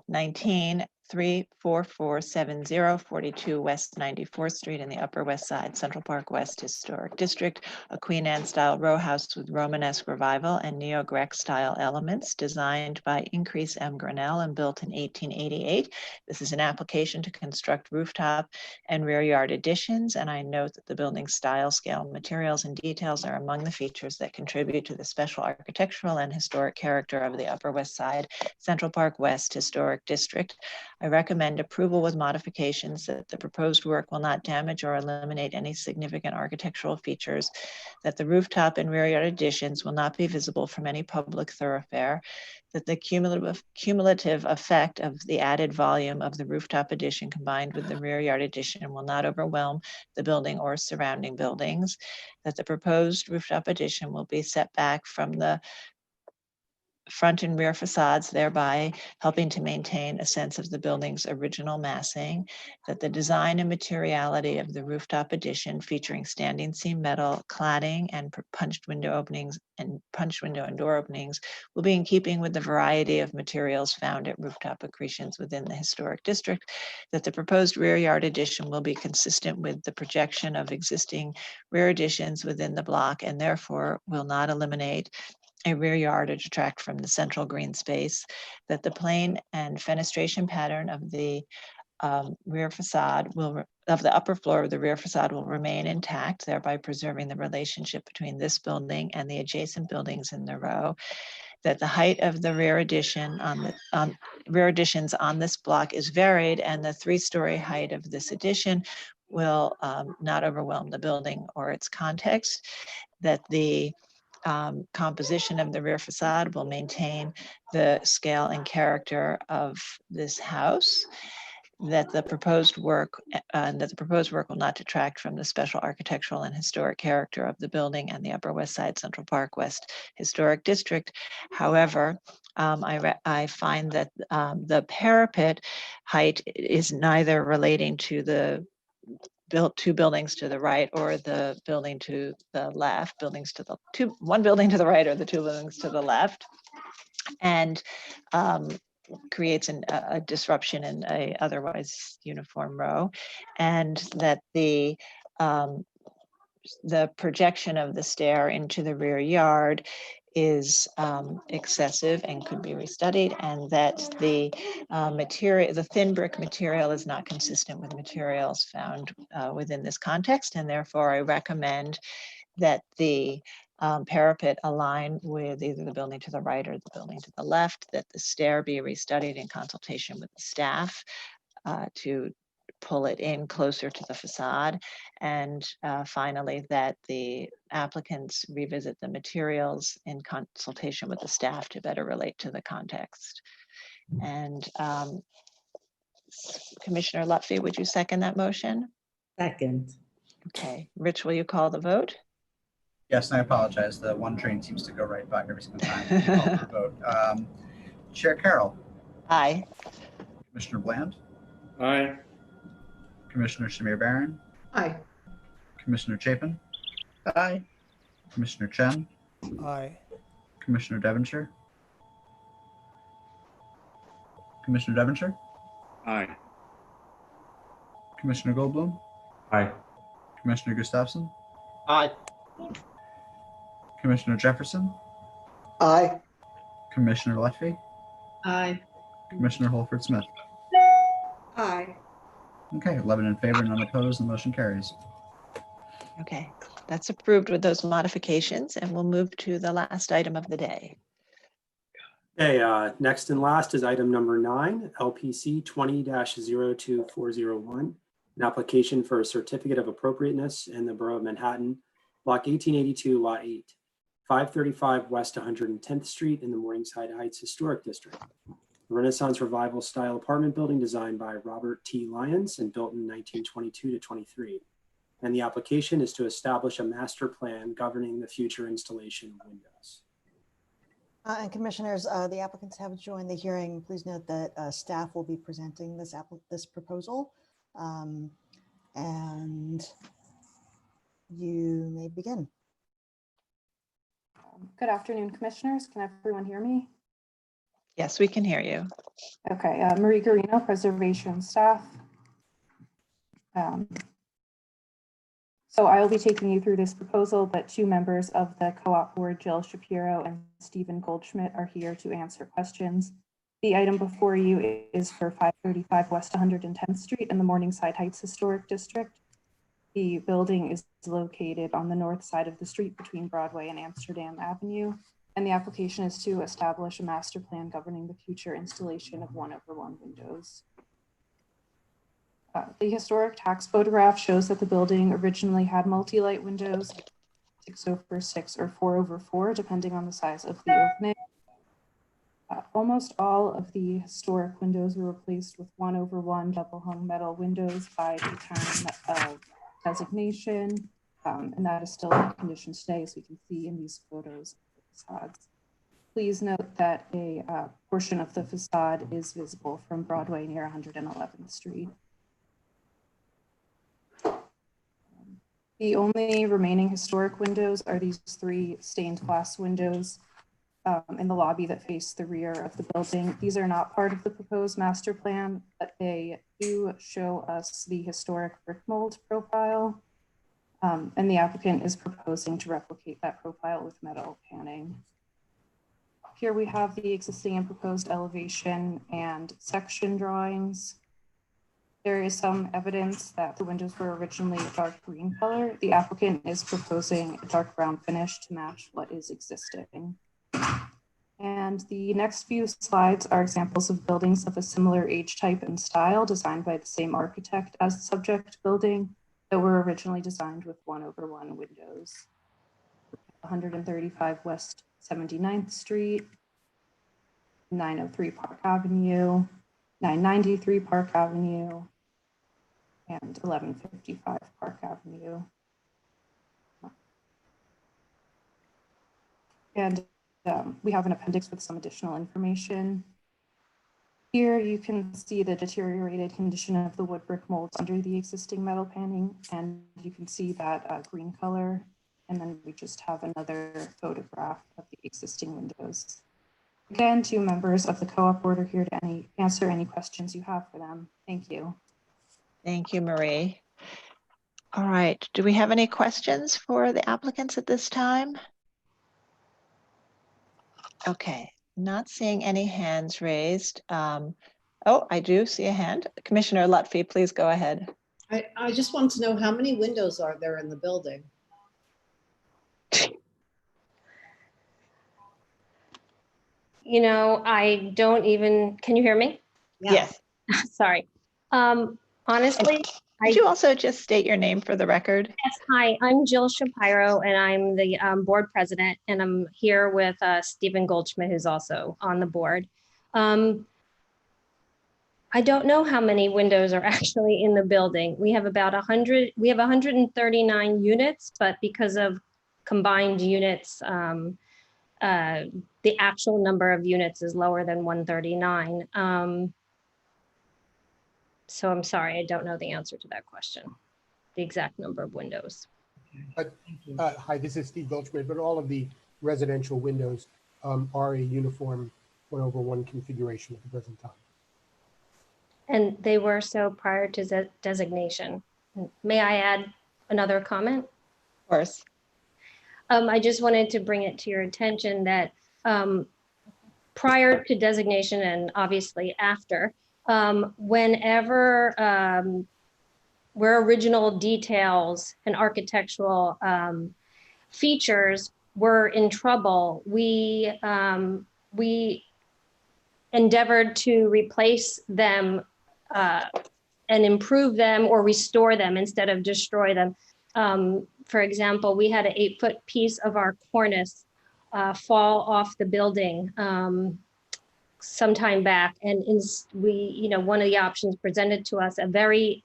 19 34470 42 West 94th Street in the Upper West Side, Central Park West Historic District, a Queen Anne style row house with Romanesque revival and neo-Grec style elements designed by Increase M. Grinnell and built in 1888. This is an application to construct rooftop and rear yard additions, and I note that the building style, scale, materials, and details are among the features that contribute to the special architectural and historic character of the Upper West Side, Central Park West Historic District. I recommend approval with modifications that the proposed work will not damage or eliminate any significant architectural features, that the rooftop and rear yard additions will not be visible from any public thoroughfare, that the cumulative effect of the added volume of the rooftop addition combined with the rear yard addition will not overwhelm the building or surrounding buildings, that the proposed rooftop addition will be set back from the front and rear facades, thereby helping to maintain a sense of the building's original massing, that the design and materiality of the rooftop addition featuring standing seam metal cladding and punched window and door openings will be in keeping with the variety of materials found at rooftop accretions within the historic district, that the proposed rear yard addition will be consistent with the projection of existing rear additions within the block and therefore will not eliminate a rear yard or detract from the central green space, that the plane and fenestration pattern of the rear facade of the upper floor of the rear facade will remain intact, thereby preserving the relationship between this building and the adjacent buildings in the row, that the height of the rear addition rear additions on this block is varied, and the 3-story height of this addition will not overwhelm the building or its context, that the composition of the rear facade will maintain the scale and character of this house, that the proposed work will not detract from the special architectural and historic character of the building and the Upper West Side Central Park West Historic District. However, I find that the parapet height is neither relating to the two buildings to the right or the building to the left, one building to the right or the two buildings to the left, and creates a disruption in a otherwise uniform row, and that the projection of the stair into the rear yard is excessive and could be restudied, and that the thin brick material is not consistent with materials found within this context, and therefore I recommend that the parapet align with either the building to the right or the building to the left, that the stair be restudied in consultation with the staff to pull it in closer to the facade. And finally, that the applicants revisit the materials in consultation with the staff to better relate to the context. And Commissioner Lutfi, would you second that motion? Second. Okay, Rich, will you call the vote? Yes, and I apologize. The one train seems to go right by every single time we call for a vote. Chair Carroll. Aye. Commissioner Bland. Aye. Commissioner Shamir Barron. Aye. Commissioner Chapin. Aye. Commissioner Chen. Aye. Commissioner Devonshire. Commissioner Devonshire. Aye. Commissioner Goldblum. Aye. Commissioner Gustafson. Aye. Commissioner Jefferson. Aye. Commissioner Lutfi. Aye. Commissioner Holford Smith. Aye. Okay, 11 in favor, none opposed, the motion carries. Okay, that's approved with those modifications, and we'll move to the last item of the day. Okay, next and last is item number 9, LPC 20-02401, an application for a certificate of appropriateness in the Borough of Manhattan, Block 1882, Lot 8, 535 West 110th Street in the Morningside Heights Historic District. A Renaissance Revival style apartment building designed by Robert T. Lyons and built in 1922 to 23. And the application is to establish a master plan governing the future installation of windows. And commissioners, the applicants have joined the hearing. Please note that staff will be presenting this proposal. And you may begin. Good afternoon, commissioners. Can everyone hear me? Yes, we can hear you. Okay, Marie Garino, Preservation Staff. So I will be taking you through this proposal, but two members of the co-op board, Jill Shapiro and Stephen Goldschmidt, are here to answer questions. The item before you is for 535 West 110th Street in the Morningside Heights Historic District. The building is located on the north side of the street between Broadway and Amsterdam Avenue, and the application is to establish a master plan governing the future installation of 1/1 windows. The historic tax photograph shows that the building originally had multi-light windows, 6/6 or 4/4, depending on the size of the opening. Almost all of the historic windows were replaced with 1/1 double hung metal windows by the time of designation, and that is still in condition today, as we can see in these photos of the facades. Please note that a portion of the facade is visible from Broadway near 111th Street. The only remaining historic windows are these three stained glass windows in the lobby that face the rear of the building. These are not part of the proposed master plan, but they do show us the historic brick mold profile. And the applicant is proposing to replicate that profile with metal panning. Here we have the existing and proposed elevation and section drawings. There is some evidence that the windows were originally a dark green color. The applicant is proposing a dark brown finish to match what is existing. And the next few slides are examples of buildings of a similar age type and style designed by the same architect as the subject building that were originally designed with 1/1 windows. 135 West 79th Street, 903 Park Avenue, 993 Park Avenue, and 1155 Park Avenue. And we have an appendix with some additional information. Here you can see the deteriorated condition of the wood brick molds under the existing metal panning, and you can see that green color. And then we just have another photograph of the existing windows. Again, two members of the co-op board are here to answer any questions you have for them. Thank you. Thank you, Marie. All right, do we have any questions for the applicants at this time? Okay, not seeing any hands raised. Oh, I do see a hand. Commissioner Lutfi, please go ahead. I just want to know how many windows are there in the building? You know, I don't even, can you hear me? Yes. Sorry. Honestly, Could you also just state your name for the record? Yes, hi, I'm Jill Shapiro and I'm the board president, and I'm here with Stephen Goldschmidt, who's also on the board. I don't know how many windows are actually in the building. We have about 100, we have 139 units, but because of combined units, the actual number of units is lower than 139. So I'm sorry, I don't know the answer to that question, the exact number of windows. Hi, this is Steve Goldschmidt, but all of the residential windows are a uniform 1/1 configuration at the present time. And they were so prior to designation. May I add another comment? Of course. I just wanted to bring it to your attention that prior to designation and obviously after, whenever where original details and architectural features were in trouble, we endeavored to replace them and improve them or restore them instead of destroy them. For example, we had an 8-foot piece of our cornice fall off the building some time back, and one of the options presented to us, a very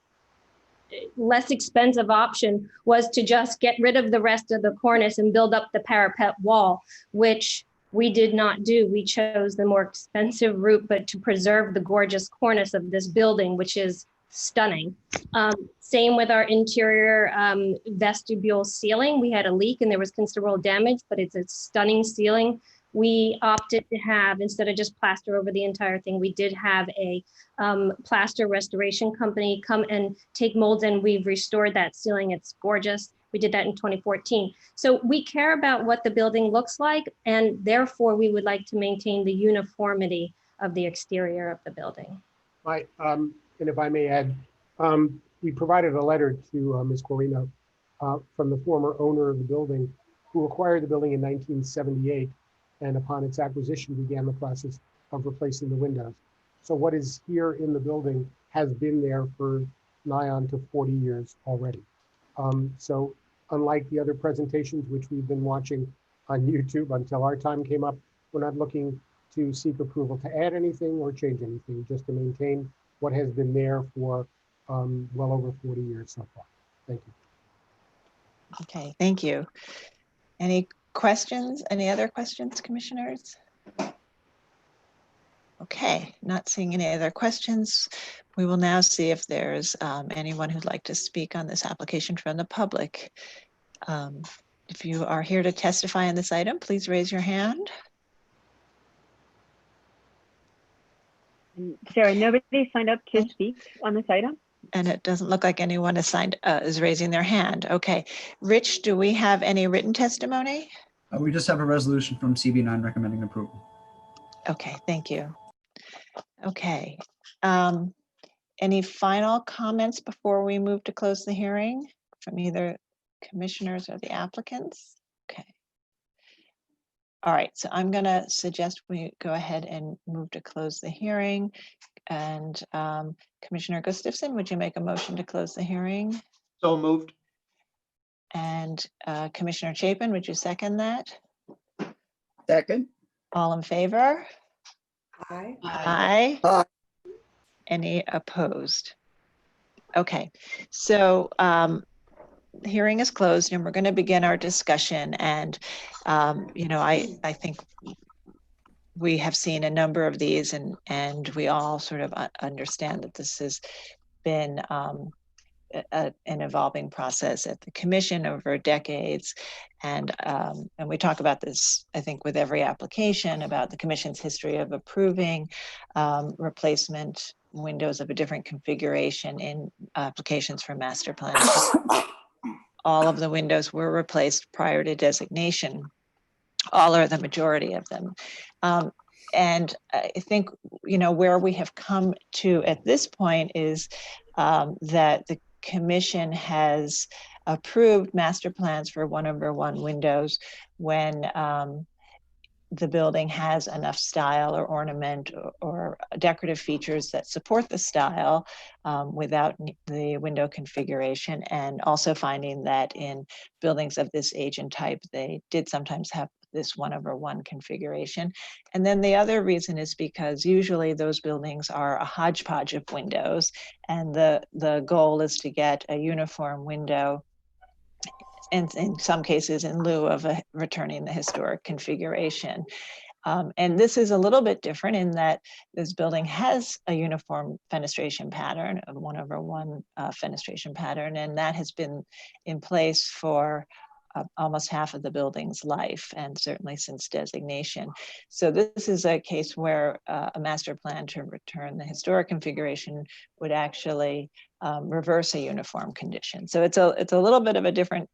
less expensive option, was to just get rid of the rest of the cornice and build up the parapet wall, which we did not do. We chose the more expensive route, but to preserve the gorgeous cornice of this building, which is stunning. Same with our interior vestibule ceiling. We had a leak and there was considerable damage, but it's a stunning ceiling we opted to have, instead of just plaster over the entire thing, we did have a plaster restoration company come and take molds, and we've restored that ceiling. It's gorgeous. We did that in 2014. So we care about what the building looks like, and therefore we would like to maintain the uniformity of the exterior of the building. Right, and if I may add, we provided a letter to Ms. Corino from the former owner of the building, who acquired the building in 1978, and upon its acquisition began the process of replacing the windows. So what is here in the building has been there for nigh on to 40 years already. So unlike the other presentations which we've been watching on YouTube until our time came up, we're not looking to seek approval to add anything or change anything, just to maintain what has been there for well over 40 years so far. Thank you. Okay, thank you. Any questions? Any other questions, commissioners? Okay, not seeing any other questions. We will now see if there's anyone who'd like to speak on this application from the public. If you are here to testify on this item, please raise your hand. Sarah, nobody signed up to speak on this item? And it doesn't look like anyone is raising their hand. Okay, Rich, do we have any written testimony? We just have a resolution from CB9 recommending approval. Okay, thank you. Okay, any final comments before we move to close the hearing from either commissioners or the applicants? Okay. All right, so I'm gonna suggest we go ahead and move to close the hearing. And Commissioner Gustafson, would you make a motion to close the hearing? So moved. And Commissioner Chapin, would you second that? Second. All in favor? Aye. Aye. Aye. Any opposed? Okay, so the hearing is closed and we're going to begin our discussion. And, you know, I think we have seen a number of these and we all sort of understand that this has been an evolving process at the commission over decades. And we talk about this, I think, with every application about the commission's history of approving replacement windows of a different configuration in applications for master plans. All of the windows were replaced prior to designation, all or the majority of them. And I think, you know, where we have come to at this point is that the commission has approved master plans for 1/1 windows when the building has enough style or ornament or decorative features that support the style without the window configuration, and also finding that in buildings of this age and type, they did sometimes have this 1/1 configuration. And then the other reason is because usually those buildings are a hodgepodge of windows, and the goal is to get a uniform window, and in some cases in lieu of returning the historic configuration. And this is a little bit different in that this building has a uniform fenestration pattern of 1/1 fenestration pattern, and that has been in place for almost half of the building's life, and certainly since designation. So this is a case where a master plan to return the historic configuration would actually reverse a uniform condition. So it's a little bit of a different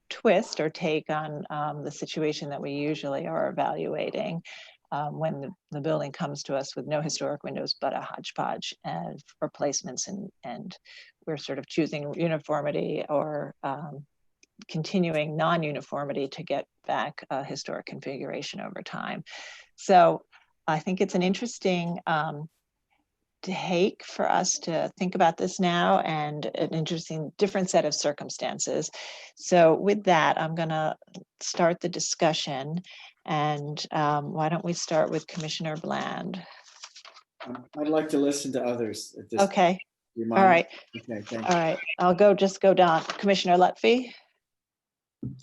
twist or take on the situation that we usually are evaluating when the building comes to us with no historic windows but a hodgepodge of replacements, and we're sort of choosing uniformity or continuing non-uniformity to get back a historic configuration over time. So I think it's an interesting take for us to think about this now, and an interesting different set of circumstances. So with that, I'm gonna start the discussion, and why don't we start with Commissioner Bland? I'd like to listen to others at this Okay, point. all right. Okay, thank All right, I'll just go down. Commissioner Lutfi?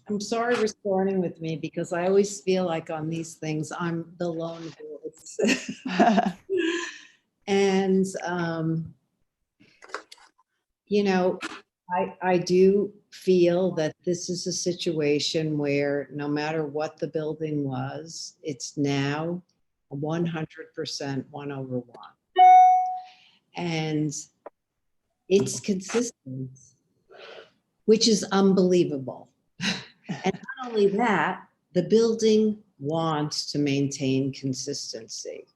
I'm sorry for starting with me because I always feel like on these things, I'm the lone voice. And, you know, I do feel that this is a situation where no matter what the building was, it's now 100% 1/1. And it's consistent, which is unbelievable. And not only that, the building wants to maintain consistency.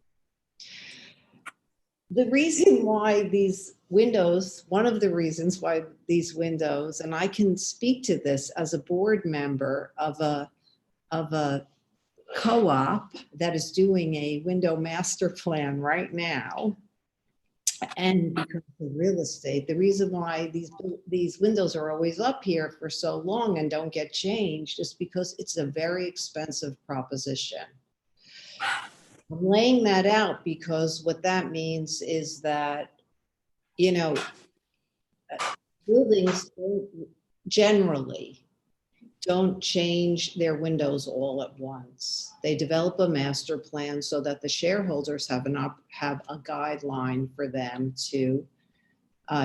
The reason why these windows, one of the reasons why these windows, and I can speak to this as a board member of a co-op that is doing a window master plan right now. And because of real estate, the reason why these windows are always up here for so long and don't get changed is because it's a very expensive proposition. I'm laying that out because what that means is that, you know, buildings generally don't change their windows all at once. They develop a master plan so that the shareholders have a guideline for them to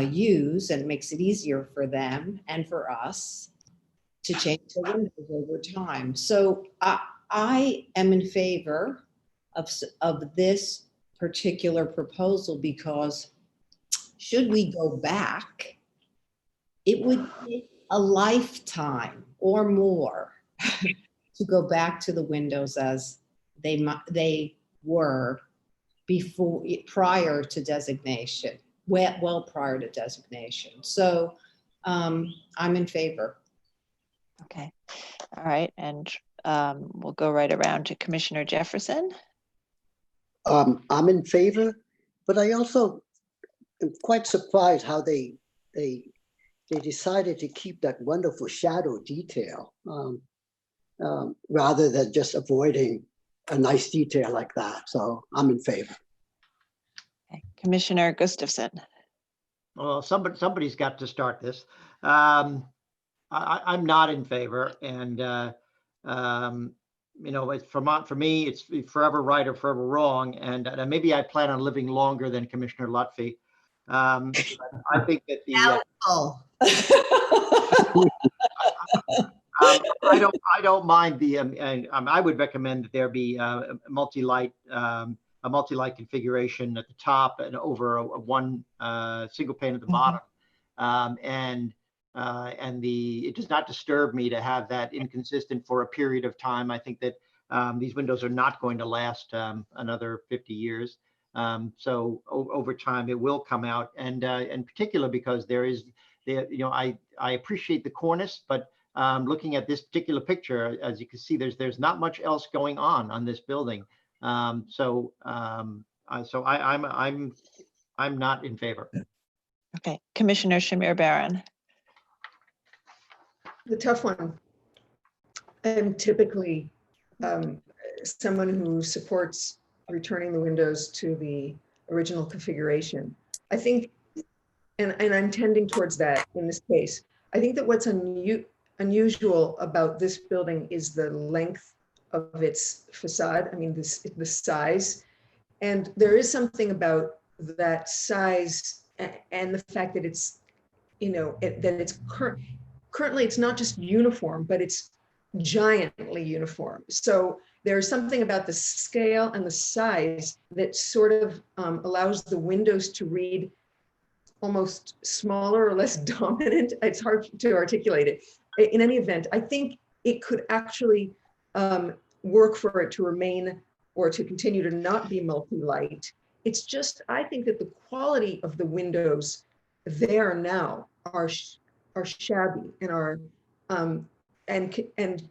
use, and it makes it easier for them and for us to change the windows over time. So I am in favor of this particular proposal because should we go back, it would take a lifetime or more to go back to the windows as they were before, prior to designation, well prior to designation. So I'm in favor. Okay, all right, and we'll go right around to Commissioner Jefferson. I'm in favor, but I also am quite surprised how they decided to keep that wonderful shadow detail rather than just avoiding a nice detail like that. So I'm in favor. Okay. Commissioner Gustafson. Well, somebody's got to start this. I'm not in favor, and you know, for me, it's forever right or forever wrong, and maybe I plan on living longer than Commissioner Lutfi. I think that the I don't mind the I would recommend that there be a multi-light configuration at the top and over one single pane at the bottom, it does not disturb me to have that inconsistent for a period of time. I think that these windows are not going to last another 50 years. So over time it will come out, and in particular because I appreciate the cornice, but looking at this particular picture, as you can see, there's not much else going on this building. So I'm not in favor. Okay, Commissioner Shamir Baran. The tough one. I'm typically someone who supports returning the windows to the original configuration. I think, and I'm tending towards that in this case. I think that what's unusual about this building is the length of its facade. I mean, the size, and there is something about that size and the fact that it's, you know, that it's currently it's not just uniform, but it's giantly uniform. So there's something about the scale and the size that sort of allows the windows to read almost smaller or less dominant. It's hard to articulate it. In any event, I think it could actually work for it to remain or to continue to not be multi-light. It's just, I think that the quality of the windows there now are shabby and are and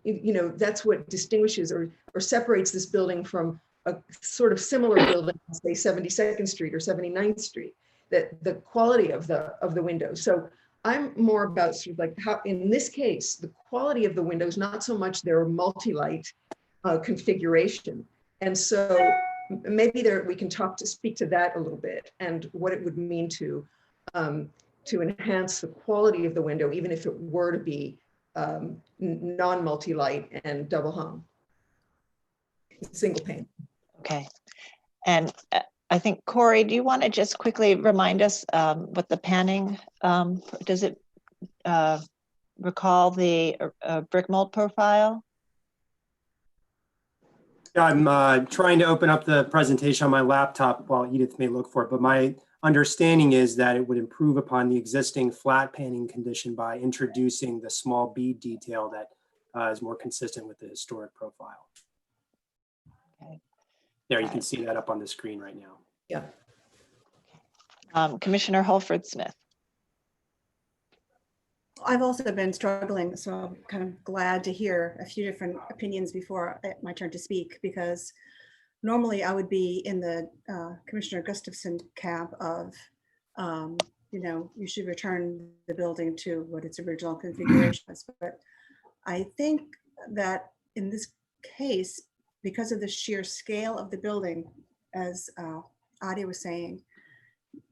you know, that's what distinguishes or separates this building from a sort of similar building, say 72nd Street or 79th Street, that the quality of the windows. So I'm more about sort of like how, in this case, the quality of the windows, not so much their multi-light configuration. And so maybe we can speak to that a little bit and what it would mean to enhance the quality of the window, even if it were to be non-multi-light and double hung, single pane. Okay, and I think, Corey, do you want to just quickly remind us what the panning, does it recall the brick mold profile? I'm trying to open up the presentation on my laptop while Edith may look for it, but my understanding is that it would improve upon the existing flat panning condition by introducing the small bead detail that is more consistent with the historic profile. Okay. There, you can see that up on the screen right now. Yeah. Commissioner Holford Smith. I've also been struggling, so I'm kind of glad to hear a few different opinions before my turn to speak, because normally I would be in the Commissioner Gustafson camp of, you know, you should return the building to what its original configuration was. But I think that in this case, because of the sheer scale of the building, as Adi was saying,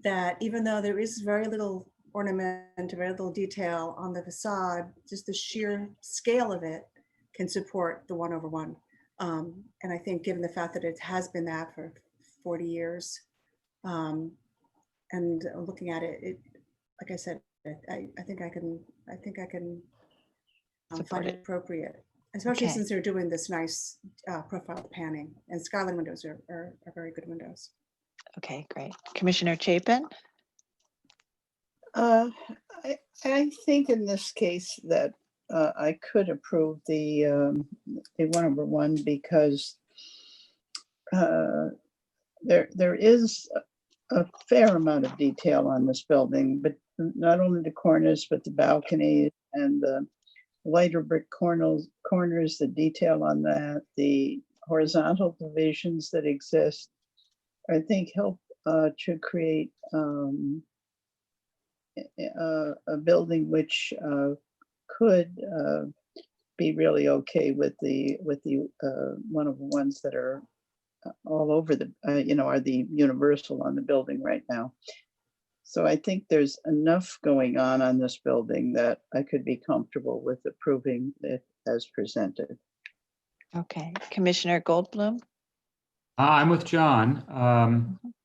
that even though there is very little ornament, very little detail on the facade, just the sheer scale of it can support the 1/1. And I think given the fact that it has been that for 40 years, and looking at it, like I said, I think I can find it appropriate, especially since they're doing this nice profile panning, and skyline windows are very good windows. Okay, great. Commissioner Chapin? I think in this case that I could approve the 1/1 because there is a fair amount of detail on this building, but not only the corners, but the balconies and the lighter brick corners, the detail on that, the horizontal divisions that exist, I think help to create a building which could be really okay with the 1/1s that are all over the are the universal on the building right now. So I think there's enough going on this building that I could be comfortable with approving it as presented. Okay, Commissioner Goldblum? I'm with John,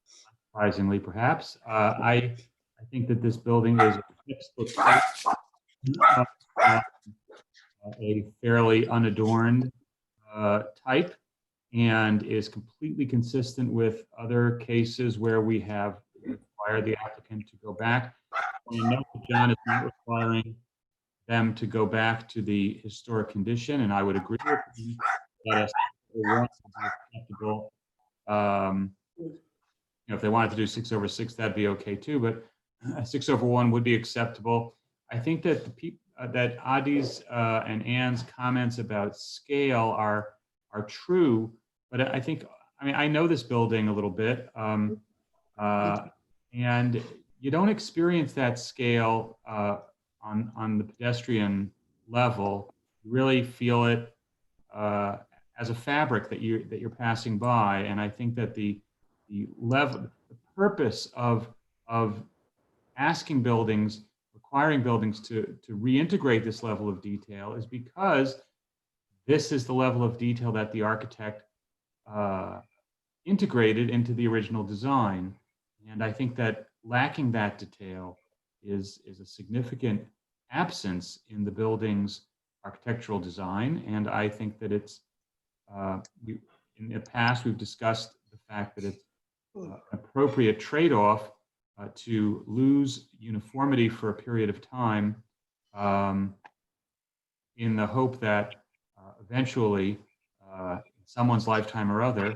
surprisingly perhaps. I think that this building is a fairly unadorned type and is completely consistent with other cases where we have required the applicant to go back. And note that John is not requiring them to go back to the historic condition, and I would agree with you that acceptable. If they wanted to do 6/6, that'd be okay too, but 6/1 would be acceptable. I think that the people that Adi's and Ann's comments about scale are true, but I think, I know this building a little bit, and you don't experience that scale on the pedestrian level. You really feel it as a fabric that you're passing by, and I think that the purpose of requiring buildings to reintegrate this level of detail is because this is the level of detail that the architect integrated into the original design. And I think that lacking that detail is a significant absence in the building's architectural design. And I think that it's, in the past, we've discussed the fact that it's an appropriate trade-off to lose uniformity for a period of time in the hope that eventually, in someone's lifetime or other,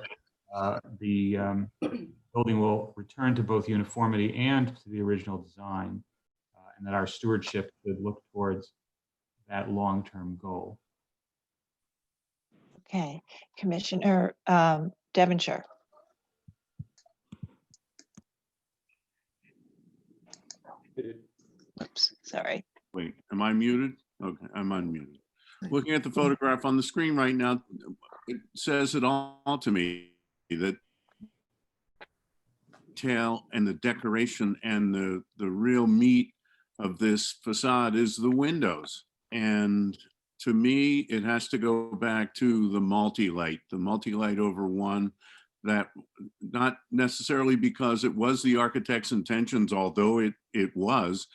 the building will return to both uniformity and to the original design, and that our stewardship should look towards that long-term goal. Okay, Commissioner Devonshire. Oops, sorry. Wait, am I muted? Okay, I'm unmuted. Looking at the photograph on the screen right now, it says it all to me, that detail and the decoration and the real meat of this facade is the windows. And to me, it has to go back to the multi-light over one, that not necessarily because it was the architect's intentions, although it was,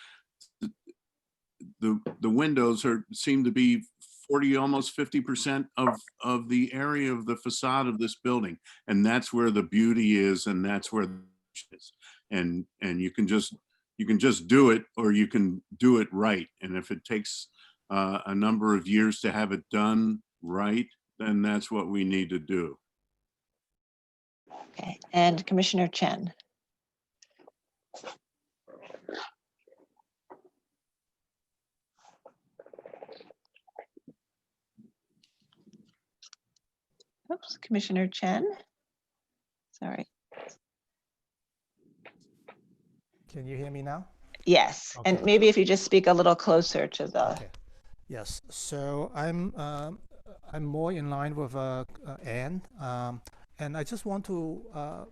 the windows seem to be 40, almost 50% of the area of the facade of this building. And that's where the beauty is, and that's where the is. And you can just do it, or you can do it right. And if it takes a number of years to have it done right, then that's what we need to do. Okay, and Commissioner Chen. Oops, Commissioner Chen. Sorry. Can you hear me now? Yes, Okay. and maybe if you just speak a little closer to the. Okay. Yes, so I'm more in line with Anne, and I just want to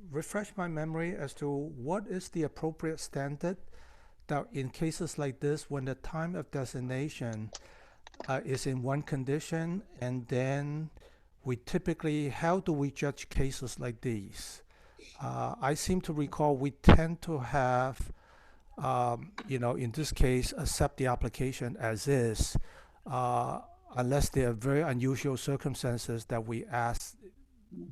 refresh my memory as to what is the appropriate standard that in cases like this, when the time of designation is in one condition, and then we typically, how do we judge cases like these? I seem to recall we tend to have, in this case, accept the application as is, unless there are very unusual circumstances that we ask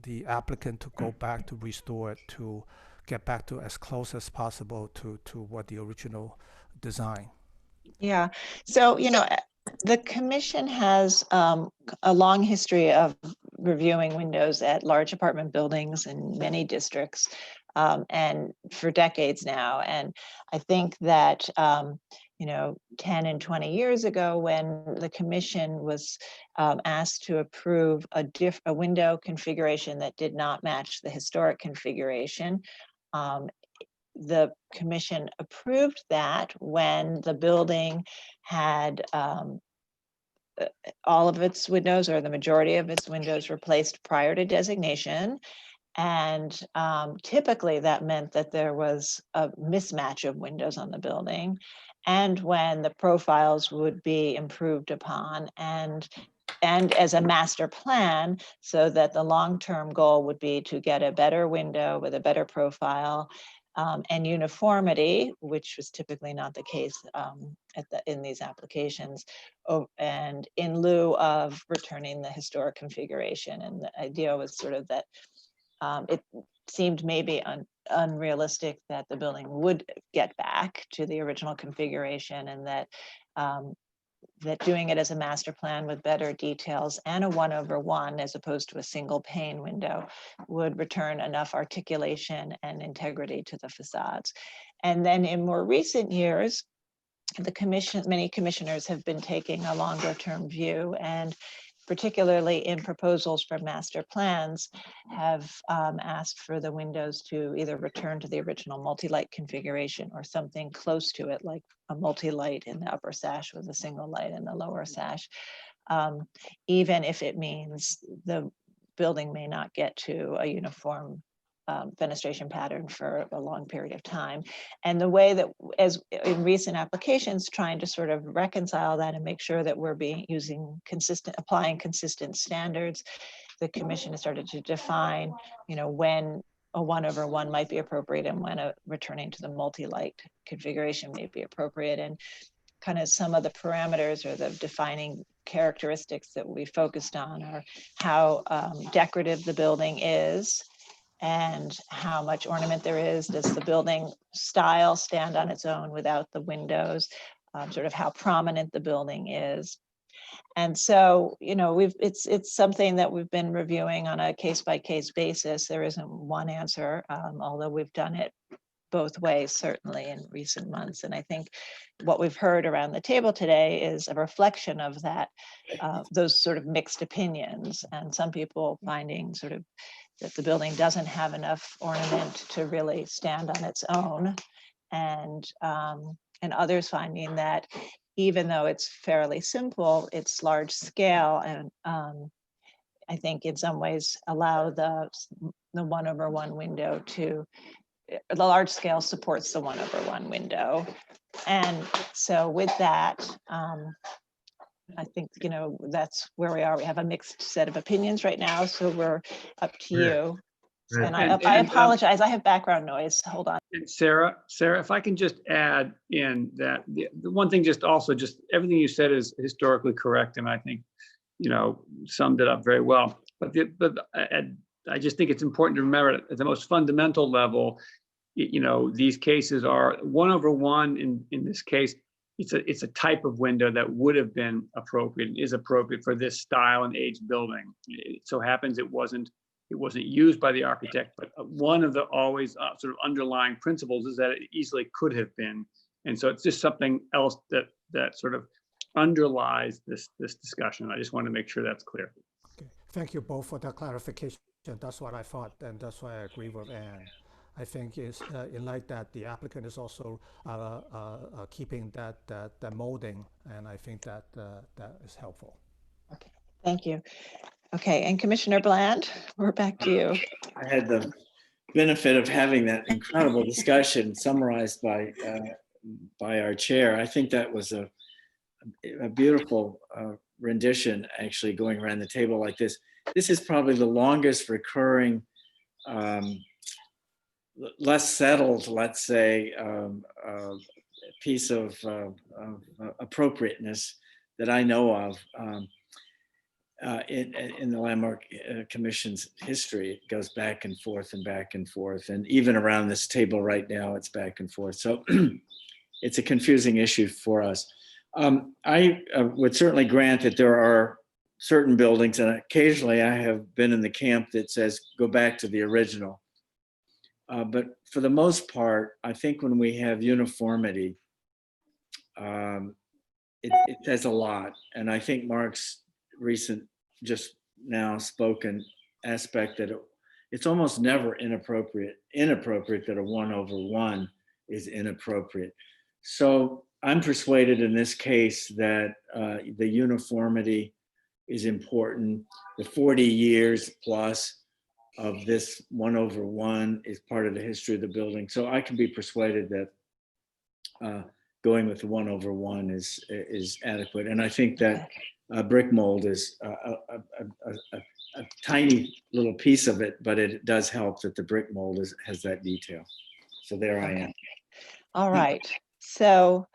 the applicant to go back to restore it, to get back to as close as possible to what the original design. Yeah, so, the commission has a long history of reviewing windows at large apartment buildings in many districts, and for decades now. And I think that, 10 and 20 years ago, when the commission was asked to approve a window configuration that did not match the historic configuration, the commission approved that when the building had all of its windows, or the majority of its windows, replaced prior to designation. And typically that meant that there was a mismatch of windows on the building, and when the profiles would be improved upon, and as a master plan, so that the long-term goal would be to get a better window with a better profile, and uniformity, which was typically not the case in these applications, and in lieu of returning the historic configuration. And the idea was sort of that it seemed maybe unrealistic that the building would get back to the original configuration, and that that doing it as a master plan with better details and a 1/1 as opposed to a single pane window would return enough articulation and integrity to the facades. And then in more recent years, many commissioners have been taking a longer term view, and particularly in proposals for master plans, have asked for the windows to either return to the original multi-light configuration or something close to it, like a multi-light in the upper sash with a single light in the lower sash, even if it means the building may not get to a uniform fenestration pattern for a long period of time. And the way that, as in recent applications, trying to sort of reconcile that and make sure that we're applying consistent standards, the commission has started to define, when a 1/1 might be appropriate and when returning to the multi-light configuration may be appropriate. And kind of some of the parameters or the defining characteristics that we focused on are how decorative the building is, and how much ornament there is. Does the building style stand on its own without the windows? Sort of how prominent the building is. And so, it's something that we've been reviewing on a case-by-case basis. There isn't one answer, although we've done it both ways, certainly in recent months. And I think what we've heard around the table today is a reflection of that, those sort of mixed opinions, and some people finding sort of that the building doesn't have enough ornament to really stand on its own, and others finding that even though it's fairly simple, it's large scale, and I think in some ways allow the 1/1 window to, the large scale supports the 1/1 window. And so with that, I think, that's where we are. We have a mixed set of opinions right now, so we're up to you. And I apologize, I have background noise. Hold on. And Sarah, if I can just add in that the one thing, just everything you said is historically correct, and I think, summed it up very well. But I just think it's important to remember at the most fundamental level, these cases are 1/1 in this case. It's a type of window that would have been appropriate, is appropriate for this style and age building. It so happens it wasn't used by the architect, but one of the always sort of underlying principles is that it easily could have been. And so it's just something else that sort of underlies this discussion. I just want to make sure that's clear. Okay. Thank you both for that clarification. That's what I thought, and that's why I agree with Anne. I think is in light that the applicant is also keeping that molding, and I think that is helpful. Okay, thank you. Okay, and Commissioner Bland, we're back to you. I had the benefit of having that incredible discussion summarized by our chair. I think that was a beautiful rendition, actually, going around the table like this. This is probably the longest recurring, less settled, let's say, piece of appropriateness that I know of. In the Landmark Commission's history. It goes back and forth and back and forth. And even around this table right now, it's back and forth. So it's a confusing issue for us. I would certainly grant that there are certain buildings, and occasionally I have been in the camp that says, go back to the original. But for the most part, I think when we have uniformity, it says a lot. And I think Mark's recent, just now spoken aspect that it's almost never inappropriate that a 1/1 is inappropriate. So I'm persuaded in this case that the uniformity is important. The 40 years plus of this 1/1 is part of the history of the building. So I can be persuaded that going with the 1/1 is adequate. And I think that brick mold is a tiny little piece of it, but it does help that the brick mold has that detail. So there I am. All right. So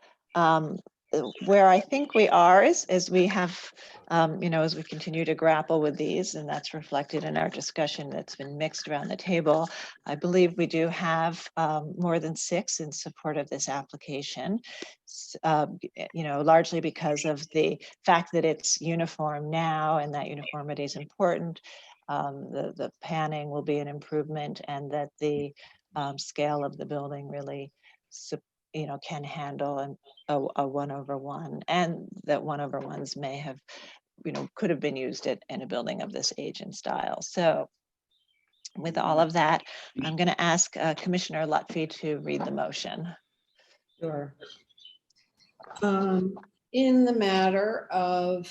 where I think we are is we have, as we continue to grapple with these, and that's reflected in our discussion that's been mixed around the table. I believe we do have more than 6 in support of this application, largely because of the fact that it's uniform now and that uniformity is important. The panning will be an improvement, and that the scale of the building really can handle a 1/1, and that 1/1s may have, could have been used in a building of this age and style. So with all of that, I'm going to ask Commissioner Lutfi to read the motion. Sure. In the matter of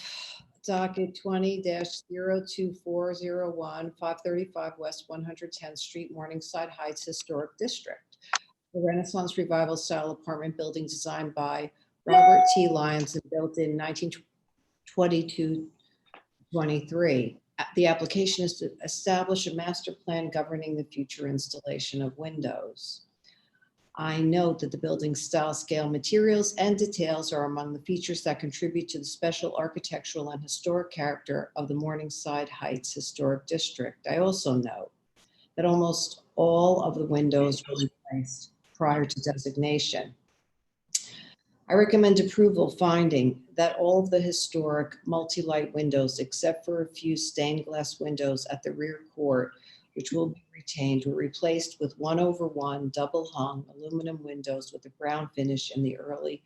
docket 20-02401, 535 West 110th Street, Morningside Heights Historic District. The Renaissance Revival style apartment building designed by Robert T. Lyons and built in 1922-23. The application is to establish a master plan governing the future installation of windows. I note that the building style, scale, materials, and details are among the features that contribute to the special architectural and historic character of the Morningside Heights Historic District. I also note that almost all of the windows were replaced prior to designation. I recommend approval, finding that all of the historic multi-light windows, except for a few stained glass windows at the rear court, which will be retained, were replaced with 1/1 double hung aluminum windows with a brown finish in the early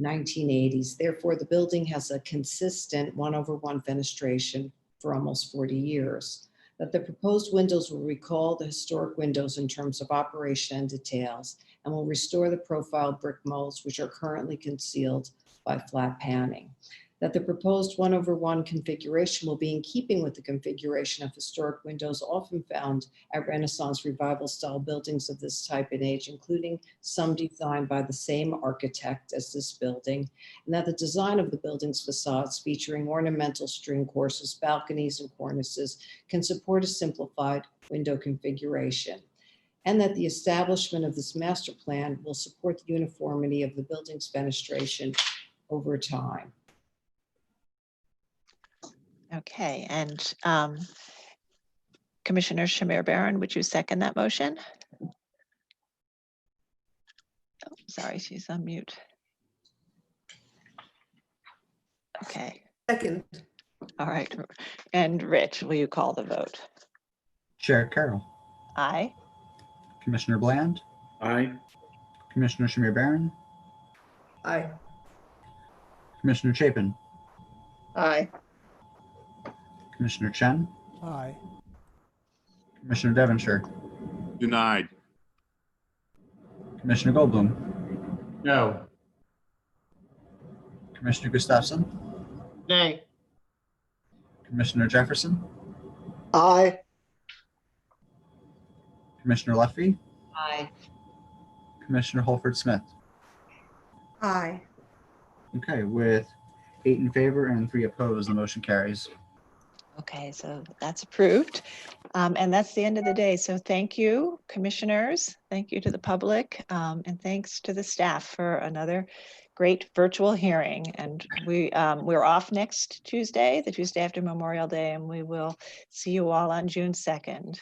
1980s. Therefore, the building has a consistent 1/1 fenestration for almost 40 years. That the proposed windows will recall the historic windows in terms of operation and details, and will restore the profile brick molds, which are currently concealed by flat panning. that the proposed 1/1 configuration will be in keeping with the configuration of historic windows often found at Renaissance Revival style buildings of this type and age, including some designed by the same architect as this building, and that the design of the building's facades featuring ornamental string courses, balconies, and cornices can support a simplified window configuration, and that the establishment of this master plan will support the uniformity of the building's fenestration over time. Okay, and Commissioner Shamir Baran, would you second that motion? Oh, sorry, she's on mute. Okay. Second. All right. And Rich, will you call the vote? Chair Carroll. Aye. Commissioner Bland. Aye. Commissioner Shamir Baran. Aye. Commissioner Chapin. Aye. Commissioner Chen. Aye. Commissioner Devonshire. Denied. Commissioner Goldblum. No. Commissioner Gustafson. Nay. Commissioner Jefferson. Aye. Commissioner Leffy. Aye. Commissioner Holford Smith. Aye. Okay, with 8 in favor and 3 opposed, the motion carries. Okay, so that's approved. And that's the end of the day. So thank you, commissioners. Thank you to the public. And thanks to the staff for another great virtual hearing. And we're off next Tuesday, the Tuesday after Memorial Day, and we will see you all on June 2nd.